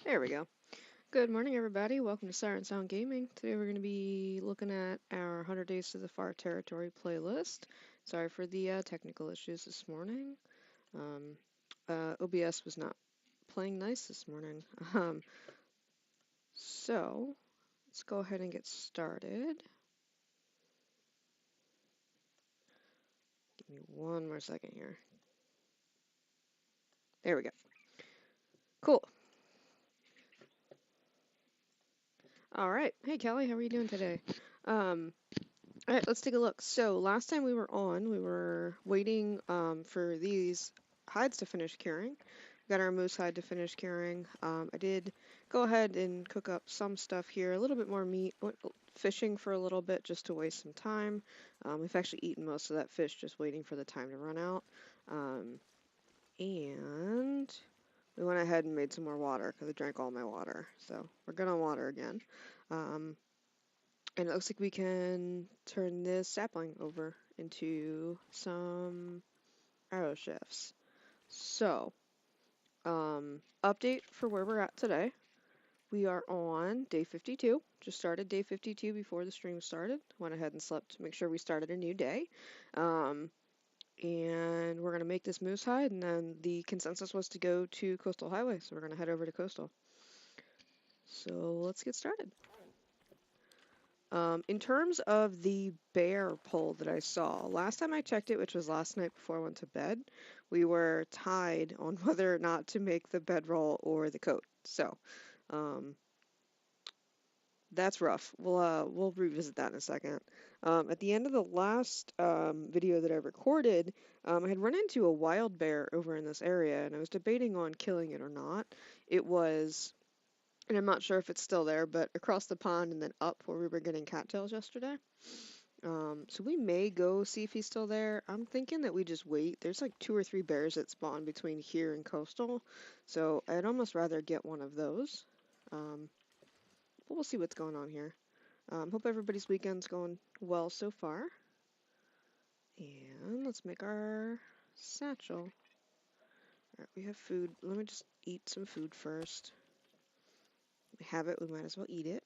There we go. Good morning, everybody. Welcome to SirenSongGaming. Today we're going to be looking at our 100 Days to the Far Territory playlist. Sorry for the technical issues this morning. Um, OBS was not playing nice this morning. So, let's go ahead and get started. Give me one more second here. There we go. Cool. All right. Hey, Kelly, how are you doing today? All right, let's take a look. So last time we were on, we were waiting for these hides to finish curing. We got our moose hide to finish curing. I did go ahead and cook up some stuff here, a little bit more meat. Went fishing for a little bit just to waste some time. We've actually eaten most of that fish, just waiting for the time to run out. And we went ahead and made some more water because I drank all my water. So we're good on water again. Um, and it looks like we can turn this sapling over into some arrow shafts. So, update for where we're at today. We are on day 52. Just started day 52 before the stream started. Went ahead and slept to make sure we started a new day. And we're going to make this moose hide, and then the consensus was to go to Coastal Highway, so we're going to head over to Coastal. So let's get started. In terms of the bear poll that I saw, last time I checked it, which was last night before I went to bed, we were tied on whether or not to make the bedroll or the coat. So, that's rough. We'll revisit that in a second. At the end of the last video that I recorded, I had run into a wild bear over in this area, and I was debating on killing it or not. It was, and I'm not sure if it's still there, but across the pond and then up where we were getting cattails yesterday. So we may go see if he's still there. I'm thinking that we just wait. There's like 2 or 3 bears that spawn between here and Coastal, so I'd almost rather get one of those. But we'll see what's going on here. Hope everybody's weekend's going well so far. And let's make our satchel. Alright, we have food. Let me just eat some food first. We have it, we might as well eat it.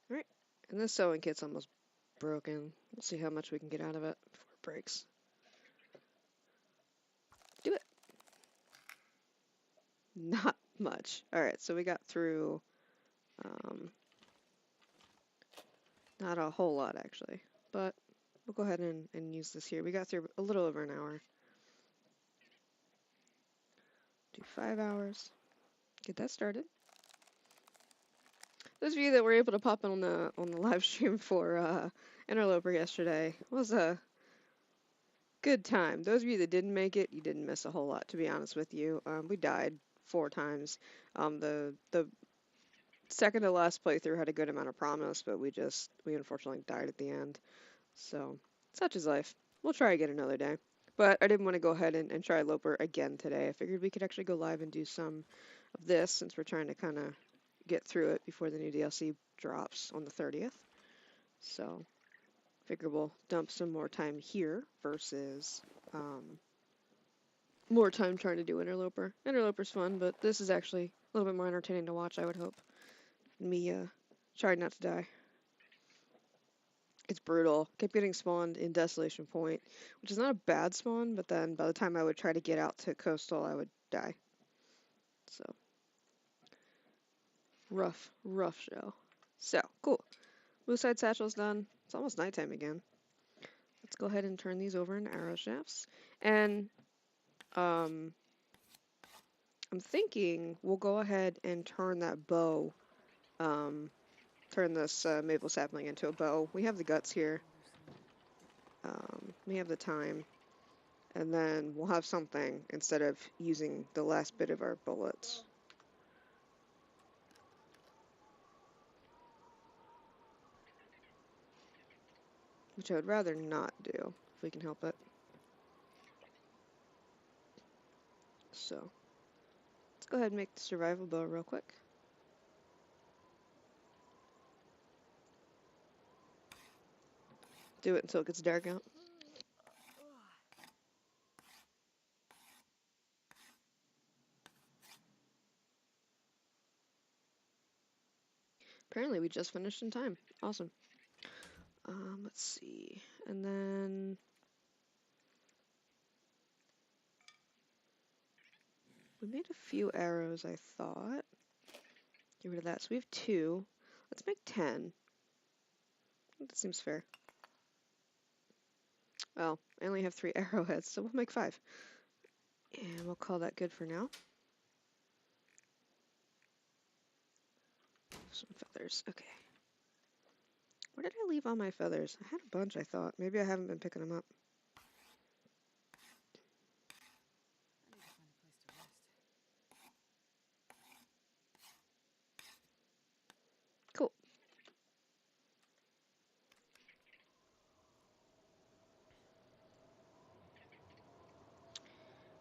Alright, and this sewing kit's almost broken. We'll see how much we can get out of it before it breaks. Do it! Not much. Alright, so we got through, not a whole lot actually, but we'll go ahead and use this here. We got through a little over an hour. Do 5 hours. Get that started. Those of you that were able to pop in on the live stream for Interloper yesterday was a good time. Those of you that didn't make it, you didn't miss a whole lot, to be honest with you. We died 4 times. The second to last playthrough had a good amount of promise, but we unfortunately died at the end. So, such is life. We'll try again another day. But I didn't want to go ahead and try Loper again today. I figured we could actually go live and do some of this since we're trying to kind of get through it before the new DLC drops on the 30th. So, figure we'll dump some more time here versus more time trying to do Interloper. Interloper's fun, but this is actually a little bit more entertaining to watch, I would hope. Me trying not to die. It's brutal. Kept getting spawned in Desolation Point, which is not a bad spawn, but then by the time I would try to get out to Coastal, I would die. So, rough show. So, cool. Blue side satchel's done. It's almost nighttime again. Let's go ahead and turn these over into arrow shafts. And, I'm thinking we'll go ahead and turn that bow, turn this maple sapling into a bow. We have the guts here. We have the time. And then we'll have something instead of using the last bit of our bullets. Which I would rather not do, if we can help it. So, let's go ahead and make the survival bow real quick. Do it until it gets dark out. Apparently we just finished in time. Awesome. Let's see. And then we made a few arrows, I thought. Get rid of that. So we have 2. Let's make 10. That seems fair. Well, I only have 3 arrowheads, so we'll make 5. And we'll call that good for now. Some feathers. Okay. Where did I leave all my feathers? I had a bunch, I thought. Maybe I haven't been picking them up. Cool.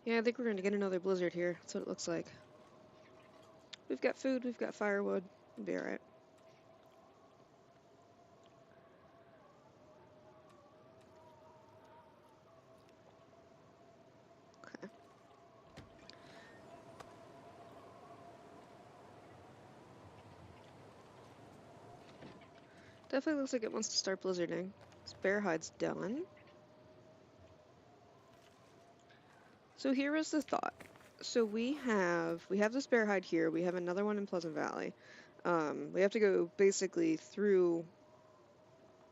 Yeah, I think we're going to get another blizzard here. That's what it looks like. We've got food, we've got firewood. We'll be alright. Okay. Definitely looks like it wants to start blizzarding. This bear hide's done. So here is the thought. So we have this bear hide here. We have another one in Pleasant Valley. We have to go basically through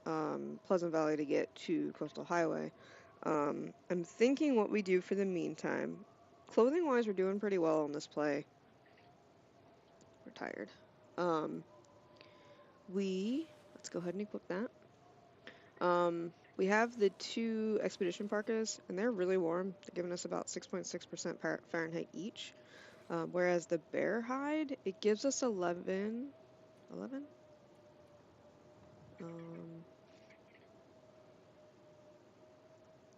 Pleasant Valley to get to Coastal Highway. I'm thinking what we do for the meantime. Clothing-wise, we're doing pretty well on this play. We're tired. Let's go ahead and equip that. We have the 2 expedition parkas, and they're really warm. They're giving us about 6.6% Fahrenheit each. Whereas the bear hide, it gives us 11?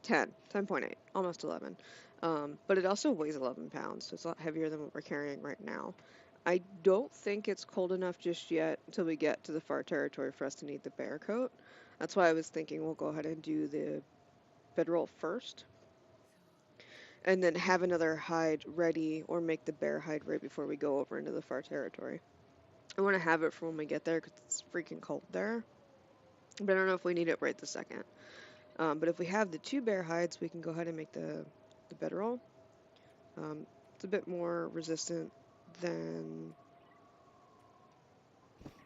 10.8, almost 11. But it also weighs 11 pounds, so it's a lot heavier than what we're carrying right now. I don't think it's cold enough just yet until we get to the far territory for us to need the bear coat. That's why I was thinking we'll go ahead and do the bedroll first, and then have another hide ready, or make the bear hide right before we go over into the far territory. I want to have it for when we get there because it's freaking cold there, but I don't know if we need it right this second. But if we have the 2 bear hides, we can go ahead and make the bedroll. It's a bit more resistant than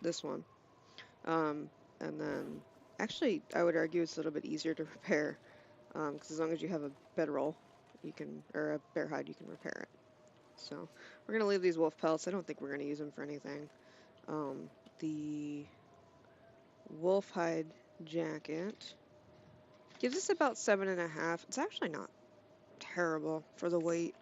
this one. And then, actually, I would argue it's a little bit easier to repair, because as long as you have a bedroll, or a bear hide, you can repair it. So we're gonna leave these wolf pelts. I don't think we're gonna use them for anything. The wolf hide jacket gives us about 7.5. It's actually not terrible for the weight.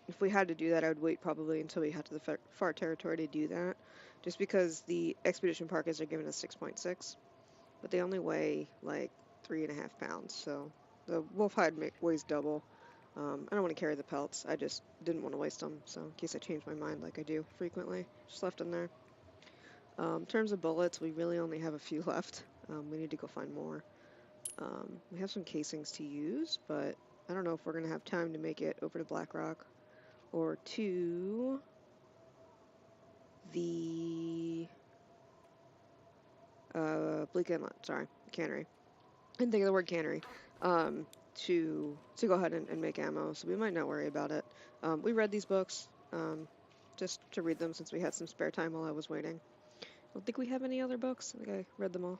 If we had to do that, I would wait probably until we had to the far territory to do that, just because the expedition parkas are giving us 6.6, but they only weigh like 3.5 pounds, so the wolf hide weighs double. I don't want to carry the pelts. I just didn't want to waste them, so in case I change my mind like I do frequently, just left them there. In terms of bullets, we really only have a few left. We need to go find more. We have some casings to use, but I don't know if we're going to have time to make it over to Blackrock or to the Bleak Inlet, sorry, cannery. I didn't think of the word cannery. To go ahead and make ammo, so we might not worry about it. We read these books, just to read them since we had some spare time while I was waiting. I don't think we have any other books. I think I read them all.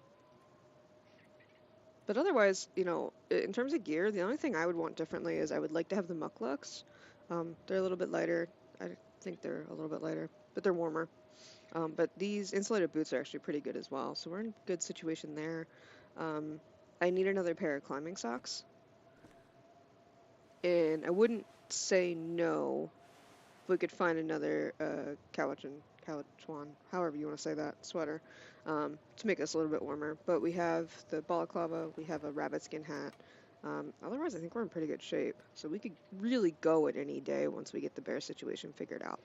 But otherwise, you know, in terms of gear, the only thing I would want differently is I would like to have the mucklucks. They're a little bit lighter. I think they're a little bit lighter, but they're warmer. But these insulated boots are actually pretty good as well, so we're in a good situation there. I need another pair of climbing socks. And I wouldn't say no if we could find another Cowichan, however you want to say that, sweater, to make us a little bit warmer. But we have the balaclava, we have a rabbit skin hat. Otherwise, I think we're in pretty good shape. So we could really go at any day once we get the bear situation figured out.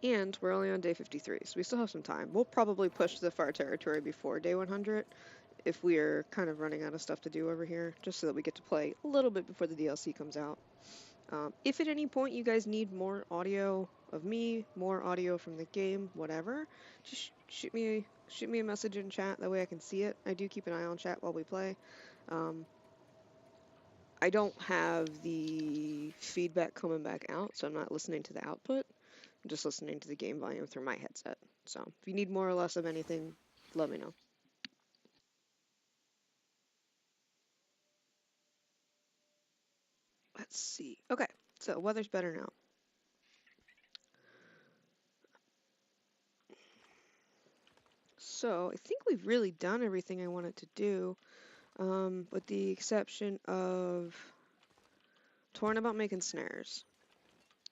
And we're only on day 53, so we still have some time. We'll probably push the far territory before day 100 if we are kind of running out of stuff to do over here, just so that we get to play a little bit before the DLC comes out. If at any point you guys need more audio of me, more audio from the game, whatever, just shoot me a message in chat. That way I can see it. I do keep an eye on chat while we play. I don't have the feedback coming back out, so I'm not listening to the output. I'm just listening to the game volume through my headset. So if you need more or less of anything, let me know. Let's see. Okay, so weather's better now. So I think we've really done everything I wanted to do, with the exception of torn about making snares.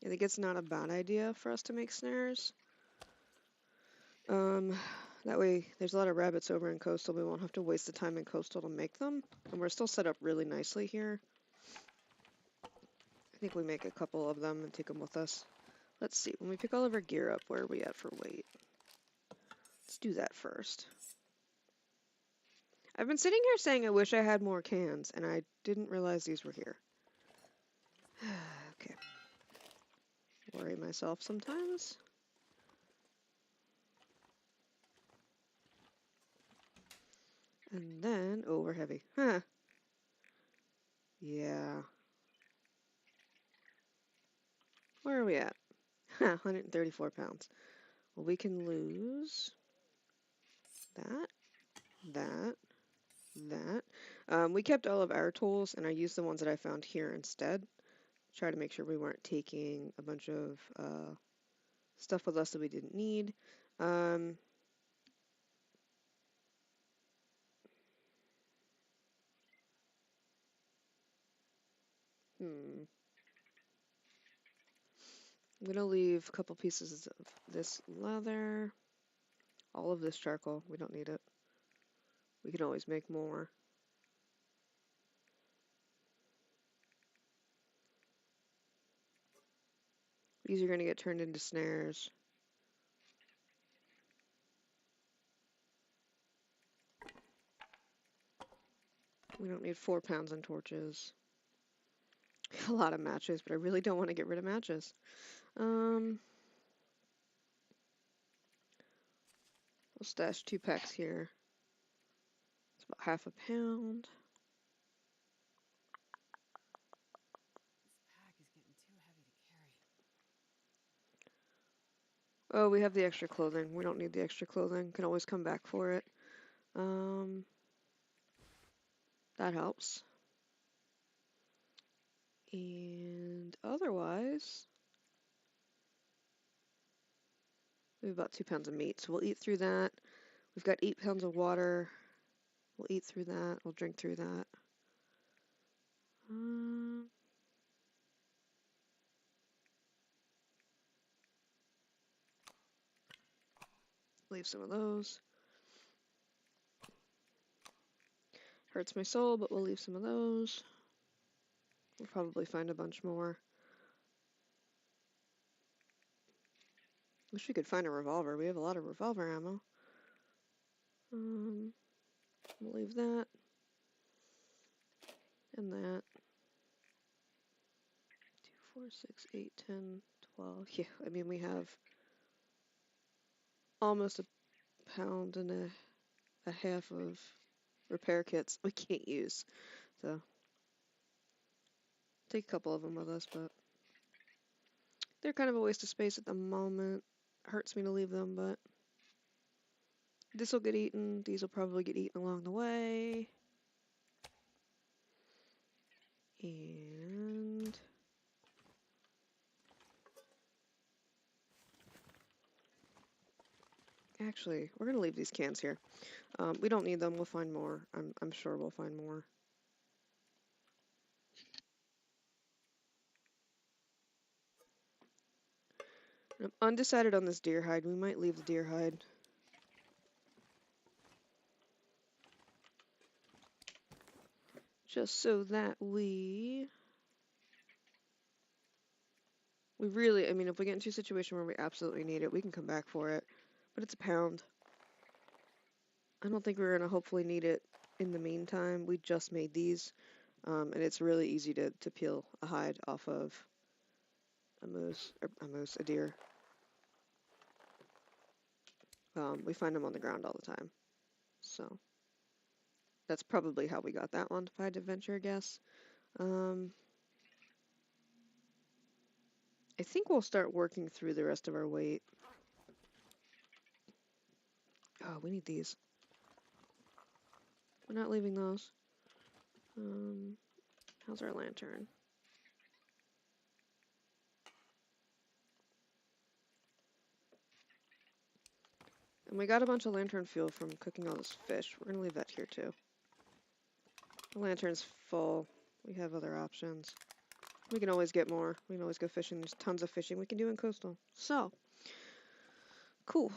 I think it's not a bad idea for us to make snares. That way there's a lot of rabbits over in Coastal. We won't have to waste the time in Coastal to make them. And we're still set up really nicely here. I think we make a couple of them and take them with us. Let's see, when we pick all of our gear up, where are we at for weight? Let's do that first. I've been sitting here saying I wish I had more cans, and I didn't realize these were here. Okay. Worry myself sometimes. And then, oh, we're heavy. Huh. Yeah. Where are we at? 134 pounds. Well, we can lose that, that, that. We kept all of our tools, and I used the ones that I found here instead. Try to make sure we weren't taking a bunch of stuff with us that we didn't need. I'm gonna leave a couple pieces of this leather. All of this charcoal, we don't need it. We can always make more. These are gonna get turned into snares. We don't need 4 pounds in torches. A lot of matches, but I really don't want to get rid of matches. We'll stash 2 packs here. It's about half a pound. This pack is getting too heavy to carry. Oh, we have the extra clothing. We don't need the extra clothing. Can always come back for it. That helps. And otherwise, we have about 2 pounds of meat, so we'll eat through that. We've got 8 pounds of water. We'll eat through that. We'll drink through that. Leave some of those. Hurts my soul, but we'll leave some of those. We'll probably find a bunch more. Wish we could find a revolver. We have a lot of revolver ammo. We'll leave that. And that. 2, 4, 6, 8, 10, 12. Yeah, I mean, we have almost a pound and a half of repair kits we can't use. So, take a couple of them with us, but they're kind of a waste of space at the moment. Hurts me to leave them, but this will get eaten. These will probably get eaten along the way. And actually, we're gonna leave these cans here. We don't need them. We'll find more. I'm sure we'll find more. I'm undecided on this deer hide. We might leave the deer hide. Just so that we We really, I mean, if we get into a situation where we absolutely need it, we can come back for it. But it's a pound. I don't think we're gonna hopefully need it in the meantime. We just made these, and it's really easy to peel a hide off of a deer. We find them on the ground all the time. So that's probably how we got that modified adventure, I guess. I think we'll start working through the rest of our weight. Oh, we need these. We're not leaving those. How's our lantern? And we got a bunch of lantern fuel from cooking all this fish. We're gonna leave that here too. The lantern's full. We have other options. We can always get more. We can always go fishing. There's tons of fishing we can do in coastal. So, cool.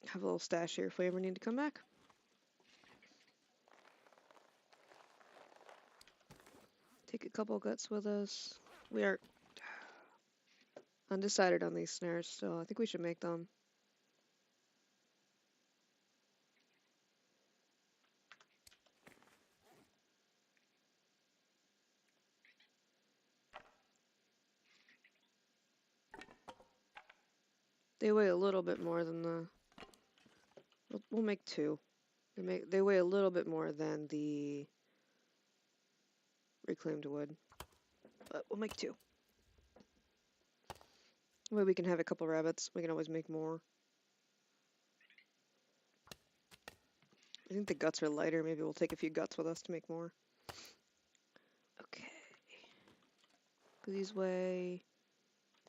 Have a little stash here if we ever need to come back. Take a couple guts with us. We are undecided on these snares, so I think we should make them. They weigh a little bit more than the... We'll make two. They weigh a little bit more than the reclaimed wood, but we'll make two. That way we can have a couple rabbits. We can always make more. I think the guts are lighter. Maybe we'll take a few guts with us to make more. Okay. These weigh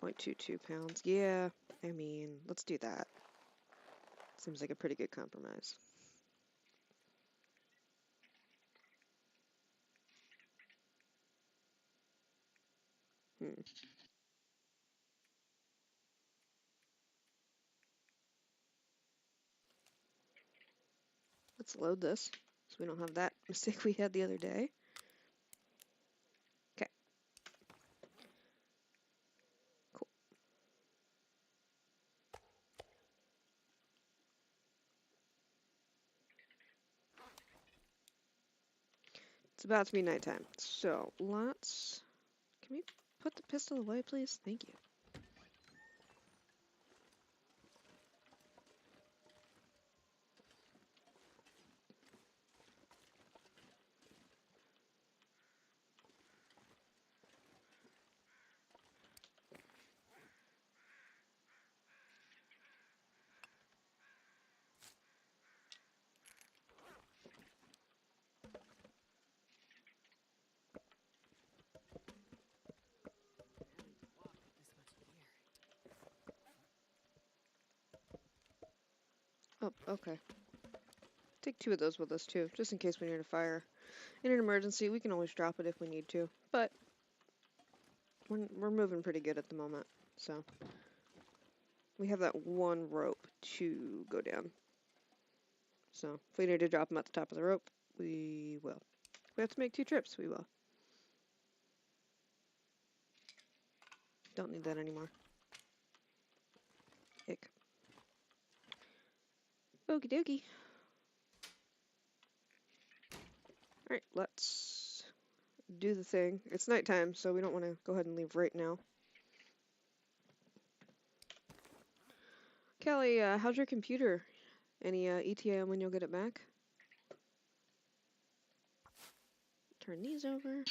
0.22 pounds. Yeah, I mean, let's do that. Seems like a pretty good compromise. Let's load this so we don't have that mistake we had the other day. Okay. Cool. It's about to be nighttime, so let's... Can we put the pistol away, please? Thank you. Oh, okay. Take two of those with us, too, just in case we need a fire. In an emergency, we can always drop it if we need to, but we're moving pretty good at the moment, so... We have that one rope to go down. So, if we need to drop them at the top of the rope, we will. If we have to make 2 trips, we will. Don't need that anymore. Ick. Okie dokie. Alright, let's do the thing. It's nighttime, so we don't want to go ahead and leave right now. Kelly, how's your computer? Any ETA on when you'll get it back? Turn these over.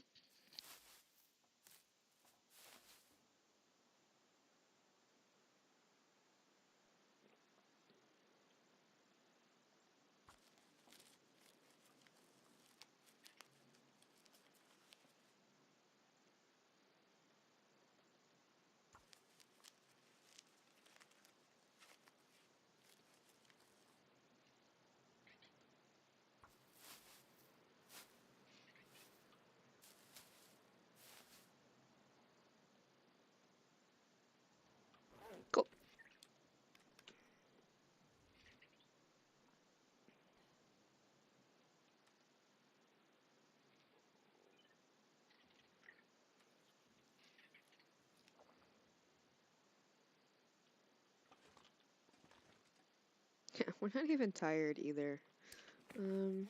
We're not even tired either. Trying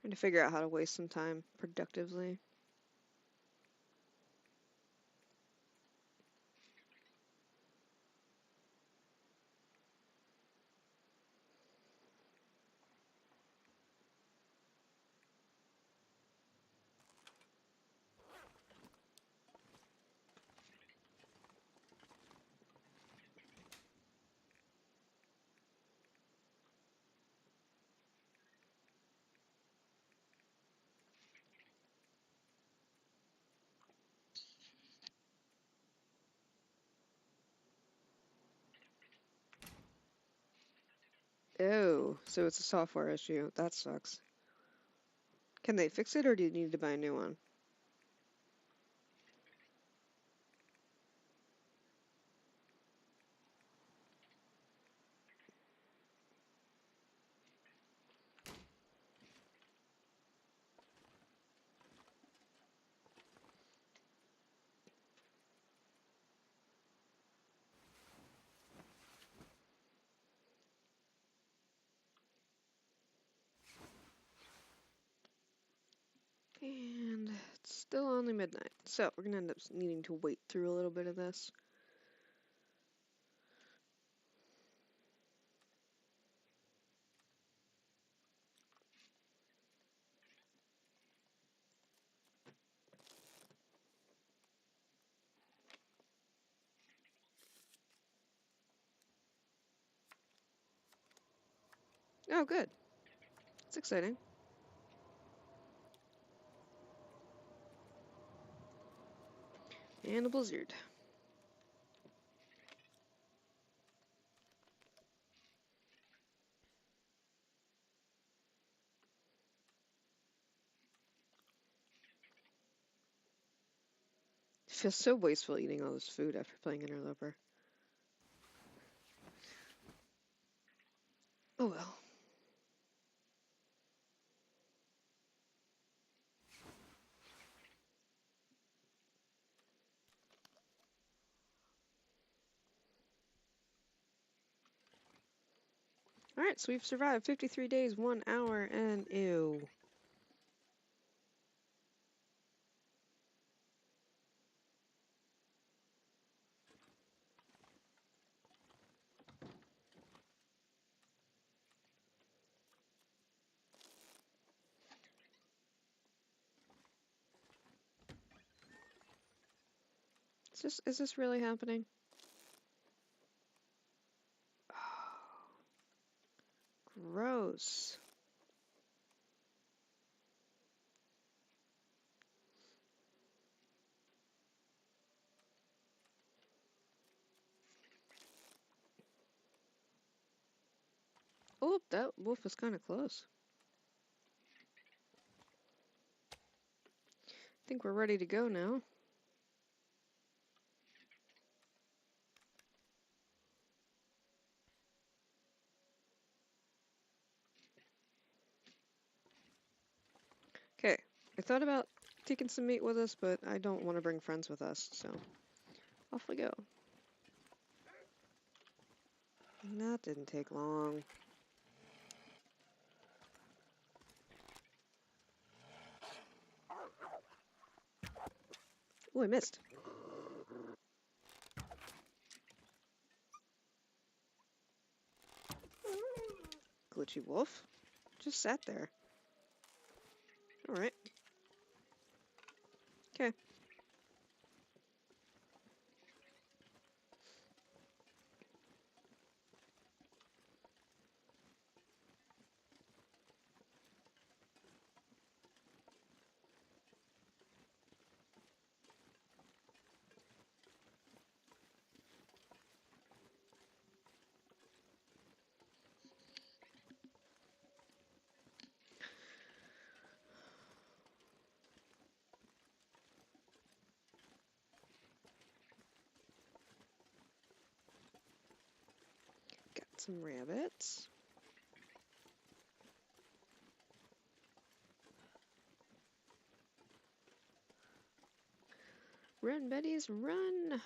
to figure out how to waste some time productively. Oh, so it's a software issue. That sucks. Can they fix it or do you need to buy a new one? And it's still only midnight, so we're gonna end up needing to wait through a little bit of this. Oh, good. It's exciting. And a blizzard. It feels so wasteful eating all this food after playing Interloper. Oh well. Alright, so we've survived 53 days, 1 hour, and ew. Is this really happening? Gross. Oh, that wolf was kind of close. I think we're ready to go now. Okay, I thought about taking some meat with us, but I don't want to bring friends with us, so off we go. That didn't take long. Oh, I missed. Glitchy wolf. Just sat there. Alright. Okay. Got some rabbits. Run, Betties, run!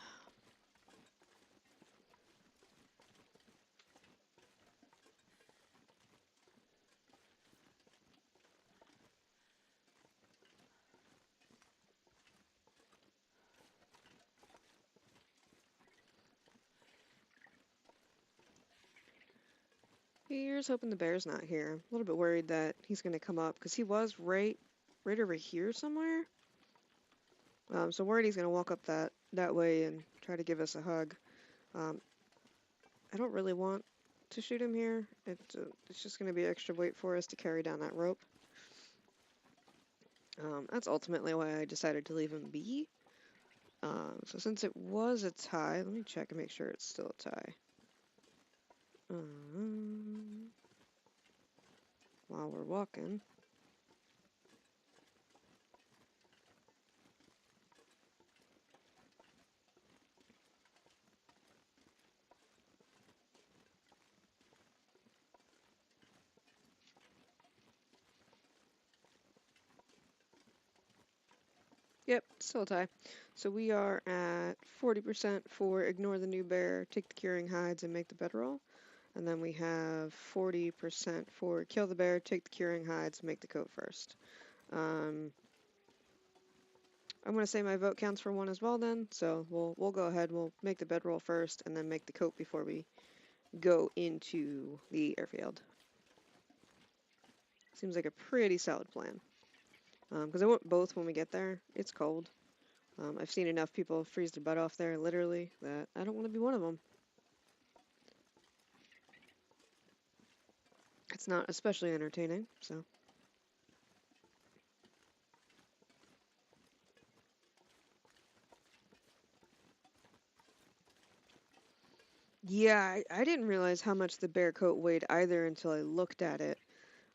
Here's hoping the bear's not here. I'm a little bit worried that he's going to come up because he was right over here somewhere. So worried he's going to walk up that way and try to give us a hug. Um, I don't really want to shoot him here. It's just going to be extra weight for us to carry down that rope. That's ultimately why I decided to leave him be. So since it was a tie, let me check and make sure it's still a tie. While we're walking. Yep, still a tie. So we are at 40% for ignore the new bear, take the curing hides, and make the bedroll. And then we have 40% for kill the bear, take the curing hides, make the coat first. I'm going to say my vote counts for one as well then. So we'll go ahead, we'll make the bedroll first, and then make the coat before we go into the airfield. Seems like a pretty solid plan. Because I want both when we get there. It's cold. I've seen enough people freeze their butt off there, literally, that I don't want to be one of them. It's not especially entertaining, so. Yeah, I didn't realize how much the bear coat weighed either until I looked at it.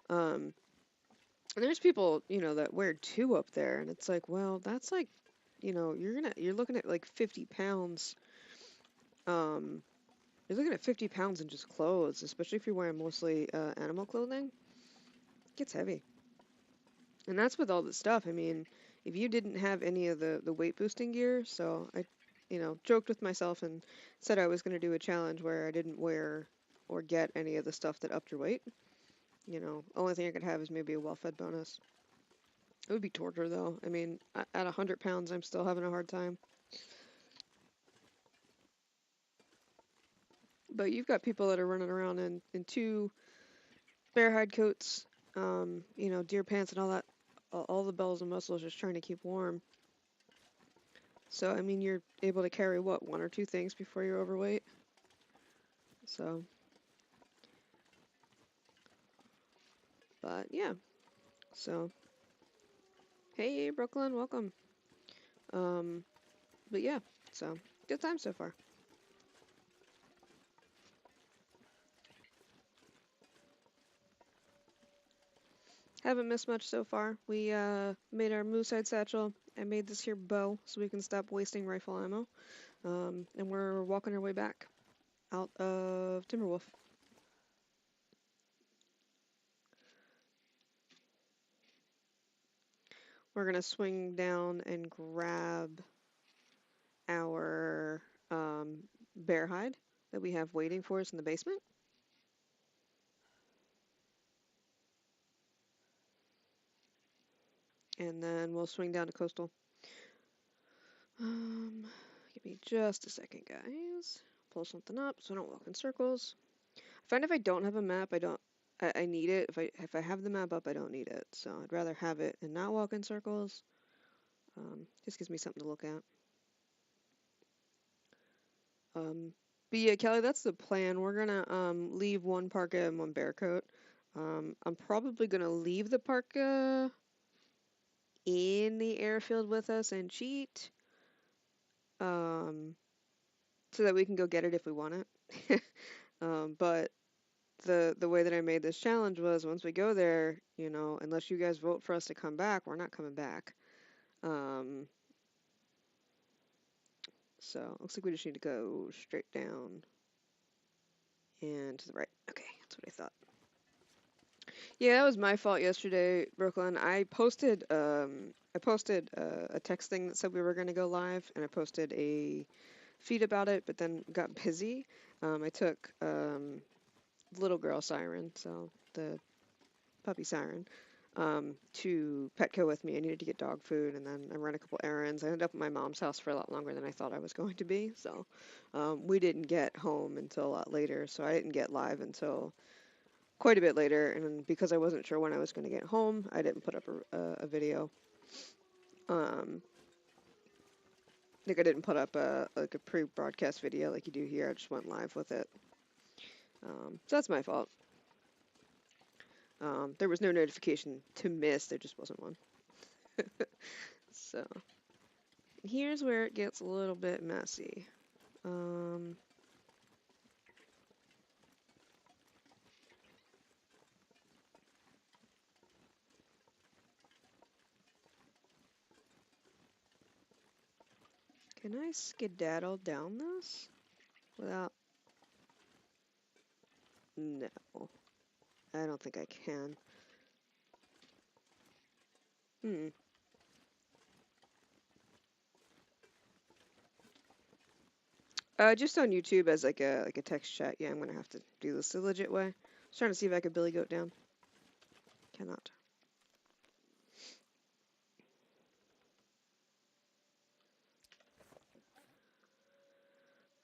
And there's people, that wear two up there, and it's like, well, that's like, you're looking at like 50 pounds. Um, you're looking at 50 pounds in just clothes, especially if you're wearing mostly animal clothing. It gets heavy. And that's with all the stuff. I mean, if you didn't have any of the weight boosting gear, so I, joked with myself and said I was going to do a challenge where I didn't wear or get any of the stuff that upped your weight. Only thing I could have is maybe a well-fed bonus. It would be torture though. I mean, at 100 pounds, I'm still having a hard time. But you've got people that are running around in two bear hide coats, deer pants and all that, all the bells and whistles just trying to keep warm. So, I mean, you're able to carry, what, one or two things before you're overweight? So, but yeah. So, hey, Brooklyn, welcome. Um, but yeah, so, good time so far. Haven't missed much so far. We made our moose hide satchel. I made this here bow so we can stop wasting rifle ammo. And we're walking our way back out of Timberwolf. We're gonna swing down and grab our bear hide that we have waiting for us in the basement. And then we'll swing down to coastal. Give me just a second, guys. Pull something up so I don't walk in circles. I find if I don't have a map, I need it. If I have the map up, I don't need it. So I'd rather have it and not walk in circles. Just gives me something to look at. But yeah, Kelly, that's the plan. We're gonna leave one parka and one bear coat. I'm probably gonna leave the parka in the airfield with us and cheat. So that we can go get it if we want it. But the way that I made this challenge was once we go there, unless you guys vote for us to come back, we're not coming back. So looks like we just need to go straight down and to the right. Okay, that's what I thought. Yeah, that was my fault yesterday, Brooklyn. I posted a text thing that said we were going to go live, and I posted a feed about it, but then got busy. I took little girl Siren, so the puppy Siren, to Petco with me. I needed to get dog food, and then I ran a couple errands. I ended up at my mom's house for a lot longer than I thought I was going to be, so we didn't get home until a lot later, so I didn't get live until quite a bit later, and because I wasn't sure when I was going to get home, I didn't put up a video. Um, like I didn't put up a pre-broadcast video like you do here. I just went live with it. So that's my fault. There was no notification to miss. There just wasn't one. So here's where it gets a little bit messy. Um, can I skedaddle down this without? No, I don't think I can. Hmm. Just on YouTube as like a text chat. Yeah, I'm gonna have to do this the legit way. I was trying to see if I could billy goat down. Cannot.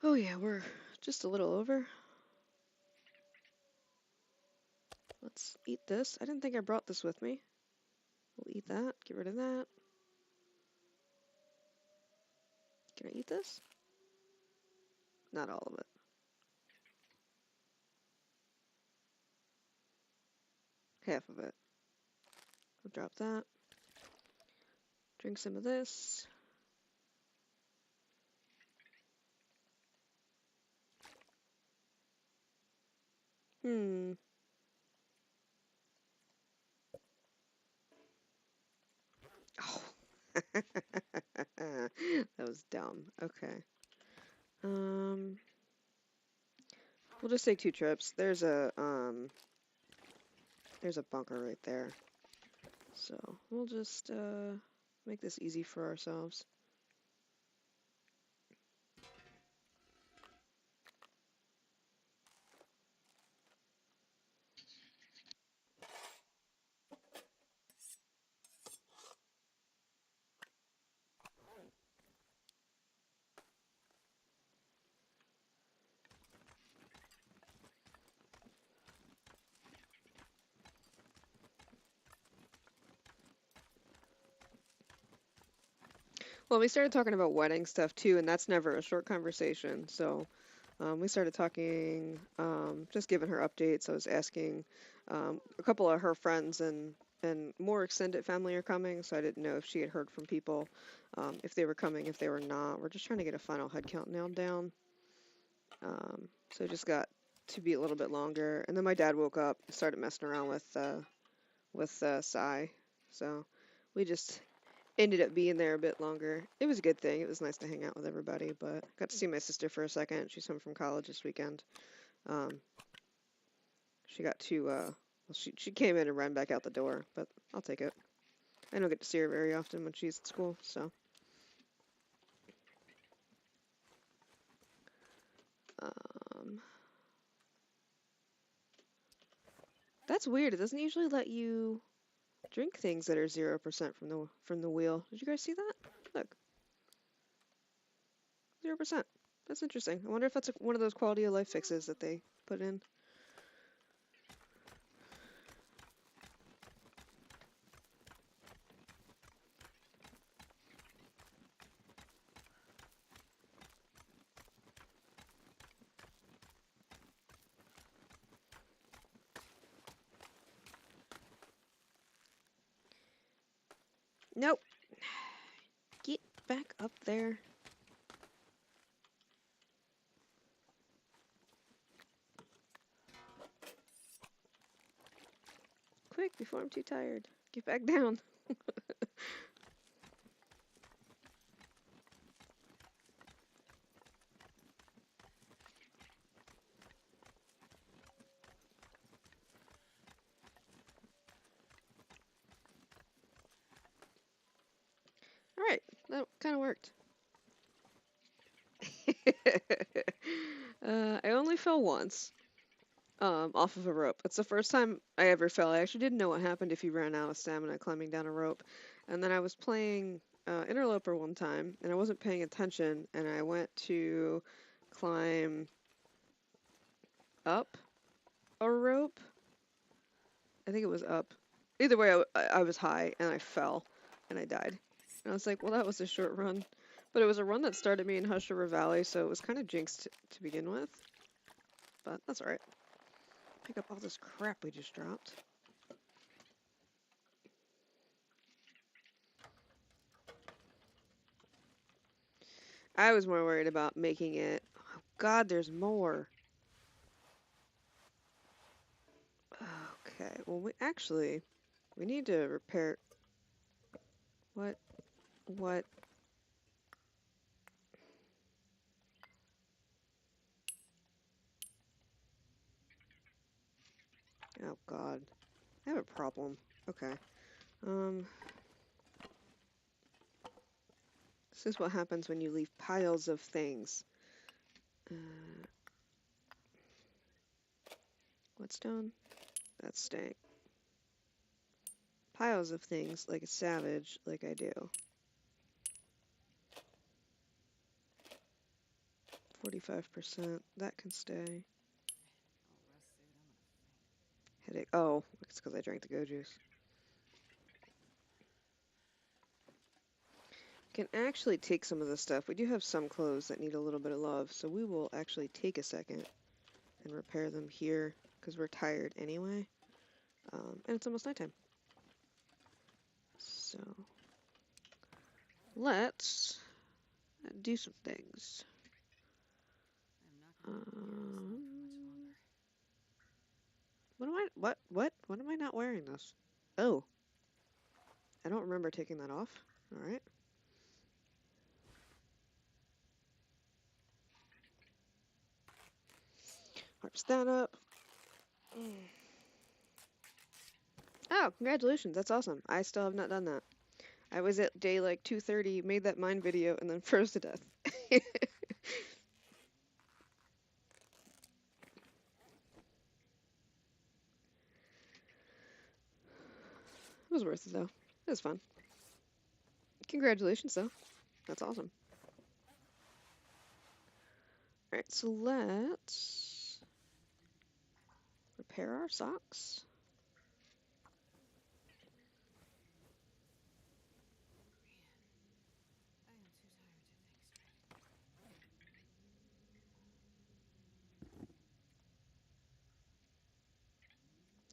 Oh yeah, we're just a little over. Let's eat this. I didn't think I brought this with me. We'll eat that. Get rid of that. Can I eat this? Not all of it. Half of it. I'll drop that. Drink some of this. Hmm. Oh. That was dumb. Okay. Um, we'll just take 2 trips. There's a bunker right there. So we'll just make this easy for ourselves. Well, we started talking about wedding stuff too, and that's never a short conversation. So we started talking, just giving her updates. I was asking a couple of her friends and more extended family are coming, so I didn't know if she had heard from people, if they were coming, if they were not. We're just trying to get a final head count nailed down. So it just got to be a little bit longer, and then my dad woke up, and started messing around with Sai, so we just ended up being there a bit longer. It was a good thing. It was nice to hang out with everybody, but got to see my sister for a second. She's home from college this weekend. Um, she got to, well, she came in and ran back out the door, but I'll take it. I don't get to see her very often when she's at school, so. Um, that's weird. It doesn't usually let you drink things that are 0% from the wheel. Did you guys see that? Look, 0%. That's interesting. I wonder if that's one of those quality of life fixes that they put in. Nope. Get back up there. Quick, before I'm too tired. Get back down. kind of worked. I only fell once, off of a rope. It's the first time I ever fell. I actually didn't know what happened if you ran out of stamina climbing down a rope. And then I was playing Interloper one time, and I wasn't paying attention, and I went to climb up a rope. I think it was up. Either way, I was high, and I fell, and I died. And I was like, well, that was a short run. But it was a run that started me in Hush River Valley, so it was kind of jinxed to begin with. But that's alright. Pick up all this crap we just dropped. I was more worried about making it. Oh God, there's more. Okay, well, we need to repair. What? What? Oh God, I have a problem. Okay. Um, this is what happens when you leave piles of things. What stone? That's staying. Piles of things like a savage, like I do. 45%. That can stay. Headache. Oh, it's because I drank the go juice. Can actually take some of the stuff. We do have some clothes that need a little bit of love, so we will actually take a second and repair them here because we're tired anyway. And it's almost nighttime. So let's do some things. What am I not wearing this? Oh, I don't remember taking that off. All right. Harvest that up. Oh, congratulations. That's awesome. I still have not done that. I was at day like 2:30, made that mine video, and then froze to death. It was worth it though. It was fun. Congratulations though. That's awesome. Alright, so let's repair our socks.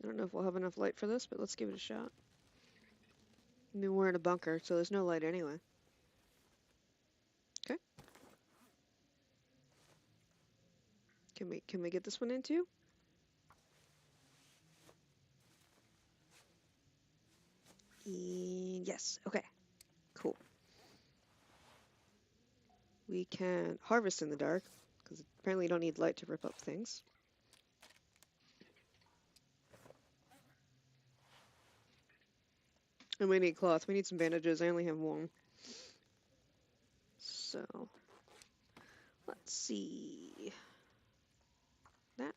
I don't know if we'll have enough light for this, but let's give it a shot. I mean, we're in a bunker, so there's no light anyway. Okay. Can we get this one in too? Yes. Okay. Cool. We can harvest in the dark, because apparently you don't need light to rip up things. And we need cloth. We need some bandages. I only have one. So, let's see. That.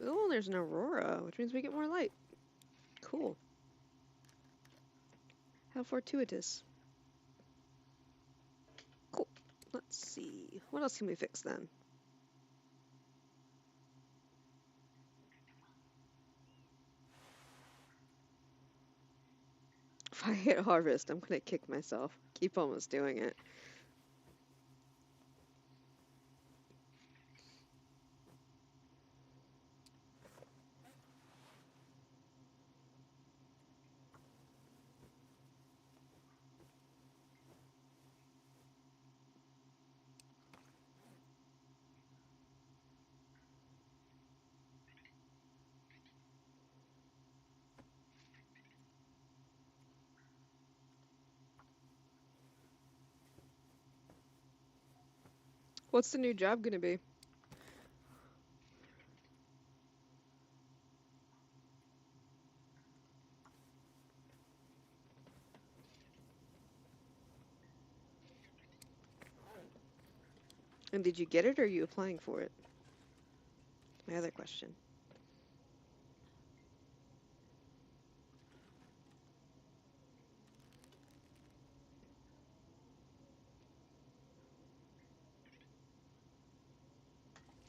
Oh, there's an aurora, which means we get more light. Cool. How fortuitous. Cool. Let's see. What else can we fix then? If I hit harvest, I'm gonna kick myself. Keep almost doing it. What's the new job gonna be? And did you get it, or are you applying for it? My other question.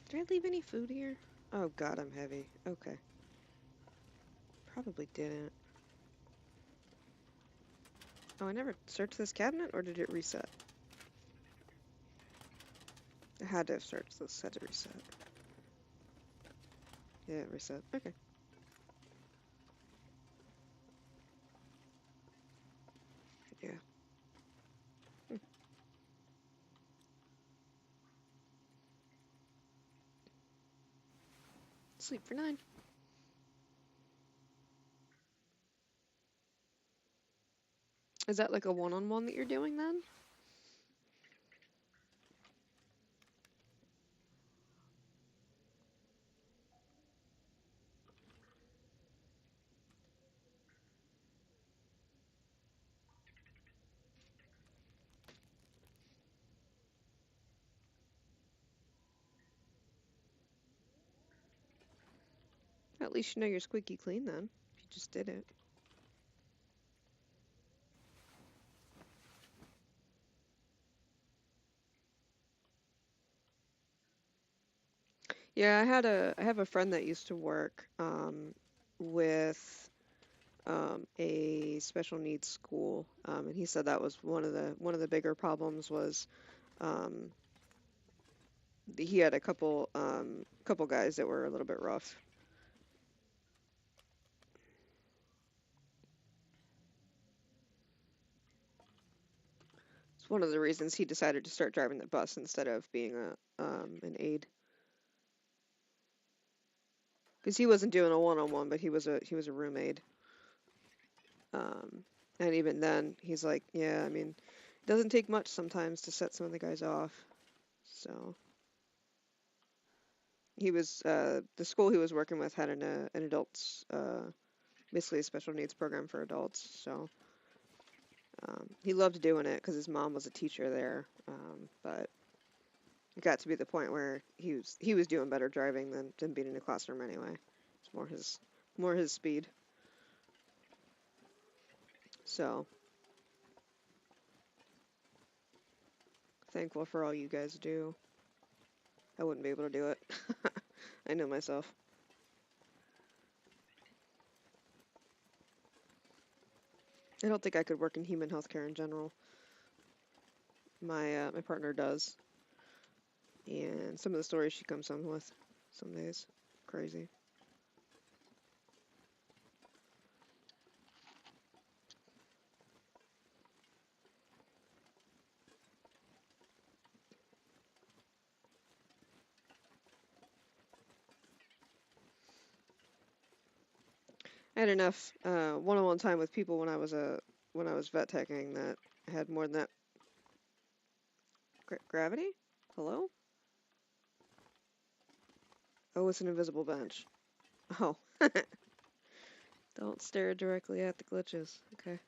Did I leave any food here? Oh god, I'm heavy. Okay. Probably didn't. Oh, I never searched this cabinet, or did it reset? I had to have searched this. Had to reset. Yeah, it reset. Okay. Yeah. Hmm. Sleep for 9. Is that like a one-on-one that you're doing then? At least you know you're squeaky clean then. If you just did it. Yeah, I have a friend that used to work with a special needs school, and he said that was one of the bigger problems was um, he had a couple guys that were a little bit rough. It's one of the reasons he decided to start driving the bus instead of being an aide, because he wasn't doing a one-on-one, but he was a room aide. Um, and even then, he's like, yeah, I mean, it doesn't take much sometimes to set some of the guys off. So he was the school he was working with had an adults basically a special needs program for adults. So he loved doing it because his mom was a teacher there. But it got to be the point where he was doing better driving than being in a classroom anyway. It's more his speed. So thankful for all you guys do. I wouldn't be able to do it. I know myself. I don't think I could work in human healthcare in general. My partner does, and some of the stories she comes home with, some days, crazy. I had enough one-on-one time with people when I was vet teching that I had more than that. Gravity? Hello? Oh, it's an invisible bench. Oh, don't stare directly at the glitches. Okay.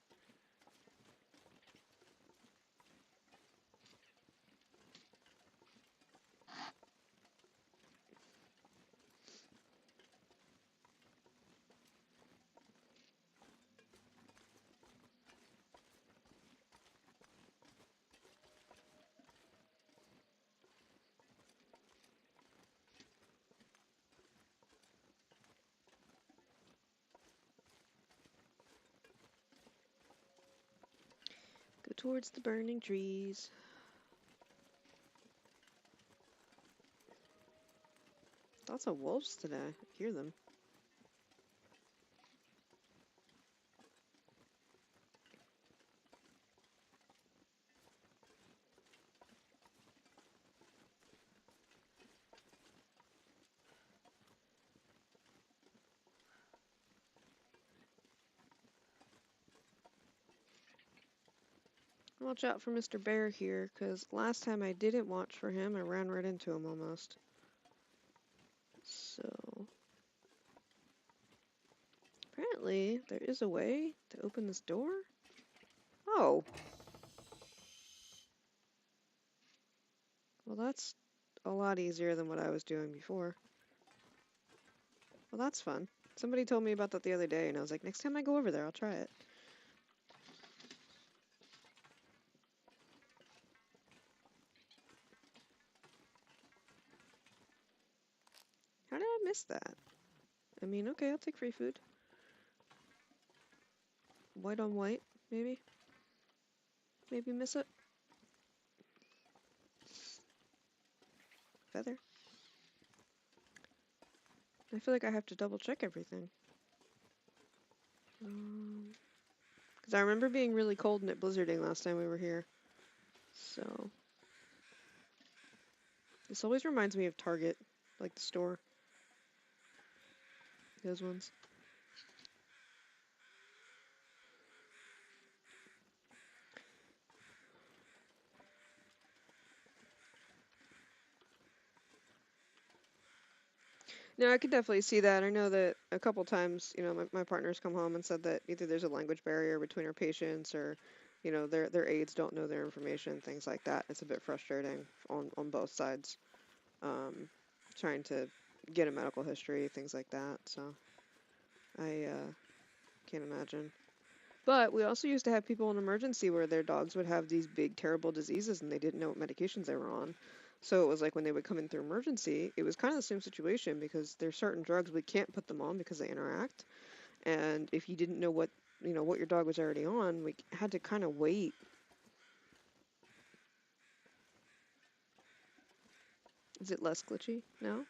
Go towards the burning trees. Lots of wolves today. I hear them. Watch out for Mr. Bear here, because last time I didn't watch for him, I ran right into him almost. So, apparently, there is a way to open this door. Oh. Well, that's a lot easier than what I was doing before. Well, that's fun. Somebody told me about that the other day, and I was like, next time I go over there, I'll try it. How did I miss that? I mean, okay, I'll take free food. White on white, maybe? Maybe miss it? Feather? I feel like I have to double check everything. Because I remember being really cold and it blizzarding last time we were here. So, this always reminds me of Target, like the store. Those ones. No, I could definitely see that. I know that a couple times, my partner's come home and said that either there's a language barrier between our patients or, their aides don't know their information, things like that. It's a bit frustrating on both sides. Trying to get a medical history, things like that. So I can't imagine. But we also used to have people in emergency where their dogs would have these big, terrible diseases and they didn't know what medications they were on. So it was like when they would come in through emergency, it was kind of the same situation because there's certain drugs we can't put them on because they interact. And if you didn't know what your dog was already on, we had to kind of wait. Is it less glitchy now?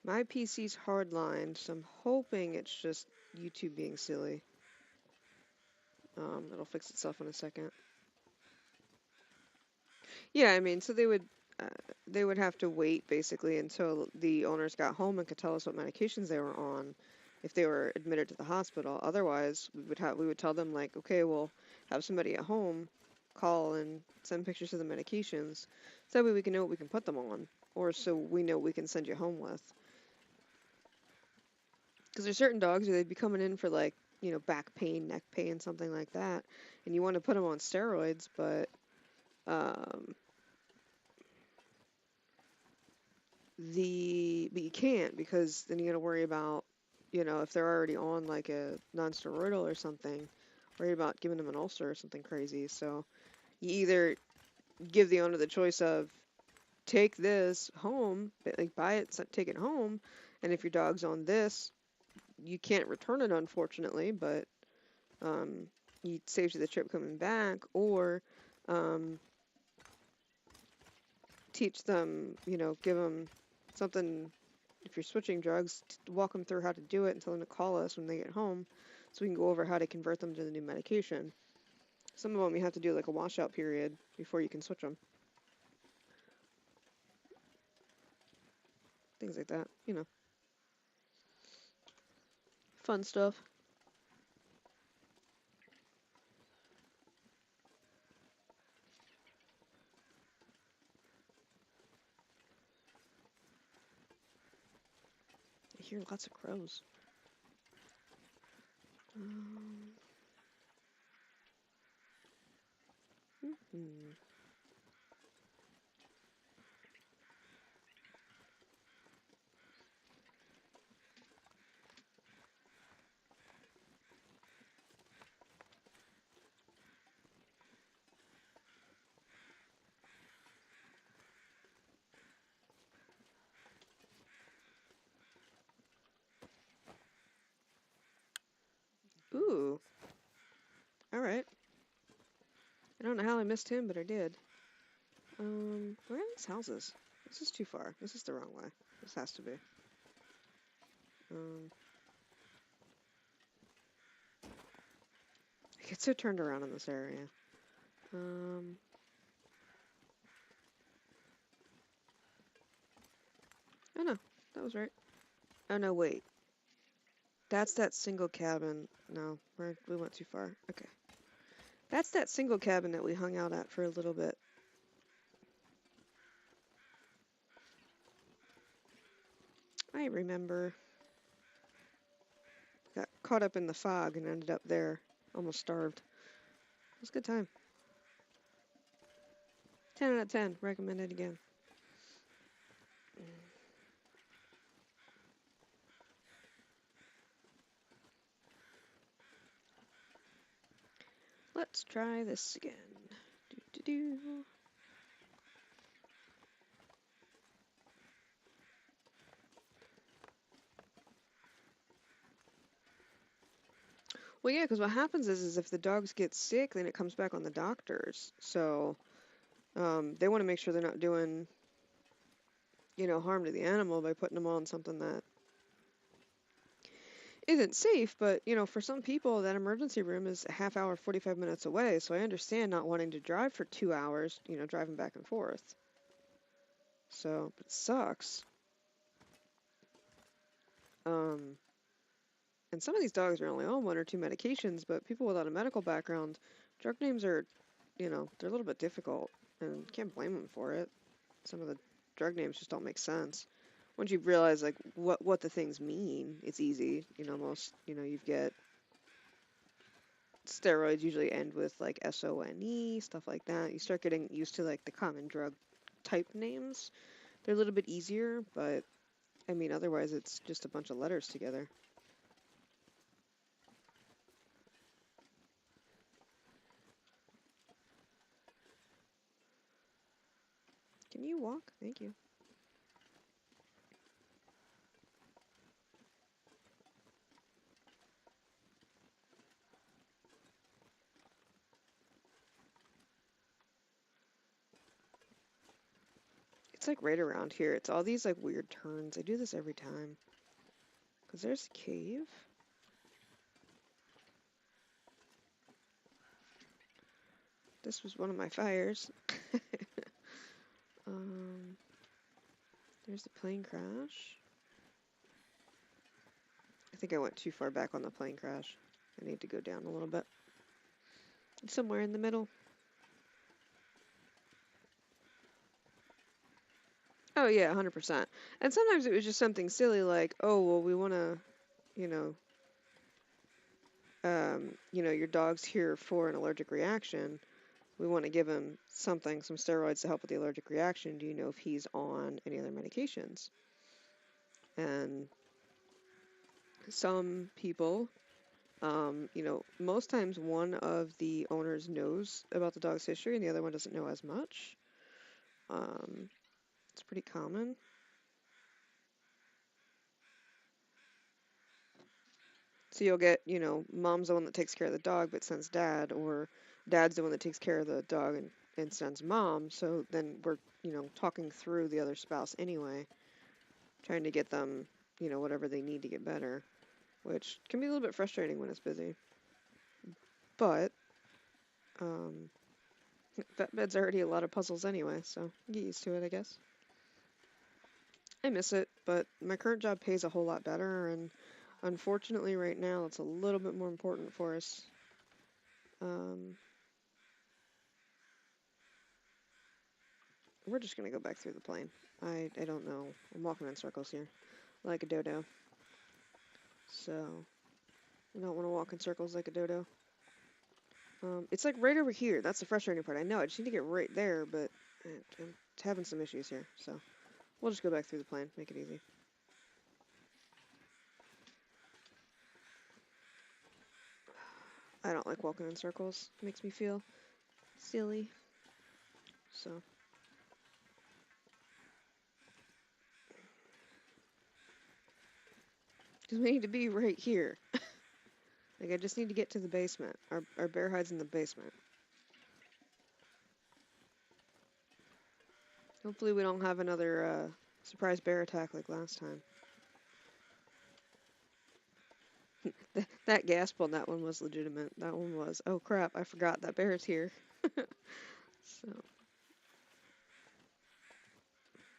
My PC's hardlined, so I'm hoping it's just YouTube being silly. It'll fix itself in a second. Yeah, I mean, so uh, they would have to wait basically until the owners got home and could tell us what medications they were on if they were admitted to the hospital. Otherwise, we would tell them like, okay, we'll have somebody at home call and send pictures of the medications, so that way we can know what we can put them on, or so we know we can send you home with. Because there's certain dogs who they'd be coming in for like, back pain, neck pain, something like that, and you want to put them on steroids, but um, but you can't because then you got to worry about, if they're already on like a non-steroidal or something, worry about giving them an ulcer or something crazy. So you either give the owner the choice of take this home, like buy it, take it home, and if your dog's on this, you can't return it unfortunately, but um, it saves you the trip coming back, or um, teach them, give them something. If you're switching drugs, walk them through how to do it and tell them to call us when they get home so we can go over how to convert them to the new medication. Some of them you have to do like a washout period before you can switch them. Things like that, fun stuff. I hear lots of crows. Um, hmm. Ooh, all right. I don't know how I missed him, but I did. Where are these houses? This is too far. This is the wrong way. This has to be. Um, I get so turned around in this area. Um, oh no, that was right. Oh no, wait. That's that single cabin. No, we went too far. Okay. That's that single cabin that we hung out at for a little bit. I remember. Got caught up in the fog and ended up there. Almost starved. It was a good time. 10 out of 10. Recommend it again. Let's try this again. Do, do, do. Well, yeah, because what happens is if the dogs get sick, then it comes back on the doctors. So they want to make sure they're not doing, harm to the animal by putting them on something that isn't safe. But, for some people, that emergency room is a half hour, 45 minutes away. So I understand not wanting to drive for 2 hours, driving back and forth. So, but it sucks. Um, and some of these dogs are only on one or two medications, but people without a medical background, drug names are, they're a little bit difficult, and can't blame them for it. Some of the drug names just don't make sense. Once you realize like what the things mean, it's easy. Most you get steroids usually end with like SONE, stuff like that. You start getting used to like the common drug type names. They're a little bit easier, but I mean otherwise it's just a bunch of letters together. Can you walk? Thank you. It's like right around here. It's all these like weird turns. I do this every time. Because there's a cave. This was one of my fires. um, there's the plane crash. I think I went too far back on the plane crash. I need to go down a little bit. Somewhere in the middle. Oh yeah, 100%. And sometimes it was just something silly like, oh well, we want to, you know, your dog's here for an allergic reaction. We want to give him something, some steroids to help with the allergic reaction. Do you know if he's on any other medications? And some people, most times one of the owners knows about the dog's history and the other one doesn't know as much. It's pretty common. So you'll get, mom's the one that takes care of the dog but sends dad, or dad's the one that takes care of the dog and sends mom. So then we're, talking through the other spouse anyway, trying to get them, whatever they need to get better, which can be a little bit frustrating when it's busy. But vet bed's already a lot of puzzles anyway, so get used to it, I guess. I miss it, but my current job pays a whole lot better, and unfortunately right now it's a little bit more important for us. We're just gonna go back through the plane. I don't know. I'm walking in circles here, like a dodo. So, I don't want to walk in circles like a dodo. It's like right over here. That's the frustrating part. I know. I just need to get right there, but I'm having some issues here. So, we'll just go back through the plane. Make it easy. I don't like walking in circles. It makes me feel silly. So, because we need to be right here. Like, I just need to get to the basement. Our bear hides in the basement. Hopefully we don't have another surprise bear attack like last time. That gasp on that one was legitimate. That one was, oh crap, I forgot that bear's here. So,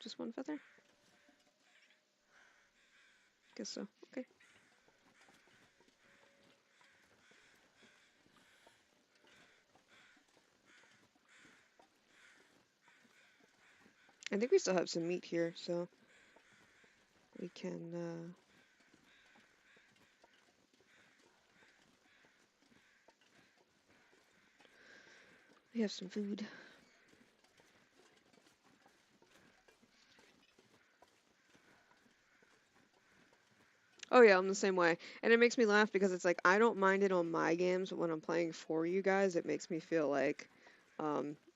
just one feather? Guess so. Okay. I think we still have some meat here, so we can, we have some food. Oh yeah, I'm the same way. And it makes me laugh because it's like I don't mind it on my games, but when I'm playing for you guys, it makes me feel like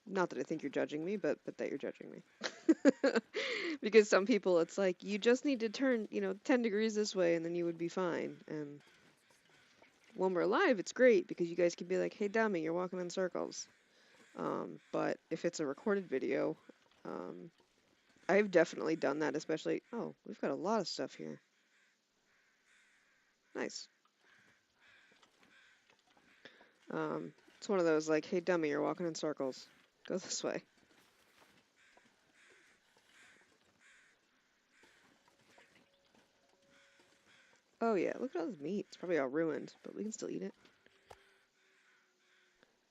not that I think you're judging me, but that you're judging me. Because some people it's like you just need to turn, 10 degrees this way and then you would be fine. And when we're live, it's great because you guys can be like, "Hey dummy, you're walking in circles." But if it's a recorded video, um I've definitely done that, especially oh, we've got a lot of stuff here. Nice. It's one of those like, hey dummy, you're walking in circles. Go this way. Oh yeah, look at all this meat. It's probably all ruined, but we can still eat it.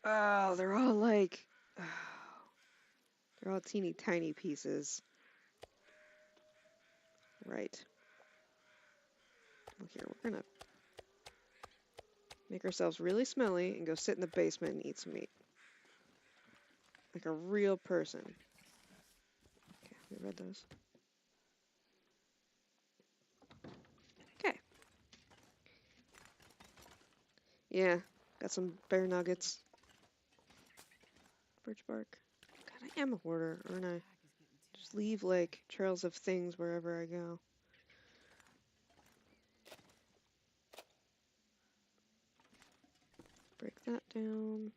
Oh, they're all like, oh, they're all teeny tiny pieces. Right. Well, here, we're gonna make ourselves really smelly and go sit in the basement and eat some meat. Like a real person. Okay, let me read those. Okay. Yeah, got some bear nuggets. Birch bark. God, I am a hoarder, aren't I? Just leave like trails of things wherever I go. Break that down.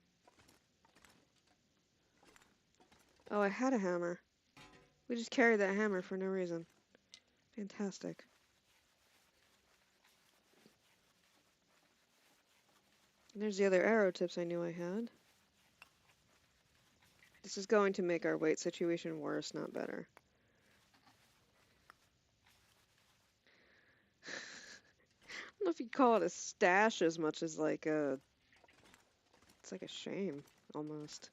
Oh, I had a hammer. We just carried that hammer for no reason. Fantastic. And there's the other arrow tips I knew I had. This is going to make our weight situation worse, not better. I don't know if you'd call it a stash as much as like a... It's like a shame, almost.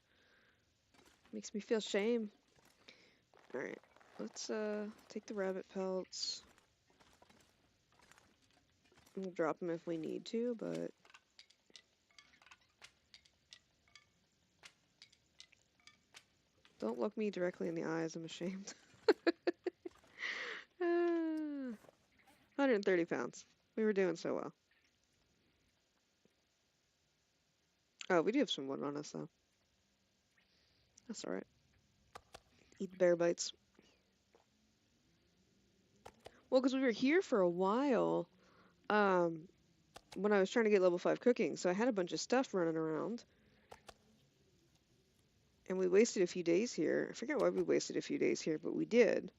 Makes me feel shame. Alright, let's take the rabbit pelts. We'll drop them if we need to, but... Don't look me directly in the eyes, I'm ashamed. 130 pounds. We were doing so well. Oh, we do have some wood on us, though. That's alright. Eat bear bites. Well, because we were here for a while when I was trying to get level 5 cooking, so I had a bunch of stuff running around. And we wasted a few days here. I forget why we wasted a few days here, but we did.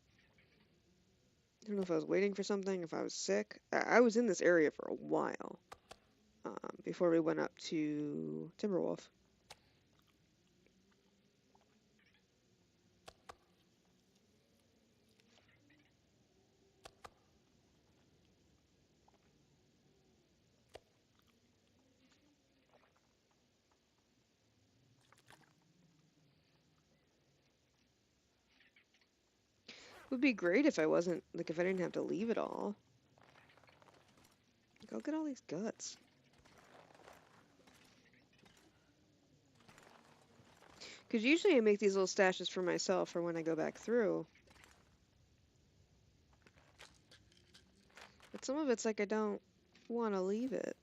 I don't know if I was waiting for something, if I was sick. I was in this area for a while before we went up to Timberwolf. It would be great if I wasn't, like, if I didn't have to leave it all. Go get all these guts. Because usually I make these little stashes for myself for when I go back through. But some of it's like I don't want to leave it.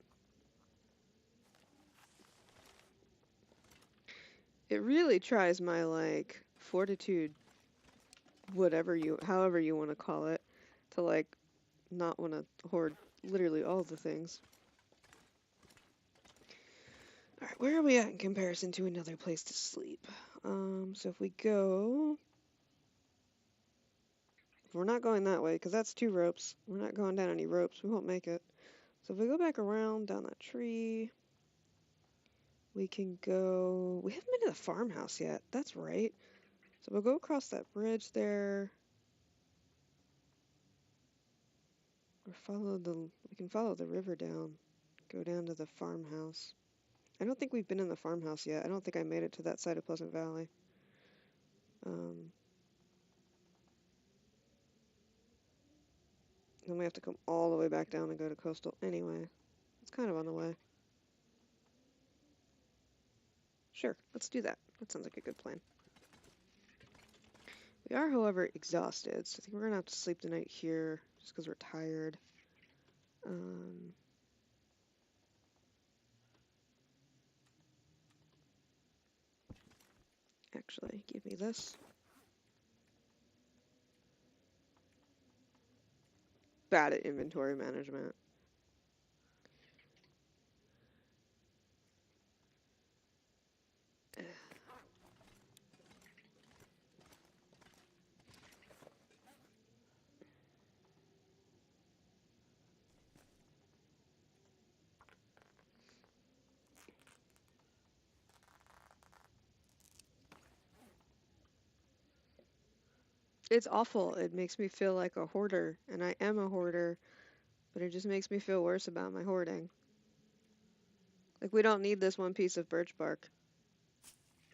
It really tries my, like, fortitude, however you want to call it, to, like, not want to hoard literally all the things. Alright, where are we at in comparison to another place to sleep? So if we go... We're not going that way, because that's 2 ropes. We're not going down any ropes. We won't make it. So if we go back around, down that tree... We can go... We haven't been to the farmhouse yet. That's right. So we'll go across that bridge there. Or follow the... We can follow the river down. Go down to the farmhouse. I don't think we've been in the farmhouse yet. I don't think I made it to that side of Pleasant Valley. Then we have to come all the way back down and go to coastal anyway. It's kind of on the way. Sure, let's do that. That sounds like a good plan. We are, however, exhausted, so I think we're gonna have to sleep the night here just because we're tired. Um, Actually, give me this. Bad at inventory management. It's awful. It makes me feel like a hoarder, and I am a hoarder, but it just makes me feel worse about my hoarding. Like, we don't need this one piece of birch bark.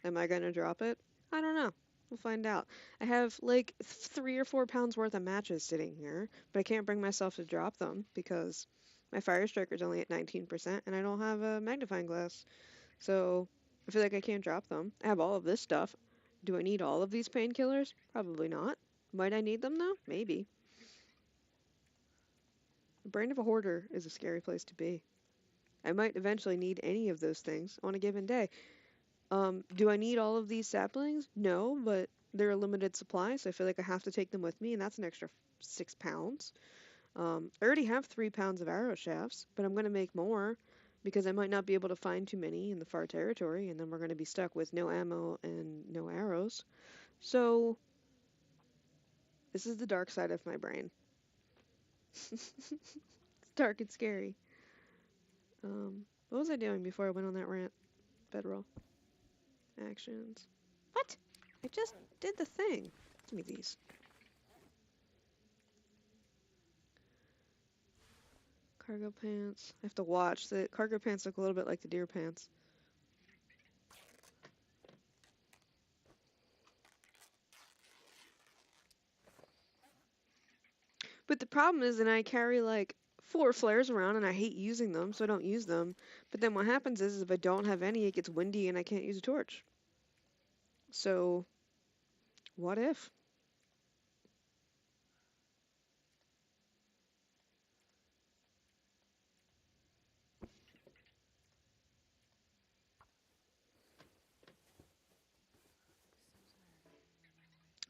Am I gonna drop it? I don't know. We'll find out. I have like 3 or 4 pounds worth of matches sitting here, but I can't bring myself to drop them because my fire striker's only at 19% and I don't have a magnifying glass. So I feel like I can't drop them. I have all of this stuff. Do I need all of these painkillers? Probably not. Might I need them though? Maybe. The brain of a hoarder is a scary place to be. I might eventually need any of those things on a given day. Do I need all of these saplings? No, but they're a limited supply, so I feel like I have to take them with me, and that's an extra 6 pounds. I already have 3 pounds of arrow shafts, but I'm going to make more because I might not be able to find too many in the far territory, and then we're going to be stuck with no ammo and no arrows. So, this is the dark side of my brain. It's dark and scary. What was I doing before I went on that rant? Bedroll. Actions. What? I just did the thing. Give me these. Cargo pants. I have to watch. The cargo pants look a little bit like the deer pants. But the problem is that I carry like 4 flares around and I hate using them, so I don't use them. But then what happens is if I don't have any, it gets windy and I can't use a torch. So, what if?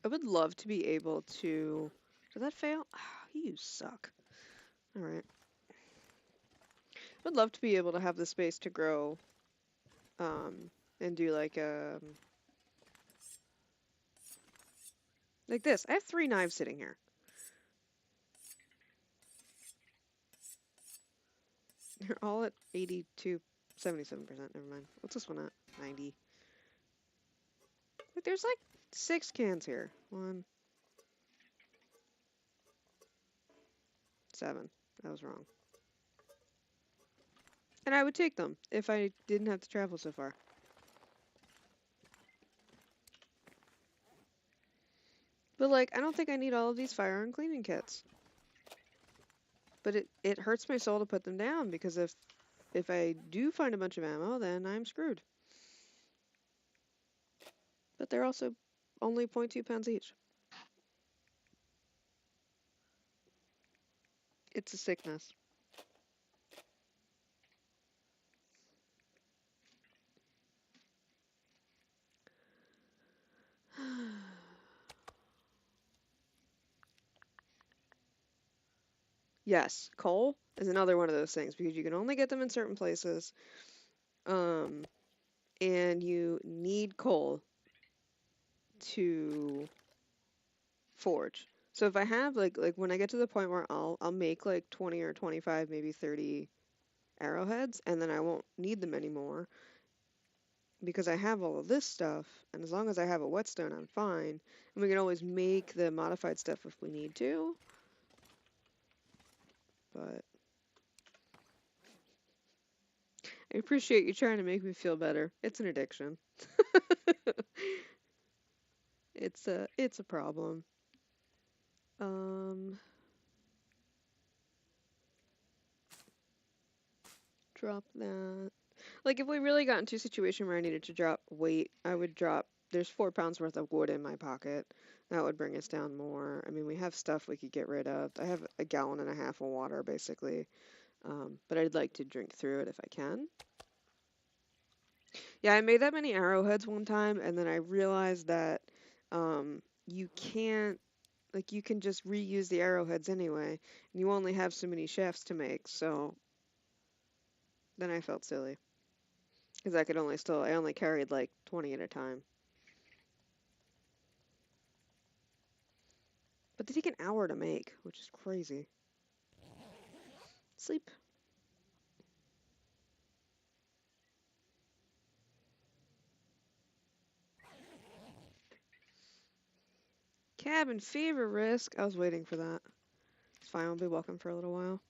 I would love to be able to... Did that fail? Oh, you suck. Alright. I would love to be able to have the space to grow and do like this. I have 3 knives sitting here. They're all at 82, 77%. Never mind. What's this one at? 90. Wait, there's like 6 cans here. 1, 7. I was wrong. And I would take them if I didn't have to travel so far. But like, I don't think I need all of these firearm cleaning kits. But it hurts my soul to put them down because if I do find a bunch of ammo, then I'm screwed. But they're also only 0.2 pounds each. It's a sickness. Yes, coal is another one of those things because you can only get them in certain places. And you need coal to forge. So if I have like when I get to the point where I'll make like 20 or 25, maybe 30 arrowheads, and then I won't need them anymore because I have all of this stuff, and as long as I have a whetstone, I'm fine. And we can always make the modified stuff if we need to. But I appreciate you trying to make me feel better. It's an addiction. It's a problem. Um Drop that. Like, if we really got into a situation where I needed to drop weight, I would drop. There's 4 pounds worth of wood in my pocket. That would bring us down more. I mean, we have stuff we could get rid of. I have a gallon and a half of water, basically. But I'd like to drink through it if I can. Yeah, I made that many arrowheads one time, and then I realized that you can't, like, you can just reuse the arrowheads anyway, and you only have so many shafts to make, so then I felt silly. Because I only carried like 20 at a time. But they take an hour to make, which is crazy. Sleep. Cabin fever risk. I was waiting for that. It's fine, we'll be walking for a little while.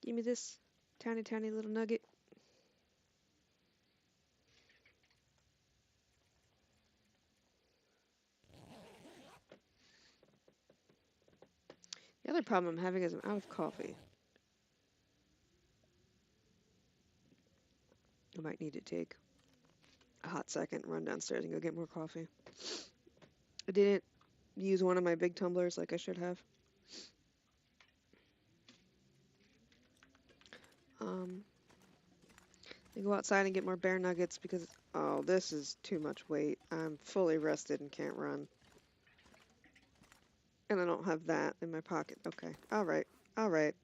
Give me this tiny, tiny little nugget. The other problem I'm having is I'm out of coffee. I might need to take a hot second, run downstairs and go get more coffee. I didn't use one of my big tumblers like I should have. I go outside and get more bear nuggets because, oh, this is too much weight. I'm fully rested and can't run. And I don't have that in my pocket. Okay. Alright. Alright.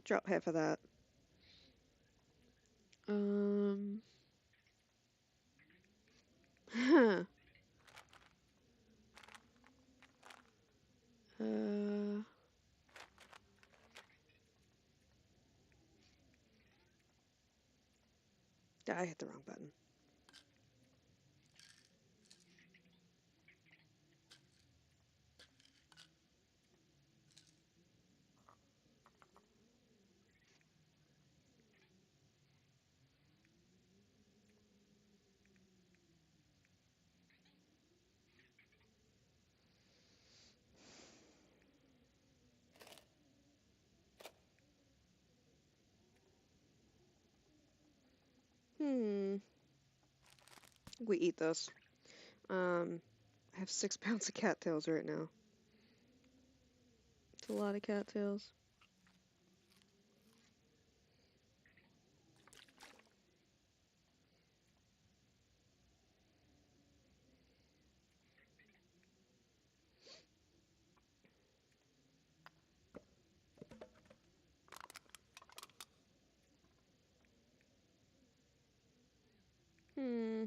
Drop half of that. Huh. Uh, I hit the wrong button. Hmm. We eat those. I have 6 pounds of cattails right now. It's a lot of cattails. Hmm.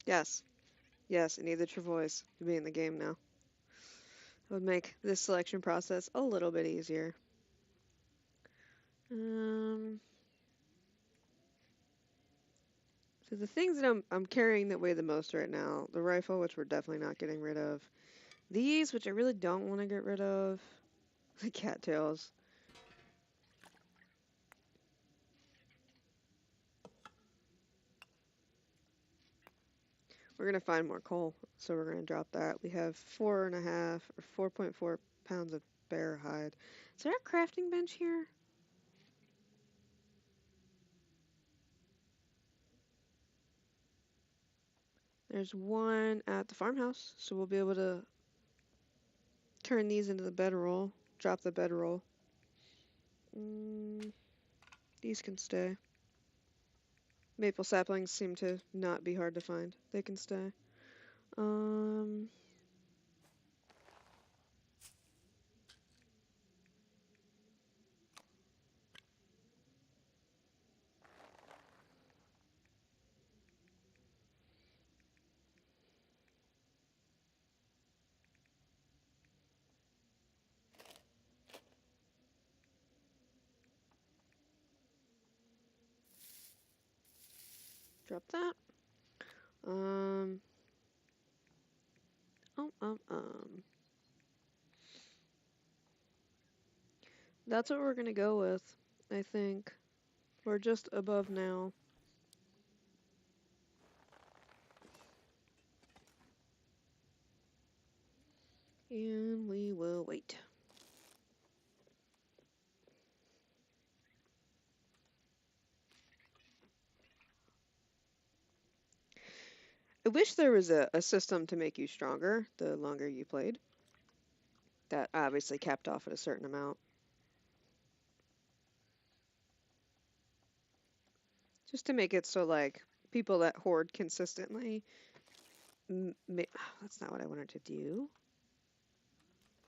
Yes. Yes, I need the Travois to be in the game now. It would make this selection process a little bit easier. So the things that I'm carrying that weigh the most right now, the rifle, which we're definitely not getting rid of. These, which I really don't want to get rid of. The cattails. We're gonna find more coal, so we're gonna drop that. We have 4.5 or 4.4 pounds of bear hide. Is there a crafting bench here? There's one at the farmhouse, so we'll be able to turn these into the bedroll. Drop the bedroll. These can stay. Maple saplings seem to not be hard to find. They can stay. Drop that. Um, um, um, um. That's what we're gonna go with, I think. We're just above now. And we will wait. I wish there was a system to make you stronger the longer you played. That obviously capped off at a certain amount. Just to make it so, like, people that hoard consistently. That's not what I wanted to do.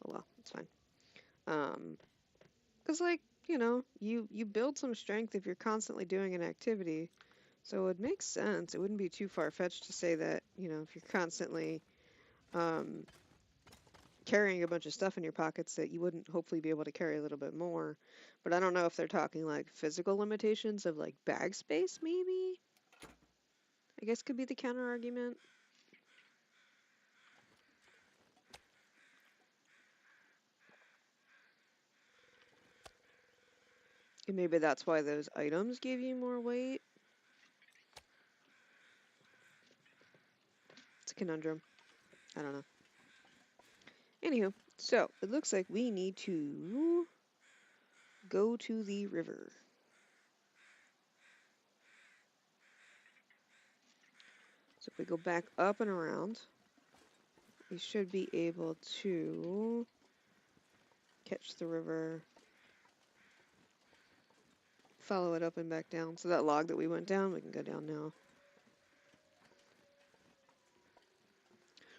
Oh well, it's fine. Um, Because, like, you build some strength if you're constantly doing an activity. So it makes sense. It wouldn't be too far-fetched to say that, if you're constantly um, carrying a bunch of stuff in your pockets that you wouldn't hopefully be able to carry a little bit more. But I don't know if they're talking like physical limitations of like bag space, maybe? I guess could be the counter argument. And maybe that's why those items give you more weight. It's a conundrum. I don't know. Anywho, so it looks like we need to go to the river. So if we go back up and around, we should be able to catch the river, follow it up and back down. So that log that we went down, we can go down now.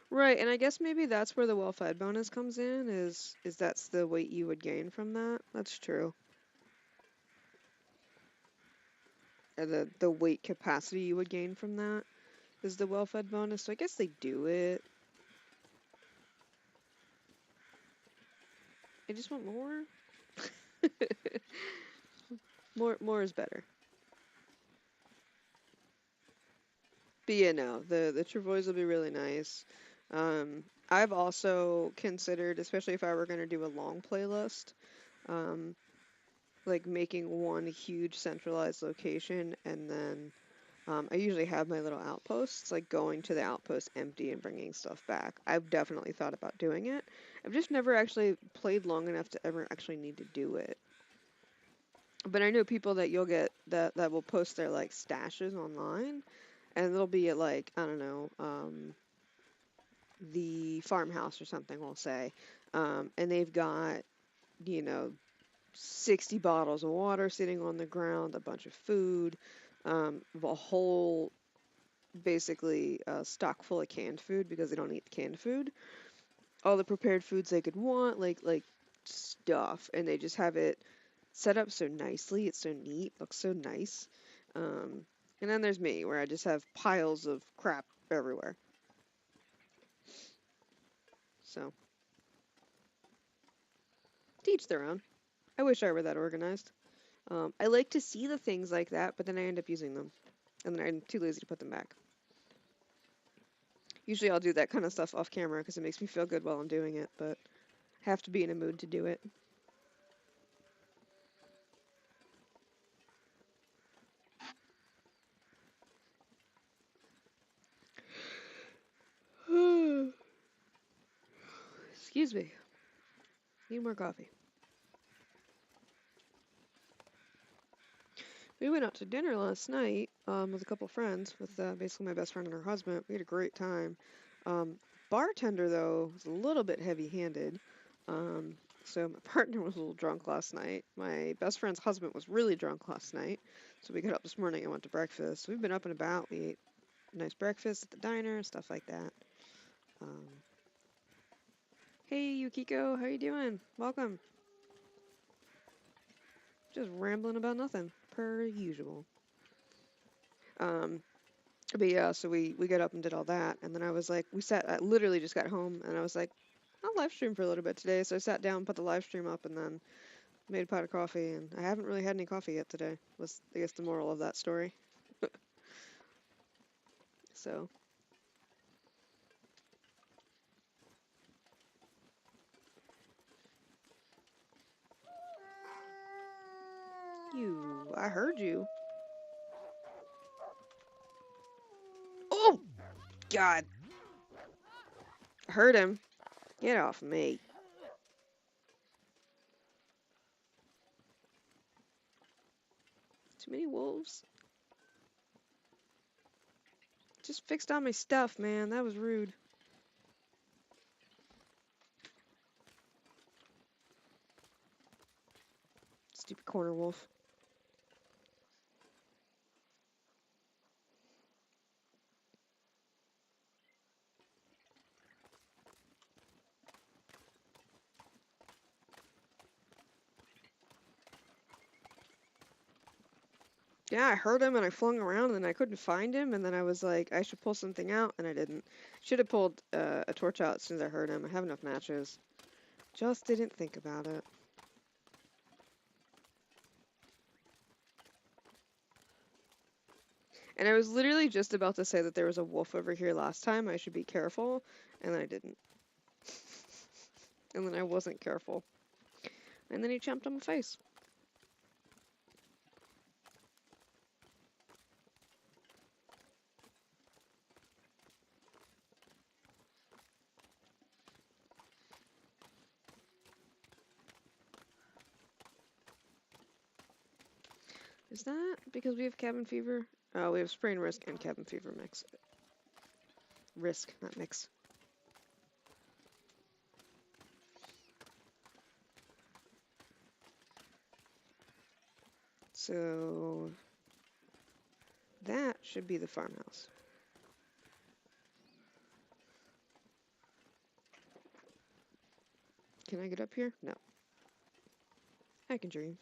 Right, and I guess maybe that's where the well-fed bonus comes in, is that's the weight you would gain from that. That's true. Or the weight capacity you would gain from that is the well-fed bonus. So I guess they do it. I just want more. More is better. But yeah, no, the travois will be really nice. I've also considered, especially if I were going to do a long playlist, um, like making one huge centralized location, and then I usually have my little outposts, like going to the outpost empty and bringing stuff back. I've definitely thought about doing it. I've just never actually played long enough to ever actually need to do it. But I know people that you'll get that will post their like stashes online, and they'll be at like, I don't know, the farmhouse or something, we'll say, and they've got, you know 60 bottles of water sitting on the ground, a bunch of food, a whole basically stock full of canned food because they don't eat canned food. All the prepared foods they could want, like stuff, and they just have it set up so nicely. It's so neat, looks so nice. Um, and then there's me, where I just have piles of crap everywhere. So, teach their own. I wish I were that organized. I like to see the things like that, but then I end up using them, and then I'm too lazy to put them back. Usually I'll do that kind of stuff off camera because it makes me feel good while I'm doing it, but I have to be in a mood to do it. Excuse me. Need more coffee. We went out to dinner last night with a couple friends, with basically my best friend and her husband. We had a great time. Um, Bartender, though, was a little bit heavy-handed. So my partner was a little drunk last night. My best friend's husband was really drunk last night. So we got up this morning and went to breakfast. We've been up and about. We ate a nice breakfast at the diner, stuff like that. Um, hey, Yukiko, how you doing? Welcome. Just rambling about nothing, per usual. Um, but yeah, so we got up and did all that, and then I was like, I literally just got home, and I was like, I'll live stream for a little bit today. So I sat down, put the live stream up, and then made a pot of coffee, and I haven't really had any coffee yet today. Was, I guess, the moral of that story. so. I heard you. Oh, God. I heard him. Get off me. Too many wolves. Just fixed on my stuff, man. That was rude. Stupid corner wolf. Yeah, I heard him and I flung around and then I couldn't find him and then I was like, I should pull something out and I didn't. Should have pulled a torch out as soon as I heard him. I have enough matches. Just didn't think about it. And I was literally just about to say that there was a wolf over here last time. I should be careful, and then I didn't. And then I wasn't careful. And then he jumped on my face. Is that because we have cabin fever? Oh, we have sprain risk and cabin fever mix. Risk, not mix. So that should be the farmhouse. Can I get up here? No. I can dream.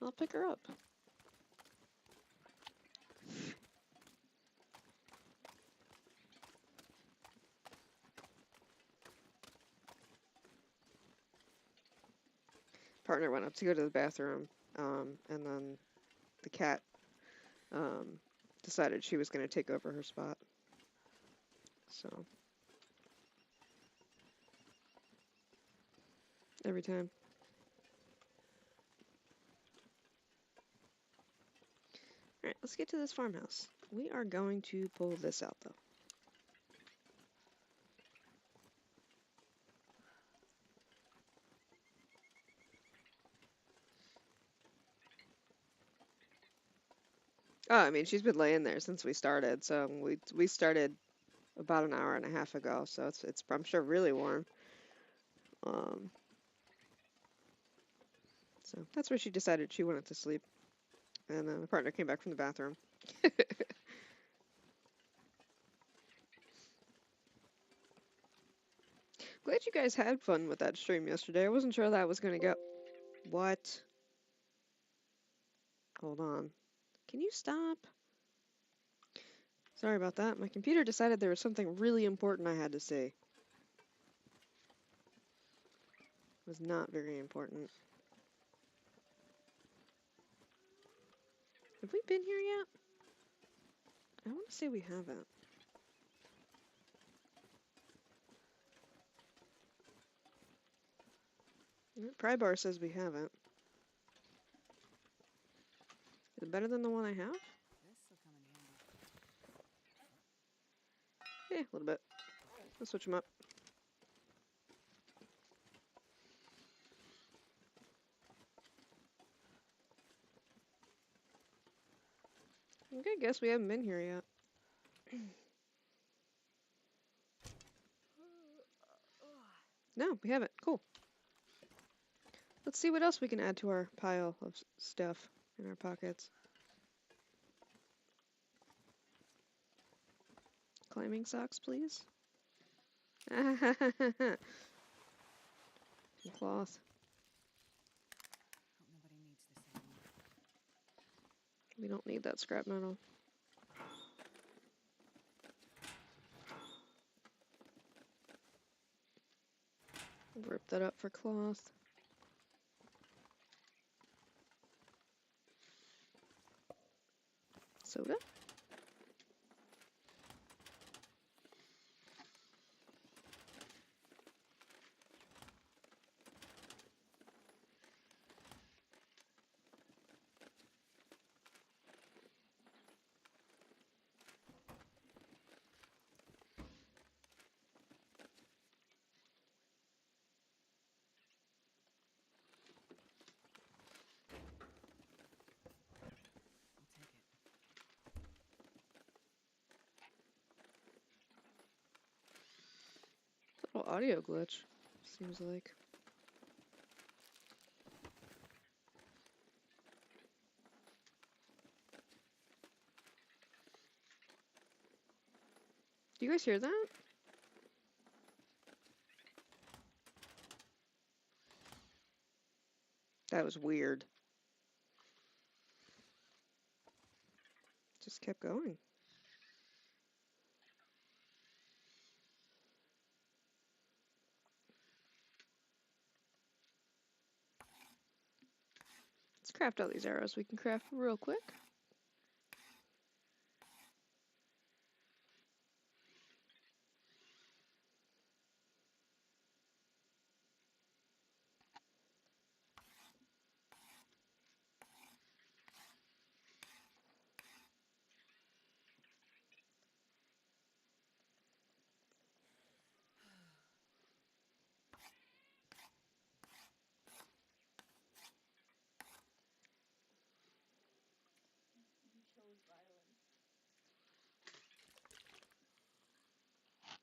I'll pick her up. Partner went up to go to the bathroom, and then the cat decided she was going to take over her spot. So every time. Alright, let's get to this farmhouse. We are going to pull this out, though. Oh, I mean, she's been laying there since we started, so we started about an hour and a half ago, so it's I'm sure really warm. So that's where she decided she wanted to sleep, and then my partner came back from the bathroom. Glad you guys had fun with that stream yesterday. I wasn't sure that was gonna go. What? Hold on. Can you stop? Sorry about that. My computer decided there was something really important I had to say. It was not very important. Have we been here yet? I want to say we haven't. Prybar says we haven't. Is it better than the one I have? This'll come in handy. Yeah, a little bit. Let's switch them up. Okay, guess we haven't been here yet. No, we haven't. Cool. Let's see what else we can add to our pile of stuff in our pockets. Climbing socks, please. Some cloth. Hope nobody needs this anymore. We don't need that scrap metal. Rip that up for cloth. Soda? I'll take it. Little audio glitch, seems like. Do you guys hear that? That was weird. Just kept going. Let's craft all these arrows we can craft real quick.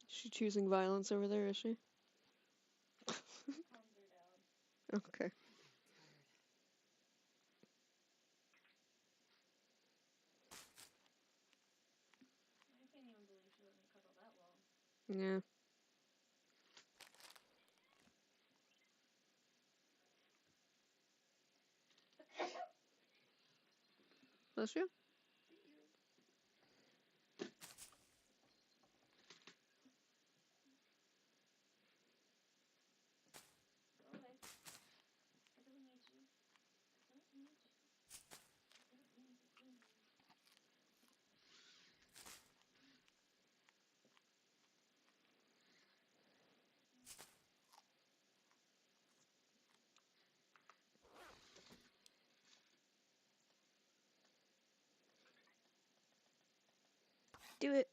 Is she choosing violence over there, is she? Okay. Tired. Yeah. Bless you. Do it.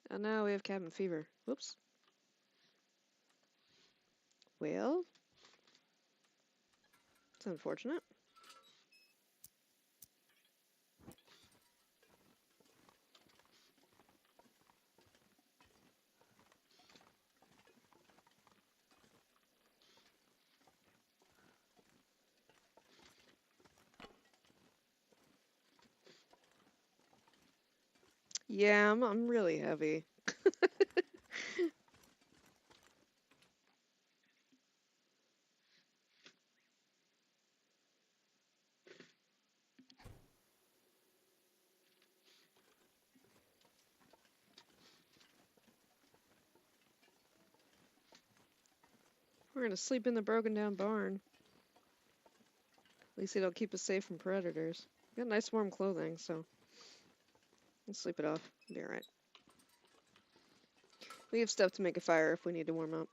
And now we have cabin fever. Whoops. Well, it's unfortunate. Yeah, I'm really heavy. We're gonna sleep in the broken down barn. At least it'll keep us safe from predators. We got nice warm clothing, so we'll sleep it off. Be alright. We have stuff to make a fire if we need to warm up.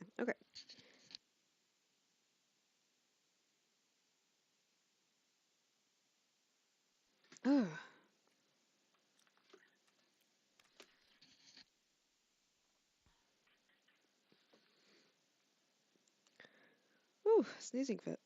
Yeah, okay. Ooh, sneezing fit.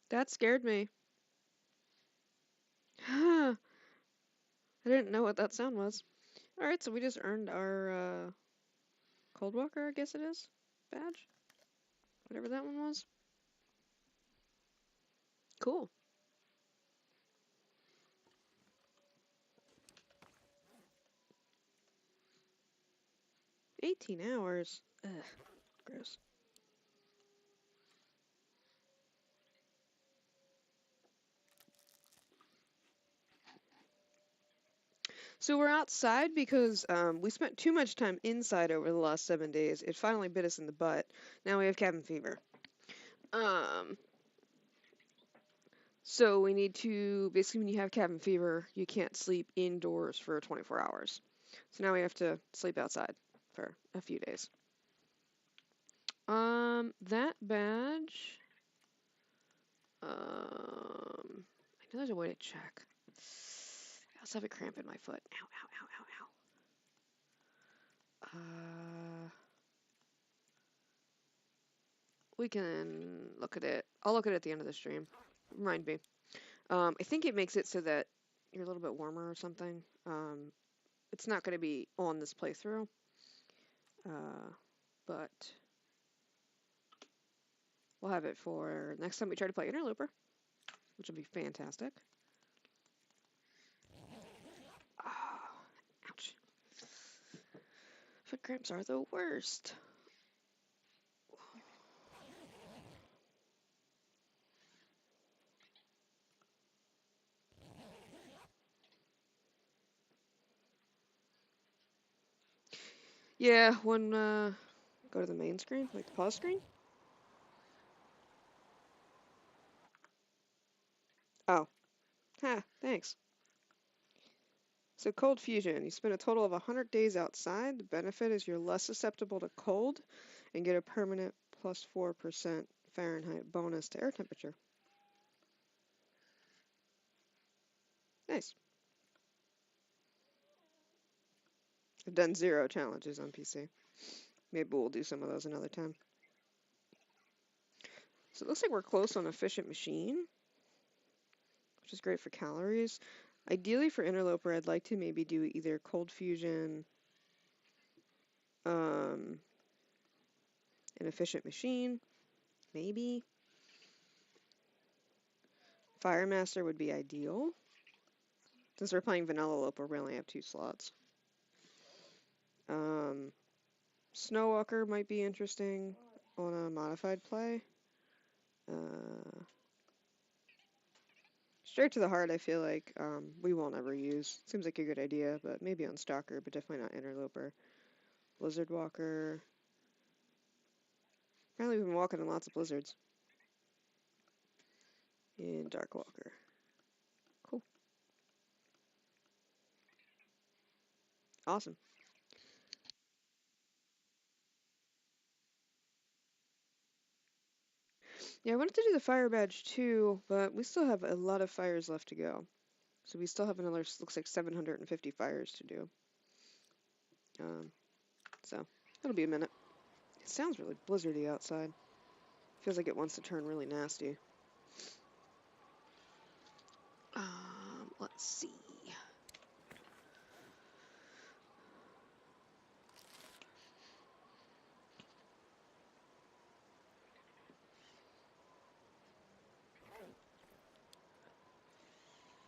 That scared me. I didn't know what that sound was. Alright, so we just earned our Cold Walker, I guess it is, badge? Whatever that one was. Cool. 18 hours. Ugh, gross. So we're outside because we spent too much time inside over the last 7 days. It finally bit us in the butt. Now we have cabin fever. Um, so we need to, basically when you have cabin fever, you can't sleep indoors for 24 hours. So now we have to sleep outside for a few days. That badge, I know there's a way to check. I also have a cramp in my foot. Ow, ow, ow, ow, ow. We can look at it. I'll look at it at the end of the stream. Remind me. I think it makes it so that you're a little bit warmer or something. It's not going to be on this playthrough, but we'll have it for next time we try to play Interloper, which will be fantastic. Oh, ouch. Foot cramps are the worst. Yeah, when go to the main screen, like the pause screen. Oh, ha, thanks. So cold fusion, you spend a total of 100 days outside. The benefit is you're less susceptible to cold and get a permanent plus 4% Fahrenheit bonus to air temperature. Nice. I've done 0 challenges on PC. Maybe we'll do some of those another time. So it looks like we're close on efficient machine, which is great for calories. Ideally for Interloper, I'd like to maybe do either cold fusion, an efficient machine, maybe. Firemaster would be ideal. Since we're playing Vanilla Loper, we only have 2 slots. Snowwalker might be interesting on a modified play. Straight to the Heart, I feel like we won't ever use. Seems like a good idea, but maybe on Stalker, but definitely not Interloper. Blizzard Walker. Apparently we've been walking in lots of blizzards. And Dark Walker. Cool. Awesome. Yeah, I wanted to do the fire badge too, but we still have a lot of fires left to go. So we still have another, looks like 750 fires to do. So it'll be a minute. It sounds really blizzardy outside. Feels like it wants to turn really nasty. Let's see.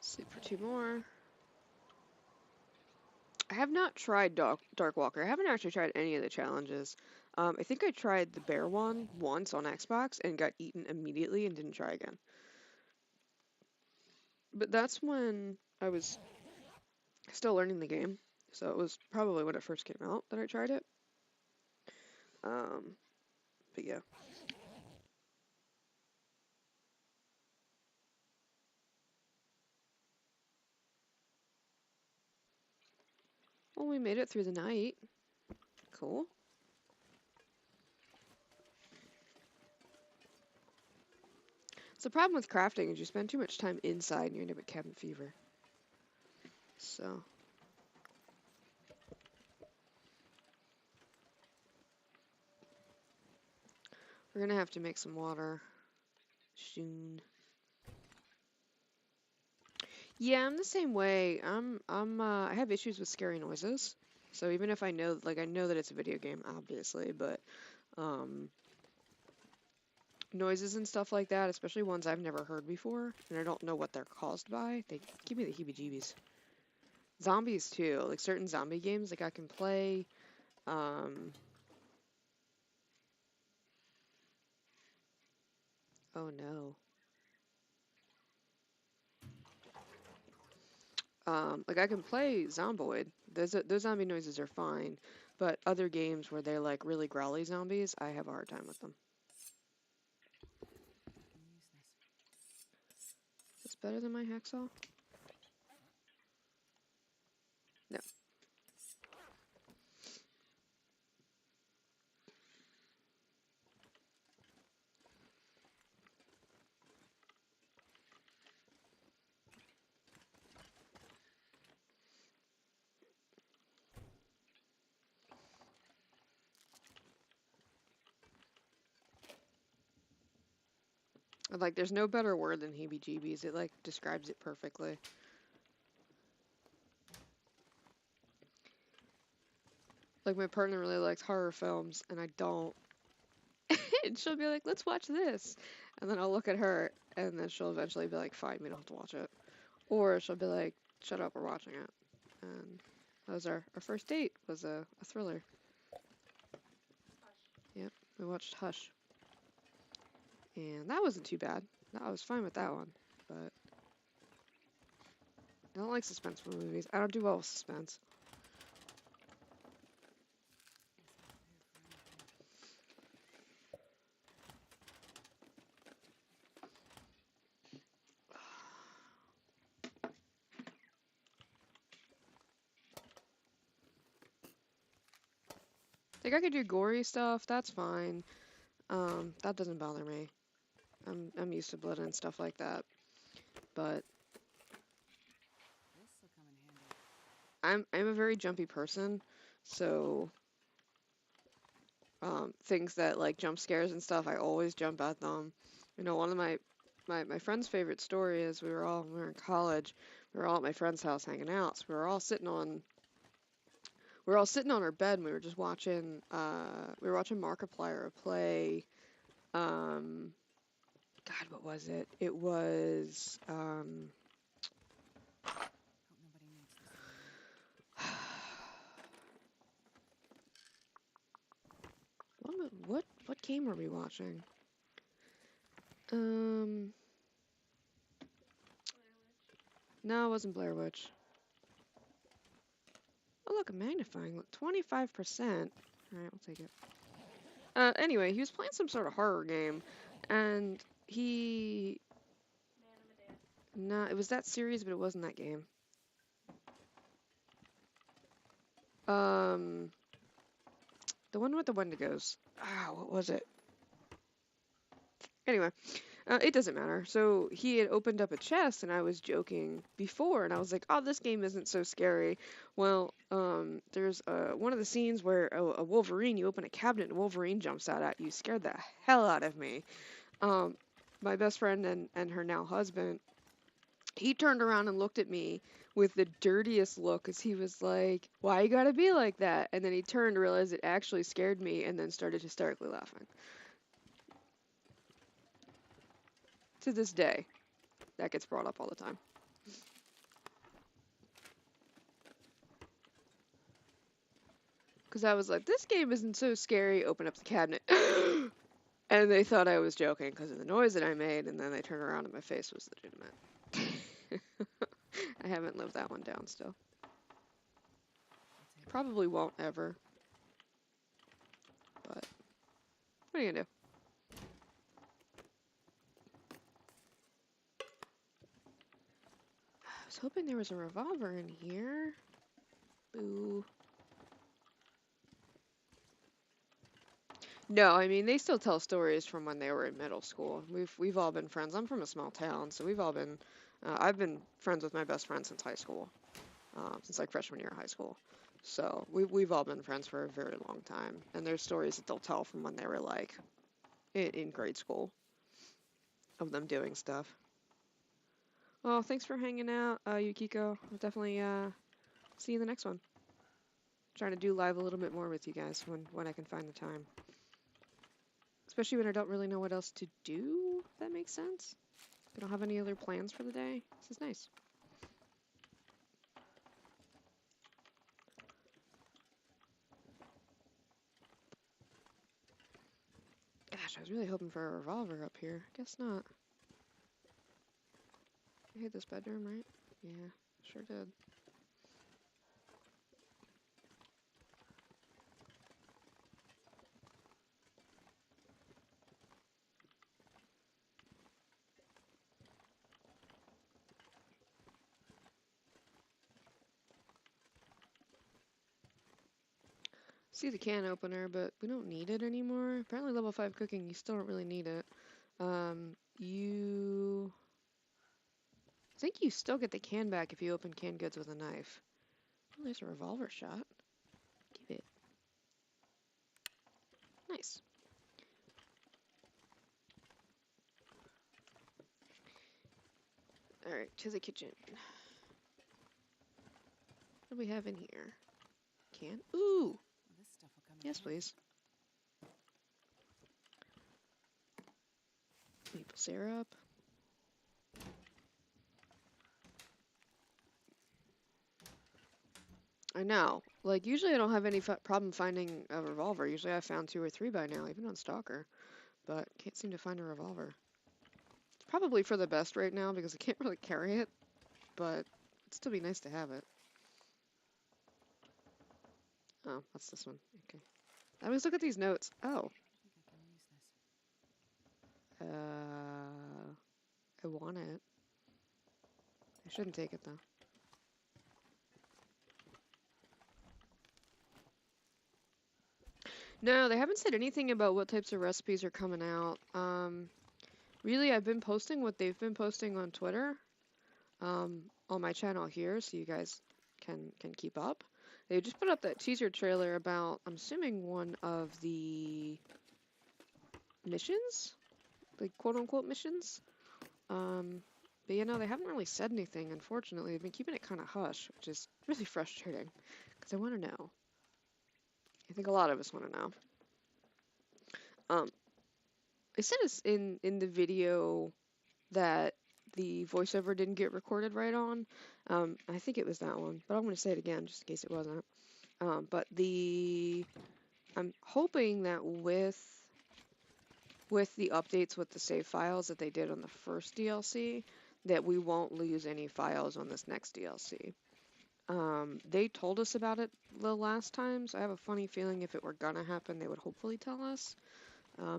Sleep for 2 more. I have not tried Dark Walker. I haven't actually tried any of the challenges. I think I tried the bear one once on Xbox and got eaten immediately and didn't try again. But that's when I was still learning the game. So it was probably when it first came out that I tried it. But yeah. Well, we made it through the night. Cool. So the problem with crafting is you spend too much time inside and you end up with cabin fever. So. We're gonna have to make some water soon. Yeah, I'm the same way. I have issues with scary noises. So even if I know, like, I know that it's a video game, obviously, but um, noises and stuff like that, especially ones I've never heard before, and I don't know what they're caused by, they give me the heebie-jeebies. Zombies too, like certain zombie games, like I can play. Um, oh no. Like I can play Zomboid. Those zombie noises are fine, but other games where they're like really growly zombies, I have a hard time with them. I can use this. It's better than my hacksaw? No. Like, there's no better word than heebie-jeebies. It like describes it perfectly. Like my partner really likes horror films, and I don't. And she'll be like, "Let's watch this," and then I'll look at her, and then she'll eventually be like, "Fine, we don't have to watch it," or she'll be like, "Shut up, we're watching it." And that was our first date. Was a thriller. Yep, we watched Hush, and that wasn't too bad. I was fine with that one, but I don't like suspenseful movies. I don't do well with suspense. Like I could do gory stuff. That's fine. That doesn't bother me. I'm used to blood and stuff like that. But This'll come in handy. I'm a very jumpy person, so things that like jump scares and stuff, I always jump at them. You know, one of my friend's favorite story is we were in college, we were all at my friend's house hanging out. So we were all sitting on our bed and we were just watching we were watching Markiplier play um God, what was it? It was Hope nobody needs this anymore. what game were we watching? Um no, it wasn't Blair Witch. Oh, look, a magnifying. 25%. Alright, we'll take it. Anyway, he was playing some sort of horror game, and he. Nah, it was that series, but it wasn't that game. Um, the one with the Wendigos. Ah, what was it? Anyway, it doesn't matter. So he had opened up a chest, and I was joking before, and I was like, "Oh, this game isn't so scary." Well, there's one of the scenes where a Wolverine, you open a cabinet, and Wolverine jumps out at you. Scared the hell out of me. Um, my best friend and her now husband, he turned around and looked at me with the dirtiest look as he was like, "Why you gotta be like that?" And then he turned to realize it actually scared me and then started hysterically laughing. To this day, that gets brought up all the time. Because I was like, "This game isn't so scary." Open up the cabinet. And they thought I was joking because of the noise that I made, and then they turned around and my face was legitimate. I haven't lived that one down still. I'll take it. Probably won't ever, but what are you gonna do? I was hoping there was a revolver in here. Boo. No, I mean they still tell stories from when they were in middle school. We've all been friends. I'm from a small town, so we've all been. I've been friends with my best friend since high school, since like freshman year of high school. So we've all been friends for a very long time, and there's stories that they'll tell from when they were like in grade school of them doing stuff. Well, thanks for hanging out, Yukiko. I'll definitely see you in the next one. Trying to do live a little bit more with you guys when I can find the time. Especially when I don't really know what else to do, if that makes sense. I don't have any other plans for the day. This is nice. Gosh, I was really hoping for a revolver up here. Guess not. I hit this bedroom, right? Yeah, sure did. See the can opener, but we don't need it anymore. Apparently level 5 cooking, you still don't really need it. You... I think you still get the can back if you open canned goods with a knife. Oh, there's a revolver shot. Give it. Nice. Alright, to the kitchen. What do we have in here? Can? Ooh! This stuff will come in Yes, handy. please. Maple syrup. I know. Like, usually I don't have any problem finding a revolver. Usually I found 2 or 3 by now, even on Stalker. But can't seem to find a revolver. It's probably for the best right now because I can't really carry it. But it'd still be nice to have it. Oh, that's this one. Okay. I always look at these notes. Oh. I think I can use this. I want it. I shouldn't take it though. No, they haven't said anything about what types of recipes are coming out. Really, I've been posting what they've been posting on Twitter, on my channel here, so you guys can keep up. They just put up that teaser trailer about, I'm assuming, one of the missions, like quote-unquote missions. But you know, they haven't really said anything, unfortunately. They've been keeping it kind of hush, which is really frustrating, because I want to know. I think a lot of us want to know. It said in the video that the voiceover didn't get recorded right on. I think it was that one, but I'm going to say it again just in case it wasn't. But I'm hoping that with the updates with the save files that they did on the first DLC, that we won't lose any files on this next DLC. They told us about it the last time, so I have a funny feeling if it were gonna happen, they would hopefully tell us.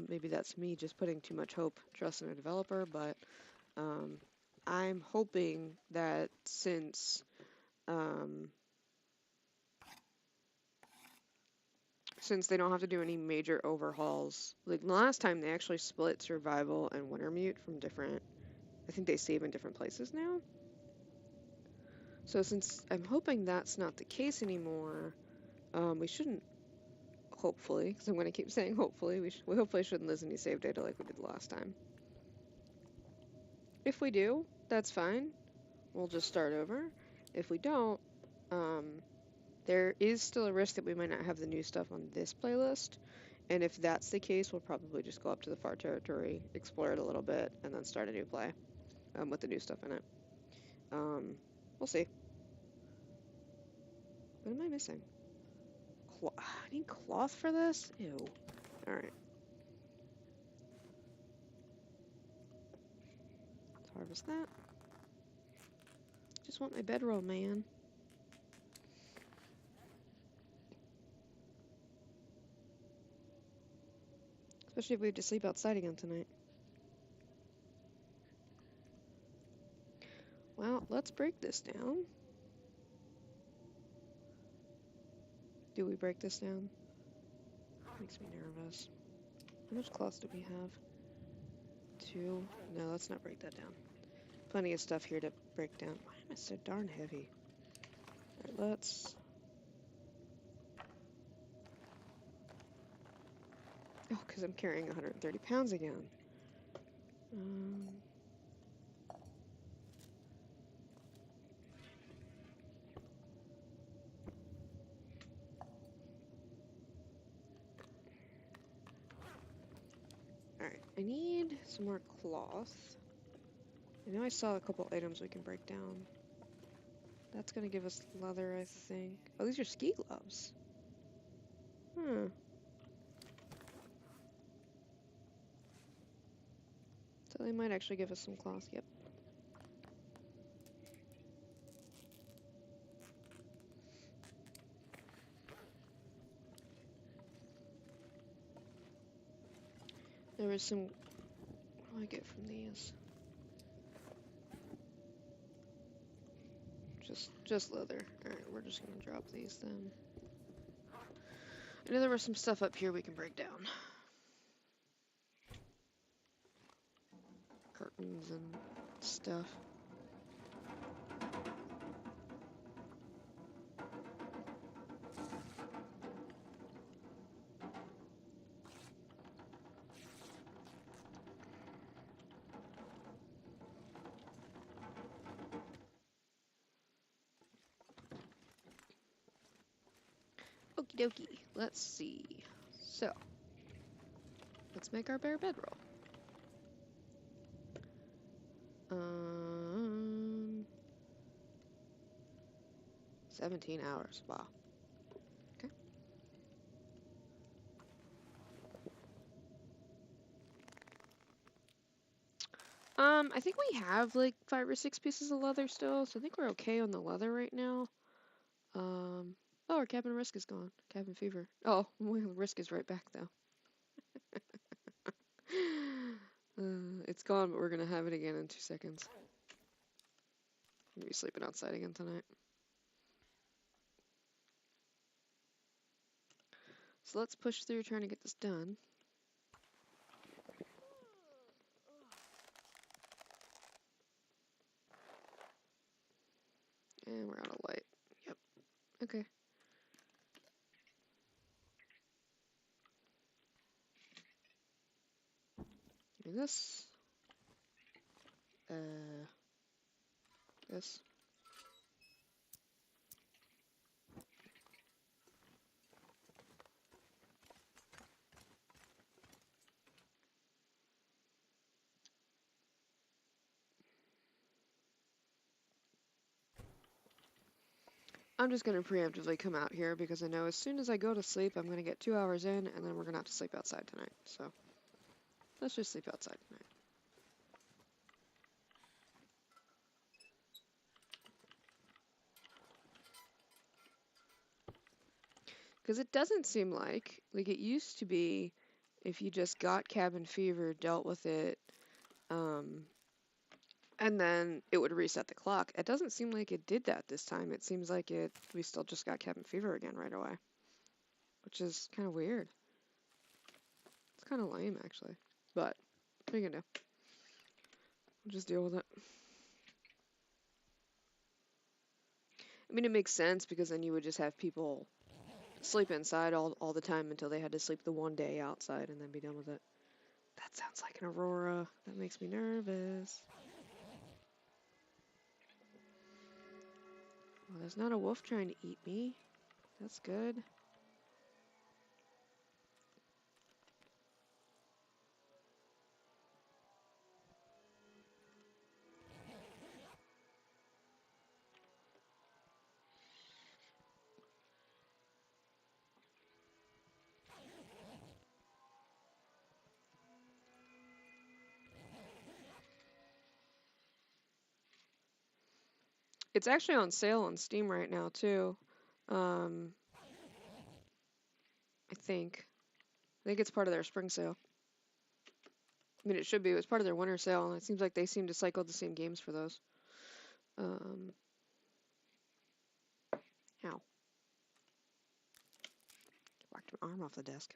Maybe that's me just putting too much trust in a developer, but I'm hoping that since they don't have to do any major overhauls, like last time they actually split survival and Wintermute from different, I think they save in different places now. So since I'm hoping that's not the case anymore, we shouldn't, hopefully, because I'm going to keep saying hopefully, we hopefully shouldn't lose any save data like we did last time. If we do, that's fine. We'll just start over. If we don't, there is still a risk that we might not have the new stuff on this playlist. And if that's the case, we'll probably just go up to the far territory, explore it a little bit, and then start a new play with the new stuff in it. We'll see. What am I missing? I need cloth for this? Ew. Alright. Let's harvest that. Just want my bedroll, man. Especially if we have to sleep outside again tonight. Well, let's break this down. Do we break this down? Makes me nervous. How much cloth do we have? 2. No, let's not break that down. Plenty of stuff here to break down. Why am I so darn heavy? Alright, let's... Oh, because I'm carrying 130 pounds again. I need some more cloth. I know I saw a couple items we can break down. That's gonna give us leather, I think. Oh, these are ski gloves. Hmm. So they might actually give us some cloth, yep. There was some... What do I get from these? Just leather. Alright, we're just gonna drop these then. I know there was some stuff up here we can break down. Curtains and stuff. Okie dokie. Let's see. So, let's make our bare bedroll. 17 hours. Wow. Okay. I think we have like 5 or 6 pieces of leather still, so I think we're okay on the leather right now. Oh, our cabin risk is gone. Cabin fever. Oh, well, risk is right back though. It's gone, but we're gonna have it again in 2 seconds. I'm gonna be sleeping outside again tonight. So let's push through trying to get this done. And we're out of light. Yep. Okay. Do this. This. I'm just gonna preemptively come out here because I know as soon as I go to sleep, I'm gonna get 2 hours in, and then we're gonna have to sleep outside tonight. So let's just sleep outside tonight. Because it doesn't seem like it used to be, if you just got cabin fever, dealt with it, and then it would reset the clock. It doesn't seem like it did that this time. It seems like we still just got cabin fever again right away, which is kind of weird. It's kind of lame actually, but what are you gonna do? We'll just deal with it. I mean, it makes sense because then you would just have people sleep inside all the time until they had to sleep the one day outside and then be done with it. That sounds like an aurora. That makes me nervous. Well, there's not a wolf trying to eat me. That's good. It's actually on sale on Steam right now too. I think. I think it's part of their spring sale. I mean, it should be. It was part of their winter sale, and it seems like they seem to cycle the same games for those. Ow. Whacked my arm off the desk.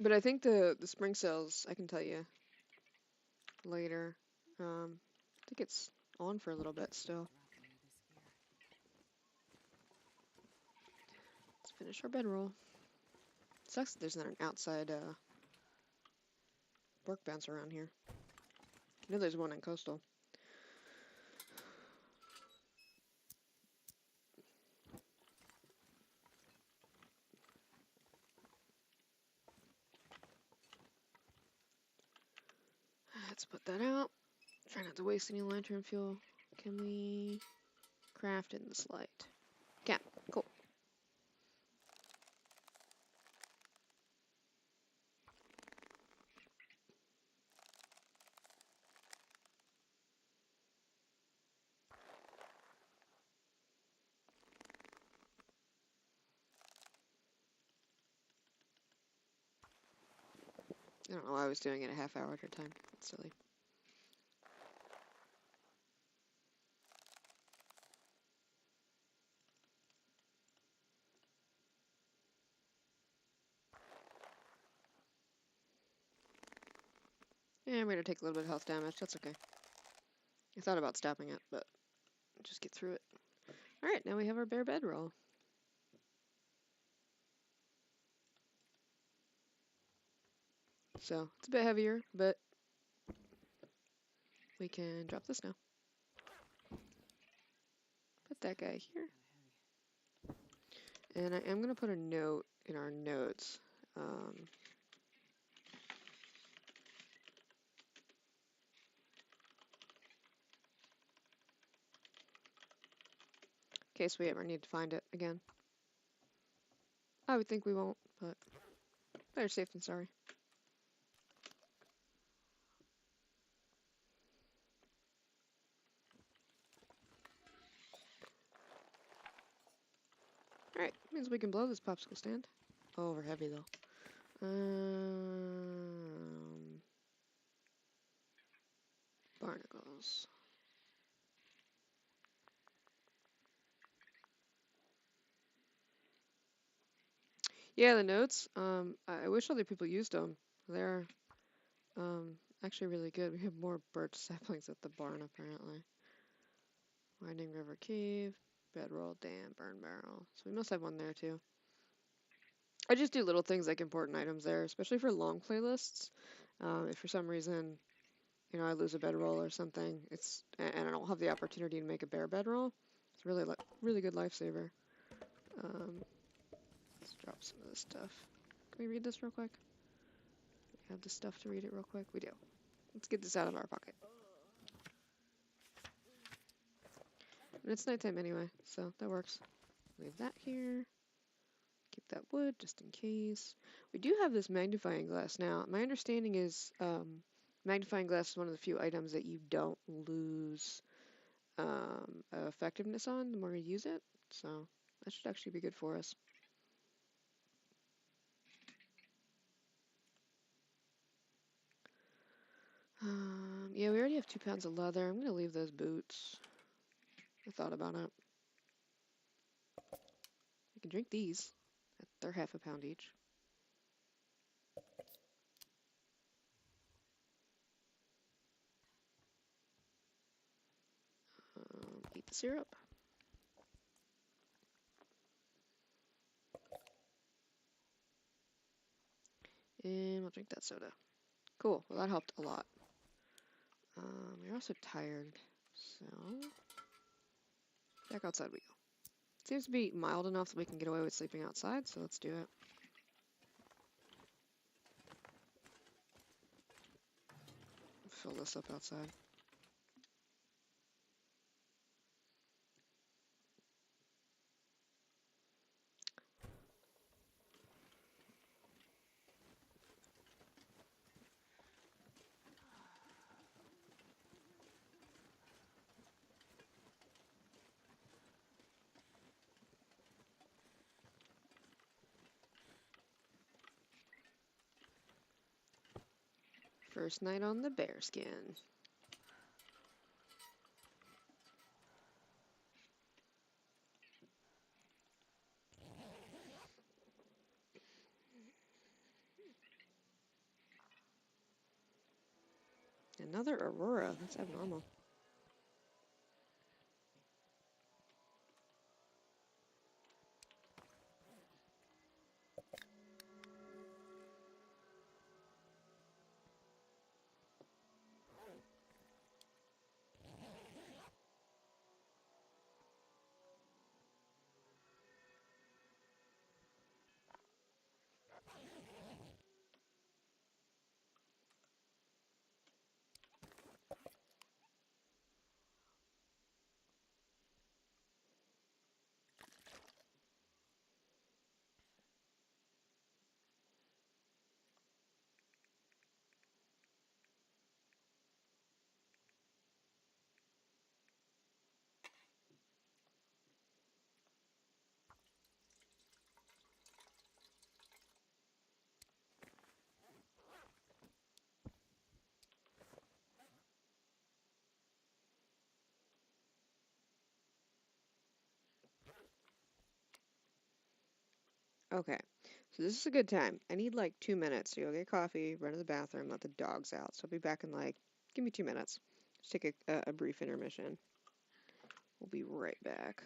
But I think the spring sales, I can tell you later. I think it's on for a little bit still. Let's finish our bedroll. Sucks that there's not an outside workbench around here. I know there's one in Coastal. Let's put that out. Try not to waste any lantern fuel. Can we craft in this light? Can. Cool. I don't know why I was doing it a half hour at a time. That's silly. Yeah, I'm gonna take a little bit of health damage. That's okay. I thought about stopping it, but just get through it. Alright, now we have our bare bedroll. So, it's a bit heavier, but we can drop this now. Put that guy here. And I am going to put a note in our notes. In case we ever need to find it again. I would think we won't, but better safe than sorry. Alright, means we can blow this popsicle stand. Oh, we're heavy though. Barnacles. Yeah, the notes. I wish other people used them. They're actually really good. We have more birch saplings at the barn apparently. Winding River Cave, bedroll, dam, burn barrel. So we must have one there too. I just do little things like important items there, especially for long playlists. If for some reason, you know, I lose a bedroll or something, and I don't have the opportunity to make a bare bedroll, it's really really good lifesaver. Let's drop some of this stuff. Can we read this real quick? We have the stuff to read it real quick. We do. Let's get this out of our pocket. And it's nighttime anyway, so that works. Leave that here. Keep that wood just in case. We do have this magnifying glass now. My understanding is magnifying glass is one of the few items that you don't lose effectiveness on the more you use it. So that should actually be good for us. Yeah, we already have 2 pounds of leather. I'm going to leave those boots. I thought about it. I can drink these. They're half a pound each. Eat the syrup. And we'll drink that soda. Cool. Well, that helped a lot. We're also tired, so back outside we go. Seems to be mild enough that we can get away with sleeping outside, so let's do it. Fill this up outside. First night on the bearskin. Another aurora. That's abnormal. Okay, so this is a good time. I need like 2 minutes to go get coffee, run to the bathroom, let the dogs out. So I'll be back in like, give me 2 minutes. Just take a brief intermission. We'll be right back.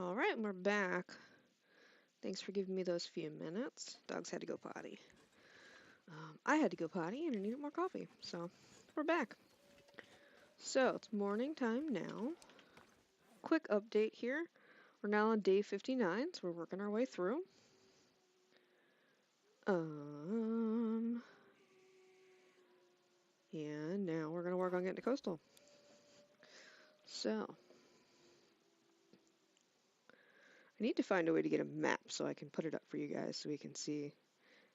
All right, we're back. Thanks for giving me those few minutes. Dogs had to go potty. I had to go potty and I needed more coffee, so we're back. So it's morning time now. Quick update here. We're now on day 59, so we're working our way through. And now we're gonna work on getting to coastal. So I need to find a way to get a map so I can put it up for you guys so we can see.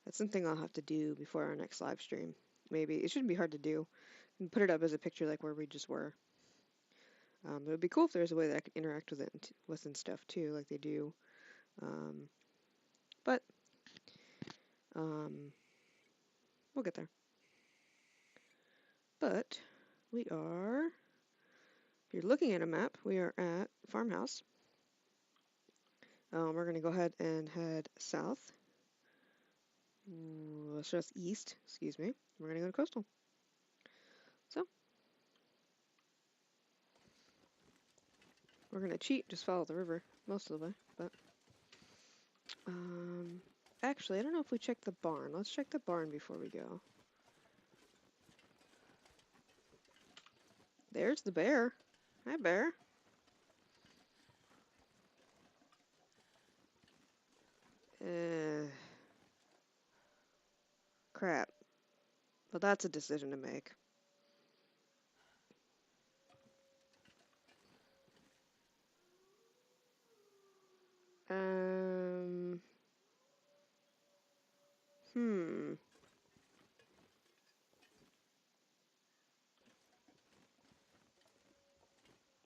That's something I'll have to do before our next live stream. Maybe it shouldn't be hard to do. And put it up as a picture like where we just were. It would be cool if there was a way that I could interact with it and stuff too, like they do. But we'll get there. But we are, if you're looking at a map, we are at Farmhouse. We're going to go ahead and head south. Southeast, excuse me. We're going to go to coastal. So, we're going to cheat, just follow the river most of the way. But, actually, I don't know if we checked the barn. Let's check the barn before we go. There's the bear. Hi, bear. Crap. Well, that's a decision to make.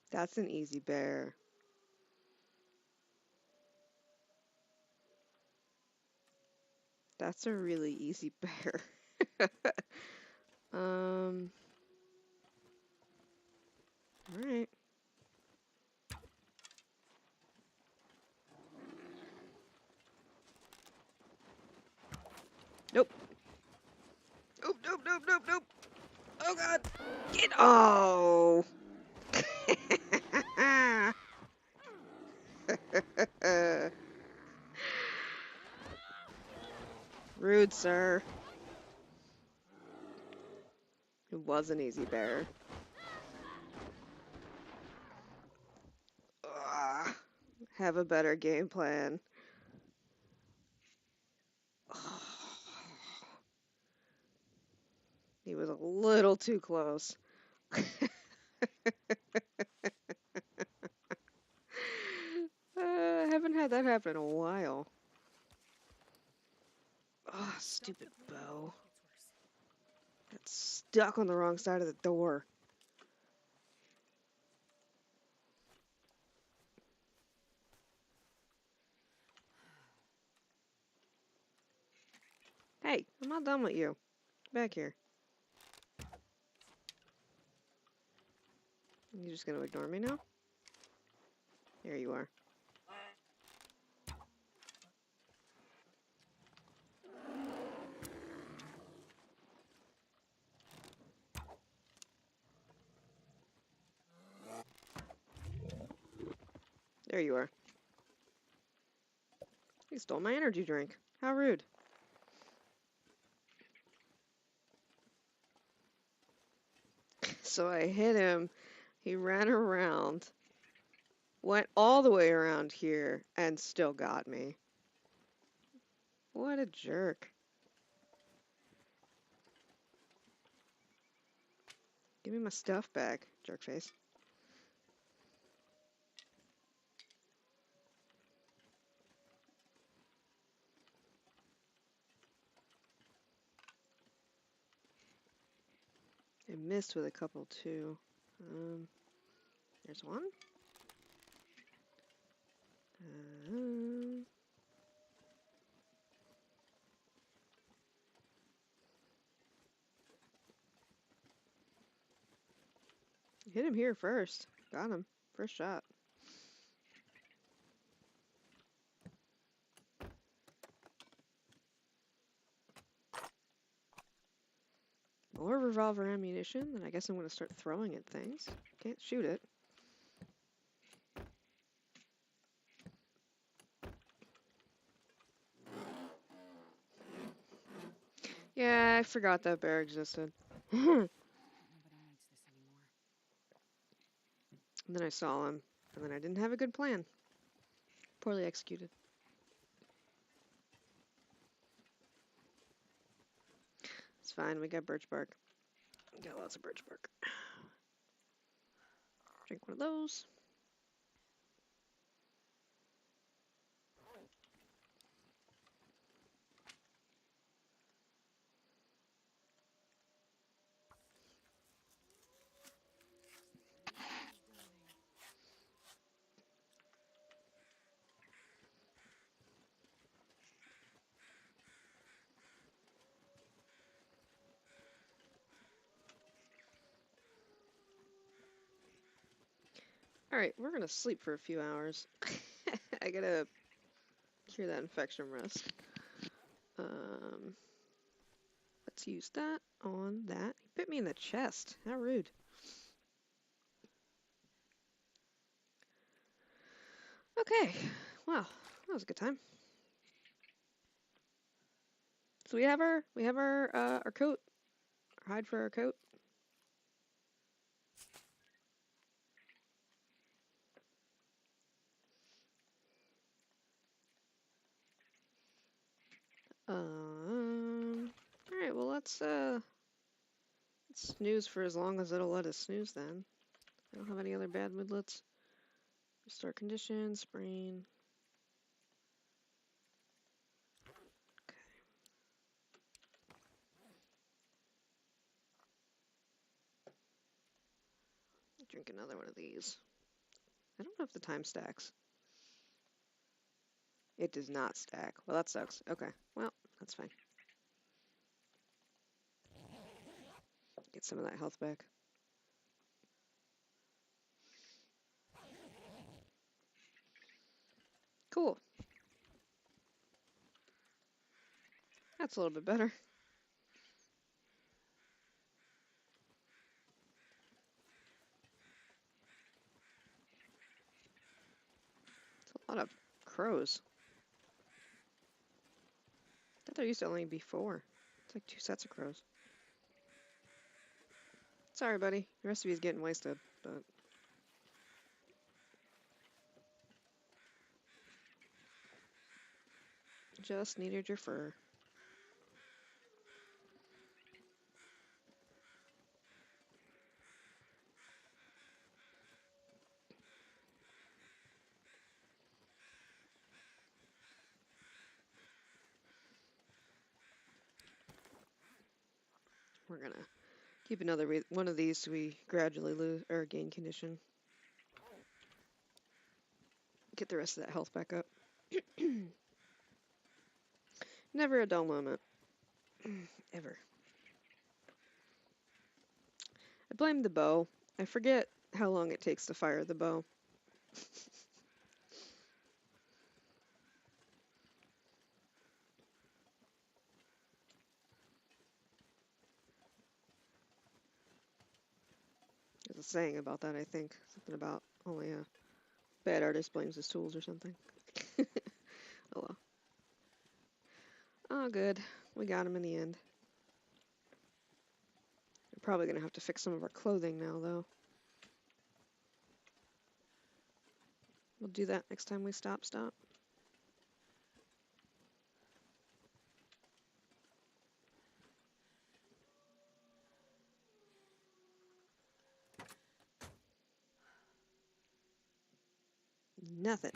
That's an easy bear. That's a really easy bear. Alright. Nope. Nope, nope, nope, nope, nope. Oh god. Get, oh. Rude, sir. It was an easy bear. Ugh. Have a better game plan. He was a little too close. I haven't had that happen in a while. Oh, stupid bow. Got stuck on the wrong side of the door. Hey, I'm not done with you. Back here. You just gonna ignore me now? There you are. There you are. He stole my energy drink. How rude. So I hit him. He ran around, went all the way around here, and still got me. What a jerk. Give me my stuff back, jerk face. I missed with a couple too. There's one. Hit him here first. Got him. First shot. More revolver ammunition, then I guess I'm going to start throwing at things. Can't shoot it. Yeah, I forgot that bear existed. Nobody needs this anymore. And then I saw him, and then I didn't have a good plan. Poorly executed. It's fine, we got birch bark. We got lots of birch bark. Drink one of those. Alright, we're gonna sleep for a few hours. I gotta cure that infection rest. Let's use that on that. He bit me in the chest. How rude. Okay, wow, that was a good time. So we have our coat, our hide for our coat. All right, well let's snooze for as long as it'll let us snooze. Then I don't have any other bad moodlets. Restore condition, sprain. Drink another one of these. I don't know if the time stacks. It does not stack. Well, that sucks. Okay, well, that's fine. Get some of that health back. Cool. That's a little bit better. It's a lot of crows. I thought there used to only be 4. It's like 2 sets of crows. Sorry, buddy. Your recipe is getting wasted, but... Just needed your fur. We're gonna keep another one of these so we gradually lose or gain condition. Get the rest of that health back up. Never a dull moment. Ever. I blame the bow. I forget how long it takes to fire the bow. There's a saying about that, I think. Something about only a bad artist blames his tools or something. Oh well. Oh, good. We got him in the end. We're probably going to have to fix some of our clothing now, though. We'll do that next time we stop. Nothing.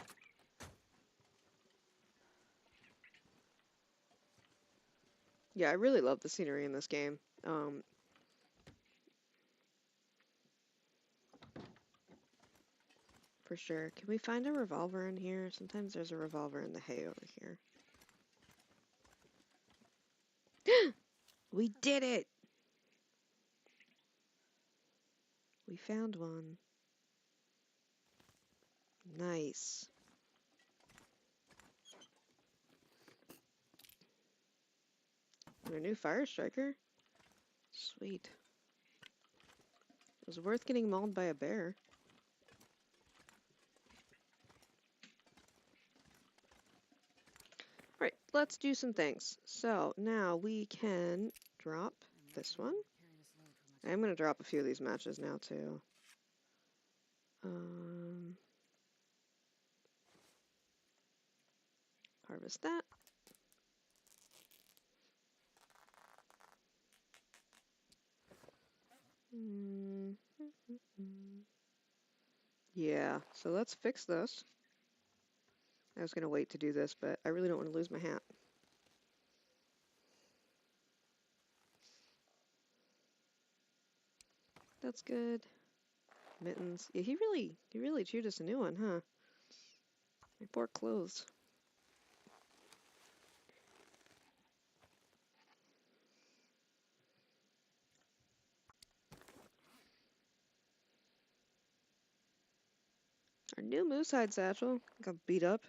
Yeah, I really love the scenery in this game. For sure. Can we find a revolver in here? Sometimes there's a revolver in the hay over here. We did it! We found one. Nice. And a new fire striker? Sweet. It was worth getting mauled by a bear. Alright, let's do some things. So, now we can drop this one. I'm going to drop a few of these matches now, too. Harvest that. Yeah, so let's fix this. I was going to wait to do this, but I really don't want to lose my hat. That's good. Mittens. Yeah, he really chewed us a new one, huh? My poor clothes. Our new moose hide satchel got beat up.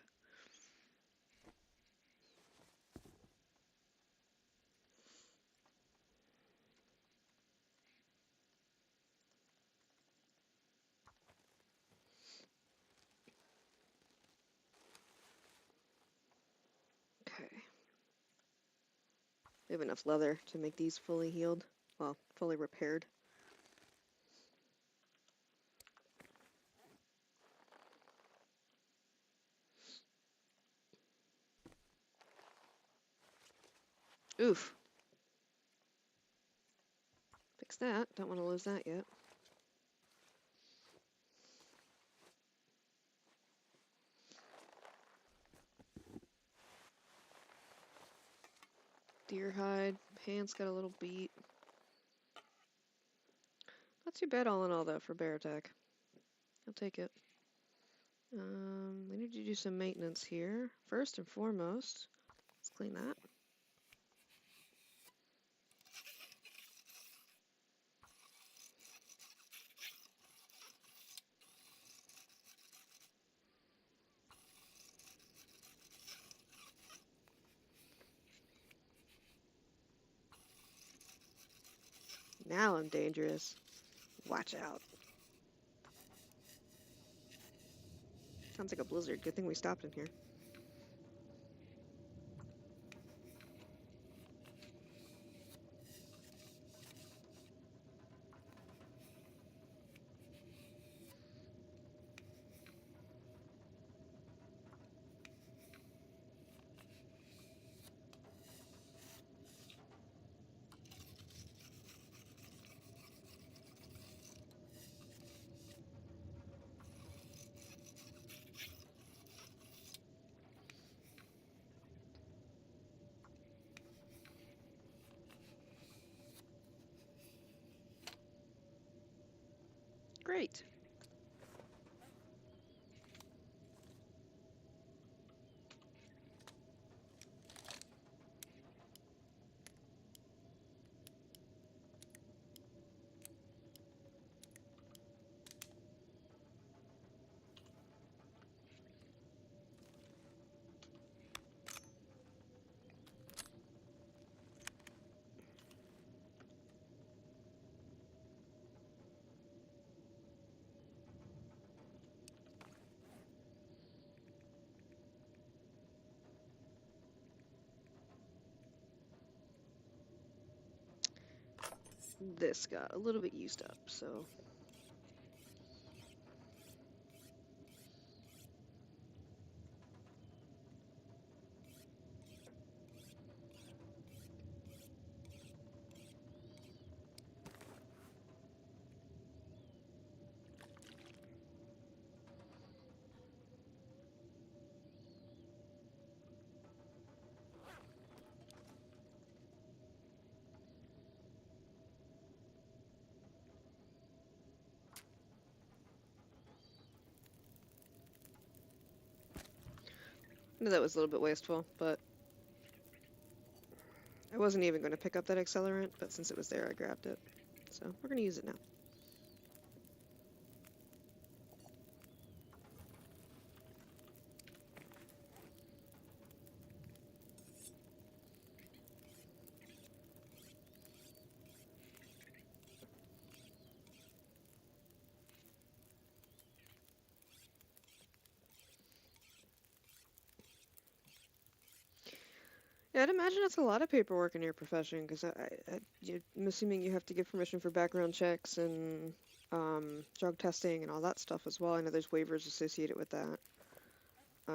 Okay. We have enough leather to make these fully healed. Well, fully repaired. Oof. Fix that. Don't want to lose that yet. Deer hide. Pants got a little beat. Not too bad all in all, though, for bear attack. I'll take it. We need to do some maintenance here. First and foremost, let's clean that. Now I'm dangerous. Watch out. Sounds like a blizzard. Good thing we stopped in here. Great. This got a little bit used up, so I knew that was a little bit wasteful, but I wasn't even going to pick up that accelerant, but since it was there, I grabbed it. So we're going to use it now. Yeah, I'd imagine it's a lot of paperwork in your profession, because I'm assuming you have to give permission for background checks and drug testing and all that stuff as well. I know there's waivers associated with that. At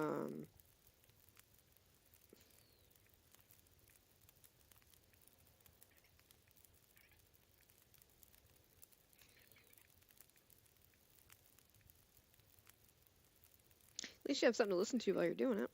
least you have something to listen to while you're doing it.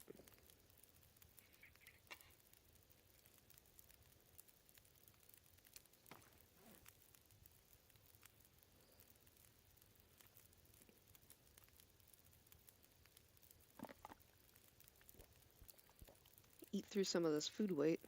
Eat through some of this food weight.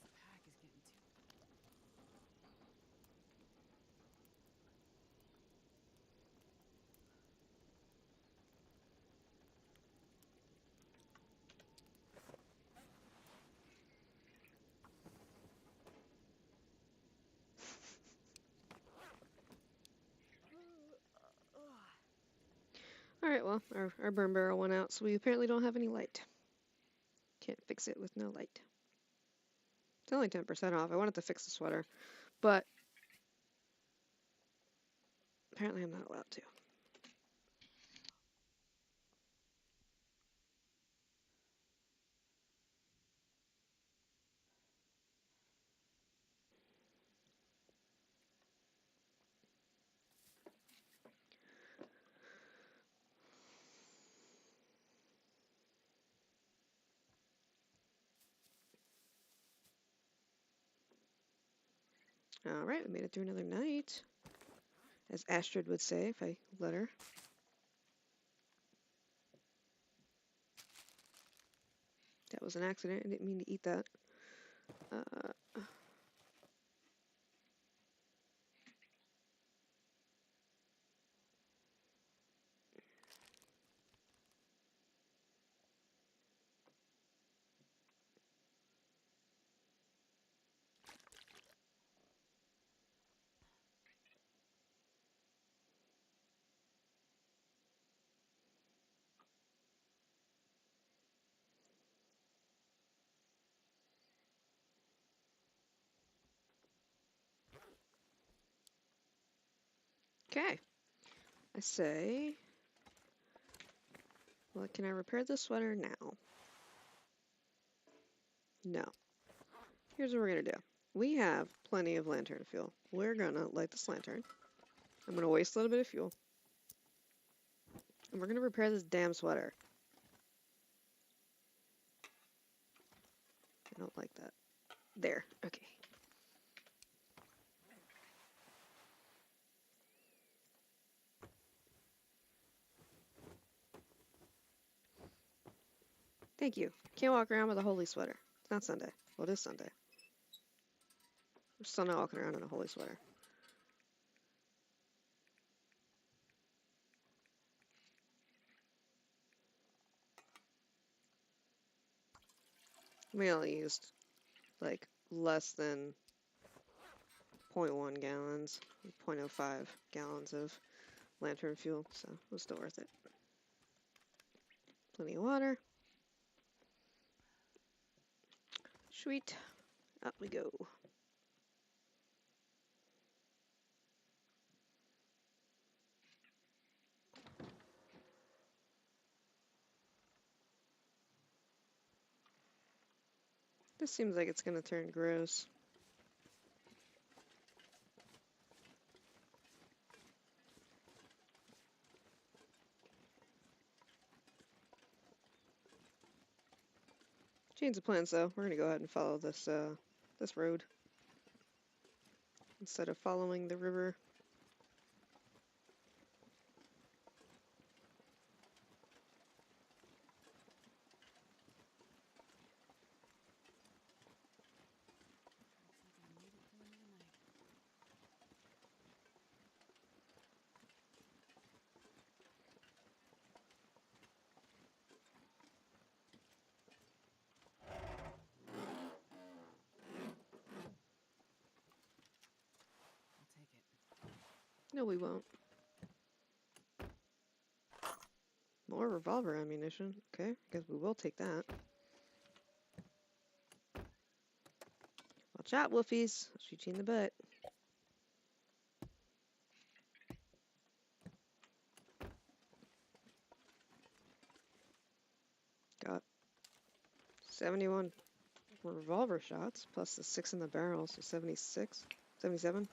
This pack is getting too. Alright, well, our burn barrel went out, so we apparently don't have any light. Can't fix it with no light. It's only 10% off. I wanted to fix the sweater, but apparently I'm not allowed to. Alright, we made it through another night. As Astrid would say if I let her. That was an accident. I didn't mean to eat that. Okay. I say, well, can I repair the sweater now? No. Here's what we're going to do. We have plenty of lantern fuel. We're going to light this lantern. I'm going to waste a little bit of fuel. And we're going to repair this damn sweater. I don't like that. There. Okay. Thank you. Can't walk around with a holy sweater. It's not Sunday. Well, it is Sunday. I'm still not walking around in a holy sweater. We only used like less than 0.1 gallons, 0.05 gallons of lantern fuel, so it was still worth it. Plenty of water. Sweet. Up we go. This seems like it's gonna turn gross. Change of plans though. We're gonna go ahead and follow this road instead of following the river. Looks like I made it through another night. I'll take it. No, we won't. More revolver ammunition. Okay, I guess we will take that. Watch out, Wolfies. I'll shoot you in the butt. Got 71 revolver shots, plus the 6 in the barrel, so 76, 77.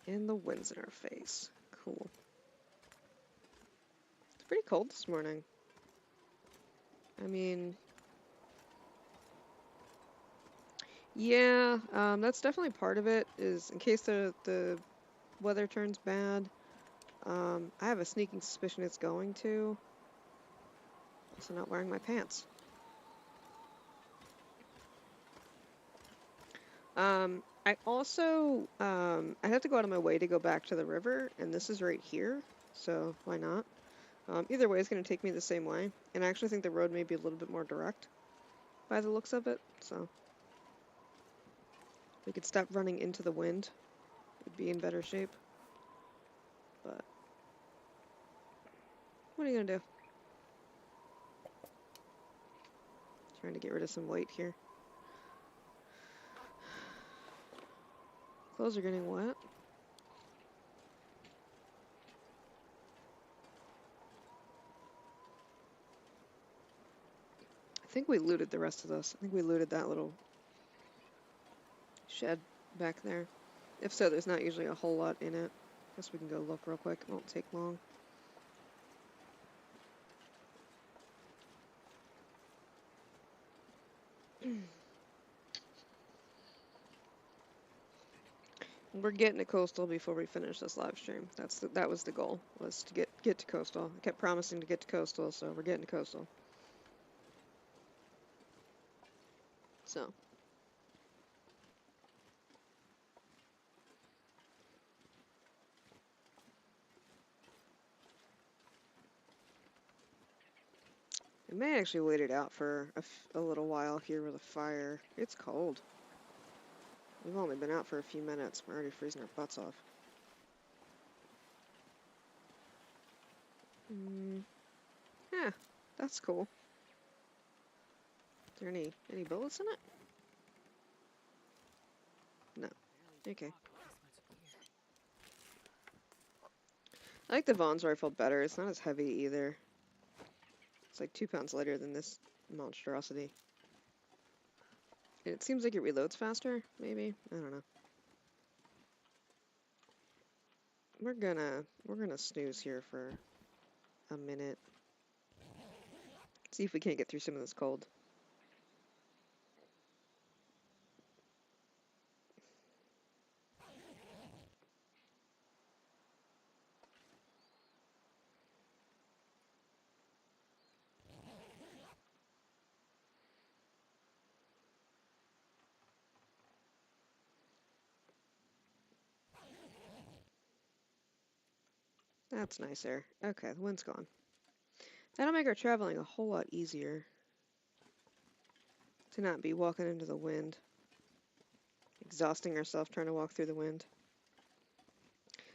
And the wind's in our face. Cool. It's pretty cold this morning. I mean, yeah, that's definitely part of it, is in case the weather turns bad. I have a sneaking suspicion it's going to. Also not wearing my pants. I also, I have to go out of my way to go back to the river, and this is right here, so why not? Either way, it's going to take me the same way, and I actually think the road may be a little bit more direct by the looks of it, so we could stop running into the wind. We'd be in better shape, but what are you going to do? Trying to get rid of some weight here. Clothes are getting wet. I think we looted the rest of this. I think we looted that little shed back there. If so, there's not usually a whole lot in it. Guess we can go look real quick. It won't take long. We're getting to coastal before we finish this live stream. That was the goal, was to get to coastal. I kept promising to get to coastal, so we're getting to coastal. So. I may actually wait it out for a little while here with a fire. It's cold. We've only been out for a few minutes. We're already freezing our butts off. Yeah, that's cool. Is there any bullets in it? No. Okay. I like the Vaughn's rifle better. It's not as heavy either. It's like 2 pounds lighter than this monstrosity. And it seems like it reloads faster, maybe? I don't know. We're gonna snooze here for a minute. See if we can't get through some of this cold. That's nicer. Okay, the wind's gone. That'll make our traveling a whole lot easier. To not be walking into the wind. Exhausting ourselves trying to walk through the wind.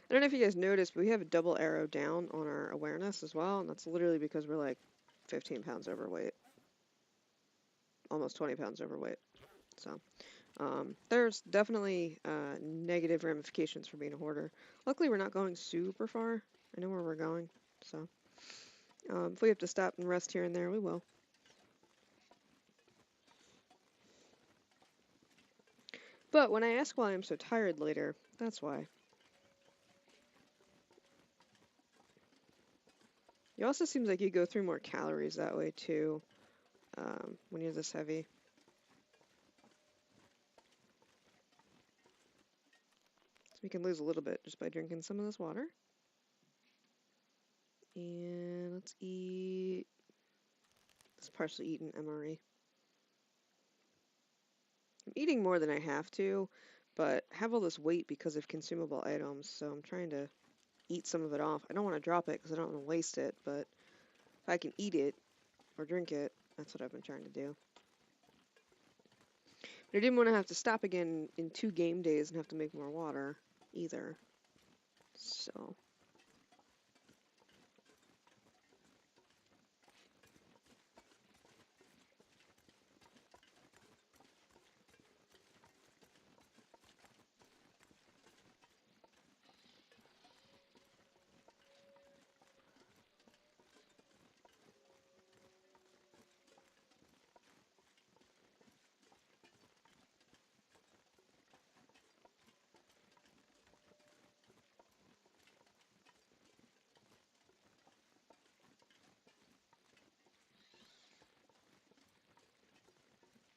I don't know if you guys noticed, but we have a double arrow down on our awareness as well, and that's literally because we're like 15 pounds overweight. Almost 20 pounds overweight. So, there's definitely negative ramifications for being a hoarder. Luckily, we're not going super far. I know where we're going, so if we have to stop and rest here and there, we will. But when I ask why I'm so tired later, that's why. It also seems like you go through more calories that way too, when you're this heavy. So we can lose a little bit just by drinking some of this water. And let's eat this partially eaten MRE. I'm eating more than I have to, but I have all this weight because of consumable items, so I'm trying to eat some of it off. I don't want to drop it because I don't want to waste it, but if I can eat it or drink it, that's what I've been trying to do. But I didn't want to have to stop again in 2 game days and have to make more water either. So,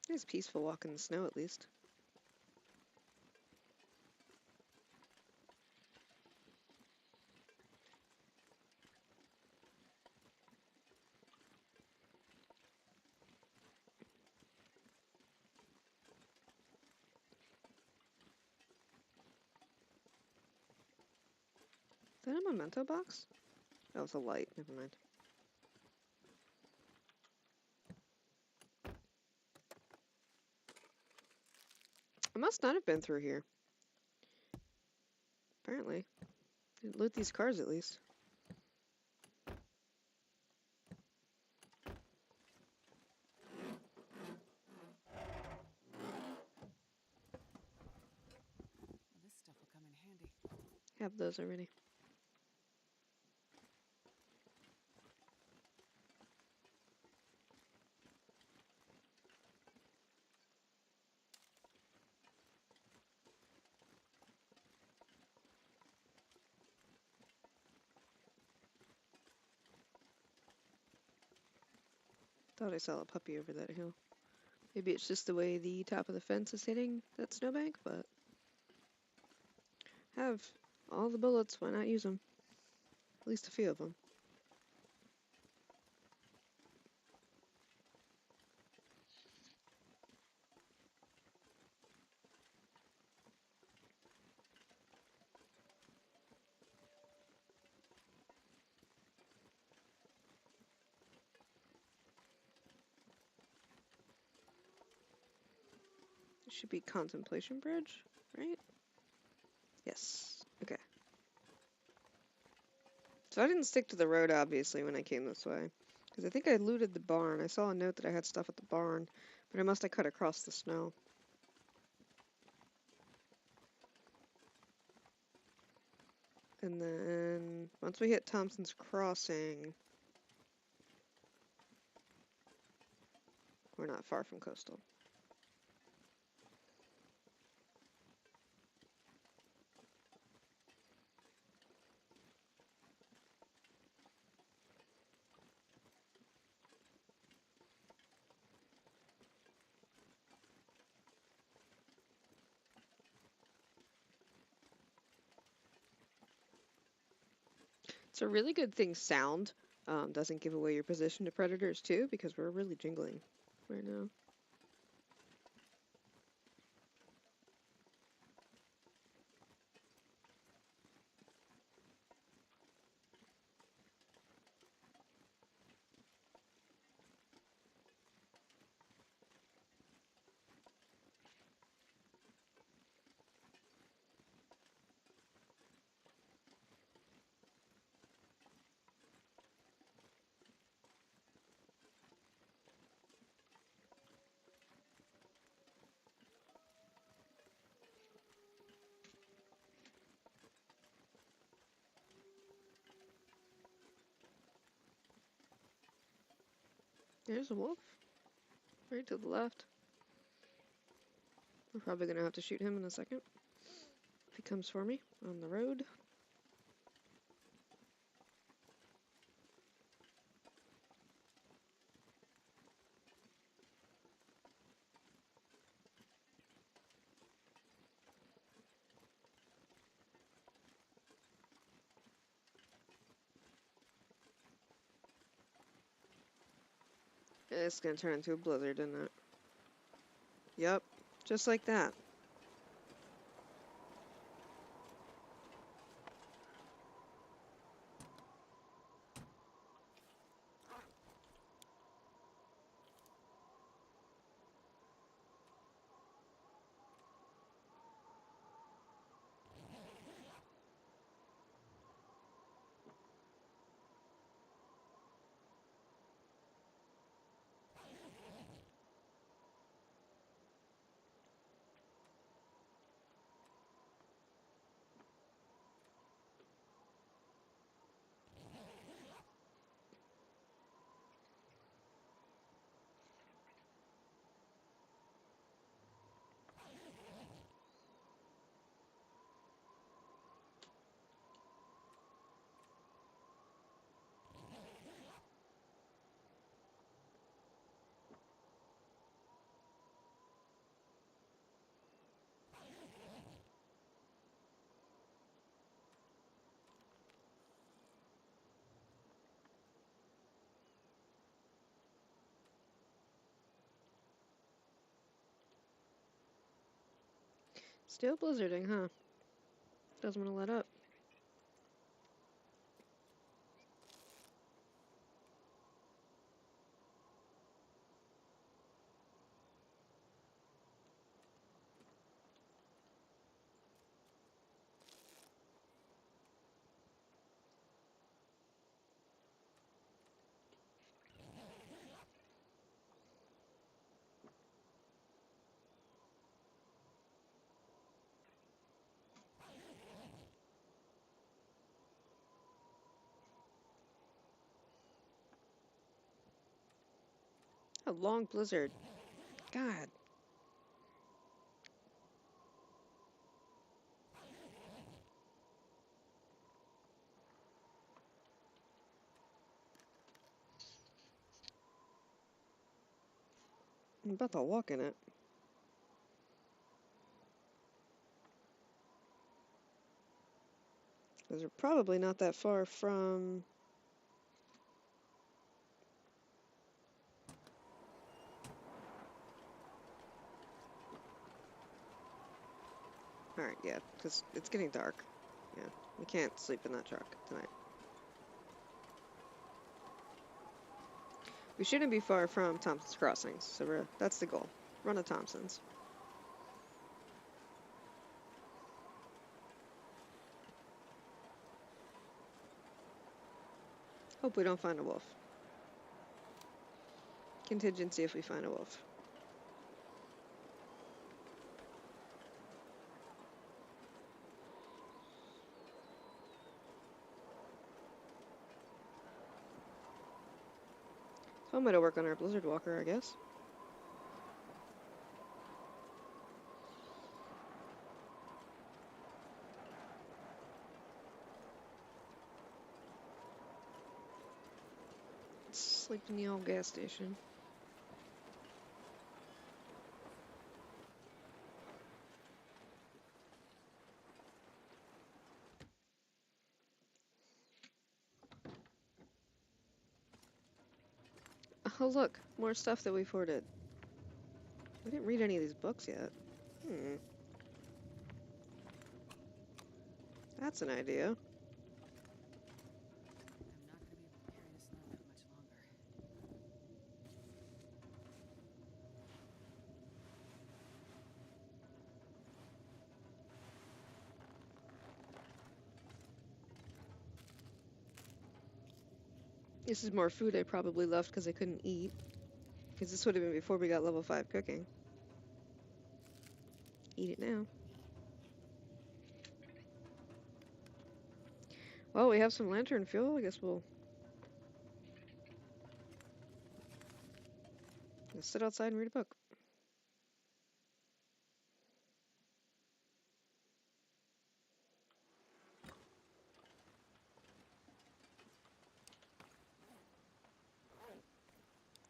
it's peaceful walk in the snow at least. Is that a memento box? Oh, it's a light. Never mind. I must not have been through here. Apparently. Didn't loot these cars at least. This stuff will come in handy. Have those already. Thought I saw a puppy over that hill. Maybe it's just the way the top of the fence is hitting that snowbank, but have all the bullets, why not use them? At least a few of them. It should be Contemplation Bridge, right? Yes. Okay. So I didn't stick to the road, obviously, when I came this way. Because I think I looted the barn. I saw a note that I had stuff at the barn, but I must have cut across the snow. And then, once we hit Thompson's Crossing, we're not far from Coastal. It's a really good thing sound doesn't give away your position to predators too, because we're really jingling right now. There's a wolf, right to the left. We're probably gonna have to shoot him in a second if he comes for me on the road. It's gonna turn into a blizzard, isn't it? Yep, just like that. Still blizzarding, huh? Doesn't want to let up. A long blizzard. God. I'm about to walk in it. Because we're probably not that far from... Alright, yeah, because it's getting dark. Yeah, we can't sleep in that truck tonight. We shouldn't be far from Thompson's Crossings, so that's the goal. Run to Thompson's. Hope we don't find a wolf. Contingency if we find a wolf. So I'm gonna work on our Blizzard Walker, I guess. Sleep in the old gas station. Oh look, more stuff that we've hoarded. We didn't read any of these books yet. That's an idea. I'm not going to be able to carry the snow that much longer. This is more food I probably left because I couldn't eat. Because this would have been before we got level 5 cooking. Eat it now. Well, we have some lantern fuel. I guess we'll sit outside and read a book.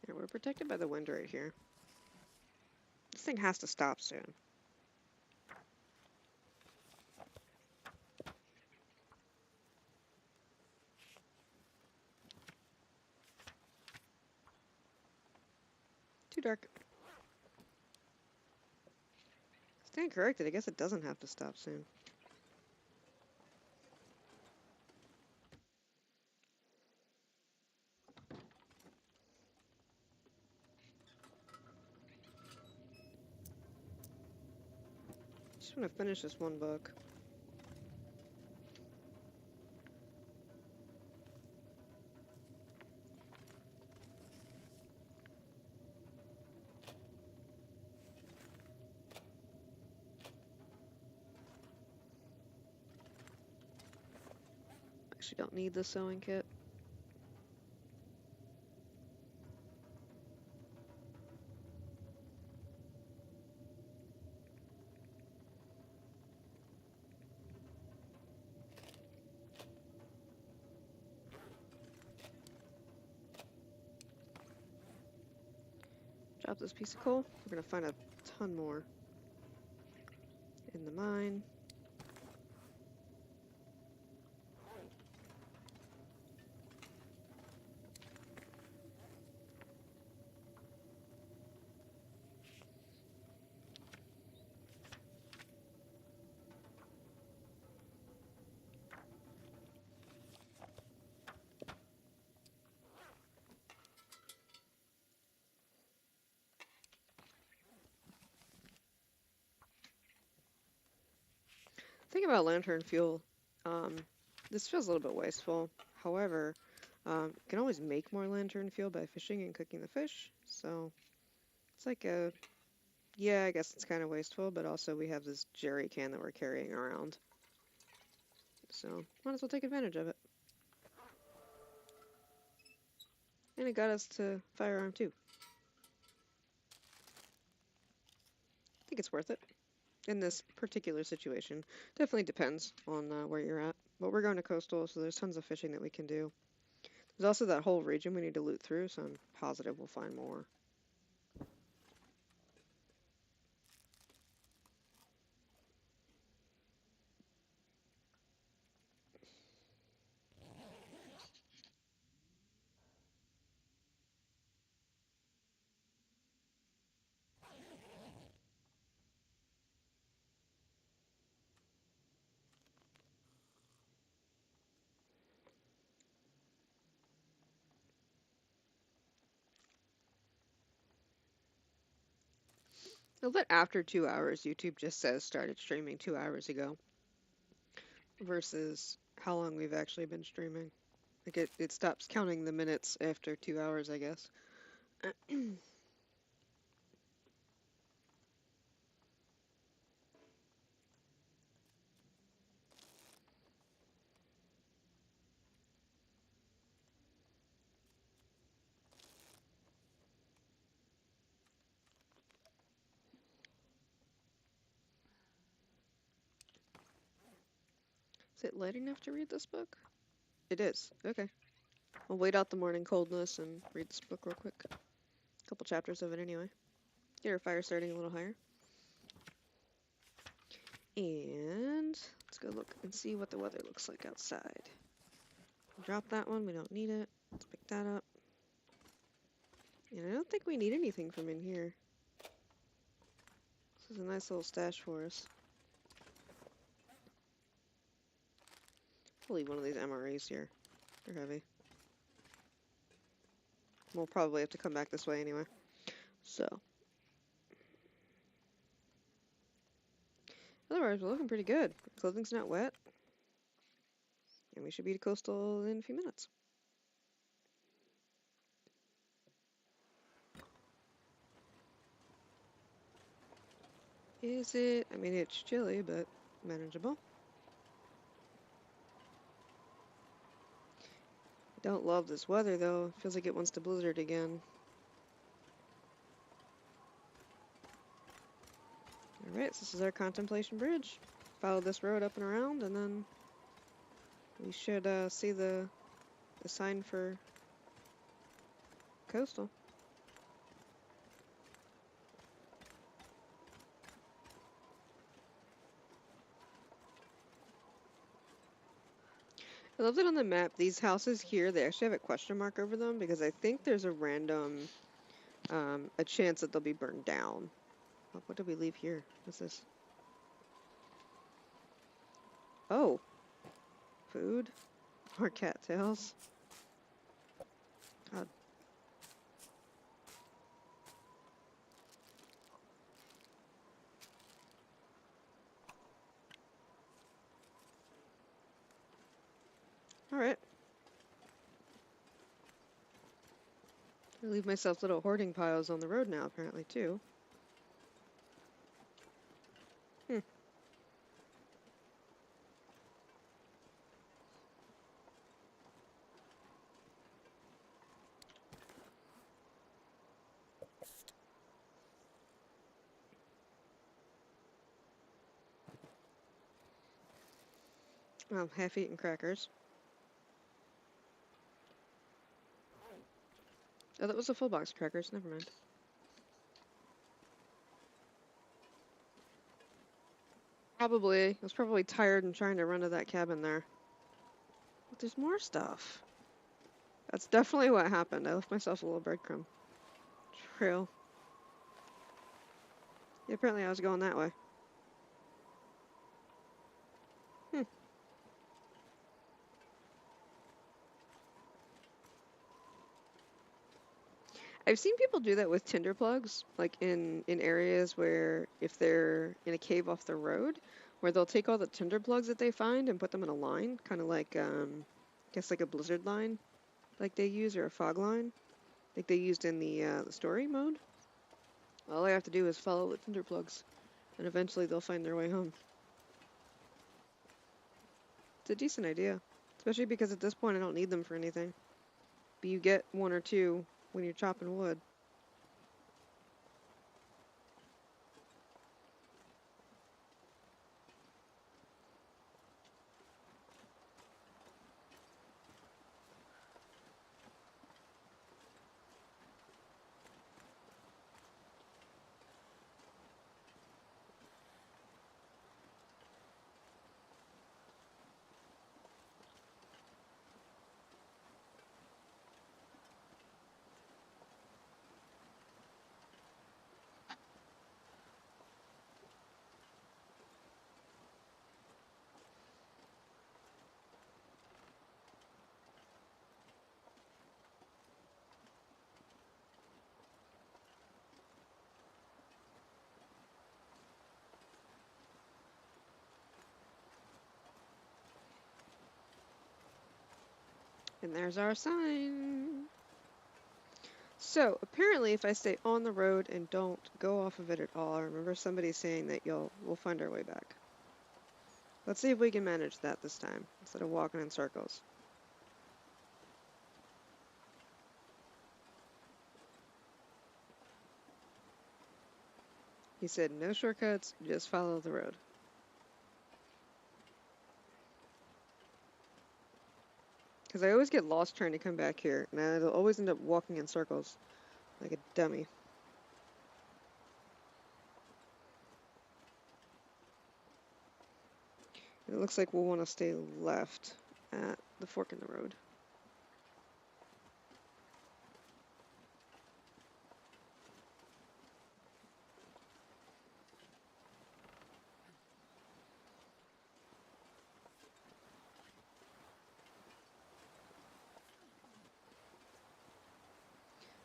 Yeah, we're protected by the wind right here. This thing has to stop soon. Too dark. Stand corrected. I guess it doesn't have to stop soon. Just want to finish this one book. Actually, don't need the sewing kit. Drop this piece of coal. We're gonna find a ton more in the mine. Think about lantern fuel. Um, this feels a little bit wasteful. However, you can always make more lantern fuel by fishing and cooking the fish. So it's like a, yeah, I guess it's kind of wasteful, but also we have this jerry can that we're carrying around. So might as well take advantage of it. And it got us to firearm too. I think it's worth it in this particular situation. Definitely depends on where you're at. But we're going to coastal, so there's tons of fishing that we can do. There's also that whole region we need to loot through, so I'm positive we'll find more. A bit after 2 hours, YouTube just says started streaming 2 hours ago versus how long we've actually been streaming. Like it stops counting the minutes after 2 hours, I guess. Is it light enough to read this book? It is. Okay. I'll wait out the morning coldness and read this book real quick. A couple chapters of it anyway. Get our fire starting a little higher. And let's go look and see what the weather looks like outside. Drop that one, we don't need it. Let's pick that up. And I don't think we need anything from in here. This is a nice little stash for us. I'll leave one of these MREs here. They're heavy. We'll probably have to come back this way anyway. So. Otherwise, we're looking pretty good. Clothing's not wet. And we should be to coastal in a few minutes. Is it? I mean, it's chilly, but manageable. I don't love this weather, though. Feels like it wants to blizzard again. Alright, so this is our Contemplation Bridge. Follow this road up and around, and then we should see the sign for coastal. I love that on the map, these houses here, they actually have a question mark over them because I think there's a random, a chance that they'll be burned down. Oh, what did we leave here? What's this? Oh, food? More cattails? God. Alright. I leave myself little hoarding piles on the road now, apparently, too. Hmm. Oh, half-eaten crackers. Oh, that was a full box of crackers. Never mind. Probably. I was probably tired and trying to run to that cabin there. But there's more stuff. That's definitely what happened. I left myself a little breadcrumb trail. Yeah, apparently I was going that way. Hmm. I've seen people do that with tinder plugs, like in areas where if they're in a cave off the road, where they'll take all the tinder plugs that they find and put them in a line, kind of like I guess like a blizzard line, like they use, or a fog line, like they used in the story mode. All I have to do is follow the tinder plugs, and eventually they'll find their way home. It's a decent idea, especially because at this point I don't need them for anything. But you get one or two when you're chopping wood. And there's our sign. So, apparently if I stay on the road and don't go off of it at all, I remember somebody saying that we'll find our way back. Let's see if we can manage that this time, instead of walking in circles. He said no shortcuts, just follow the road. Because I always get lost trying to come back here, and I'll always end up walking in circles, like a dummy. It looks like we'll want to stay left at the fork in the road.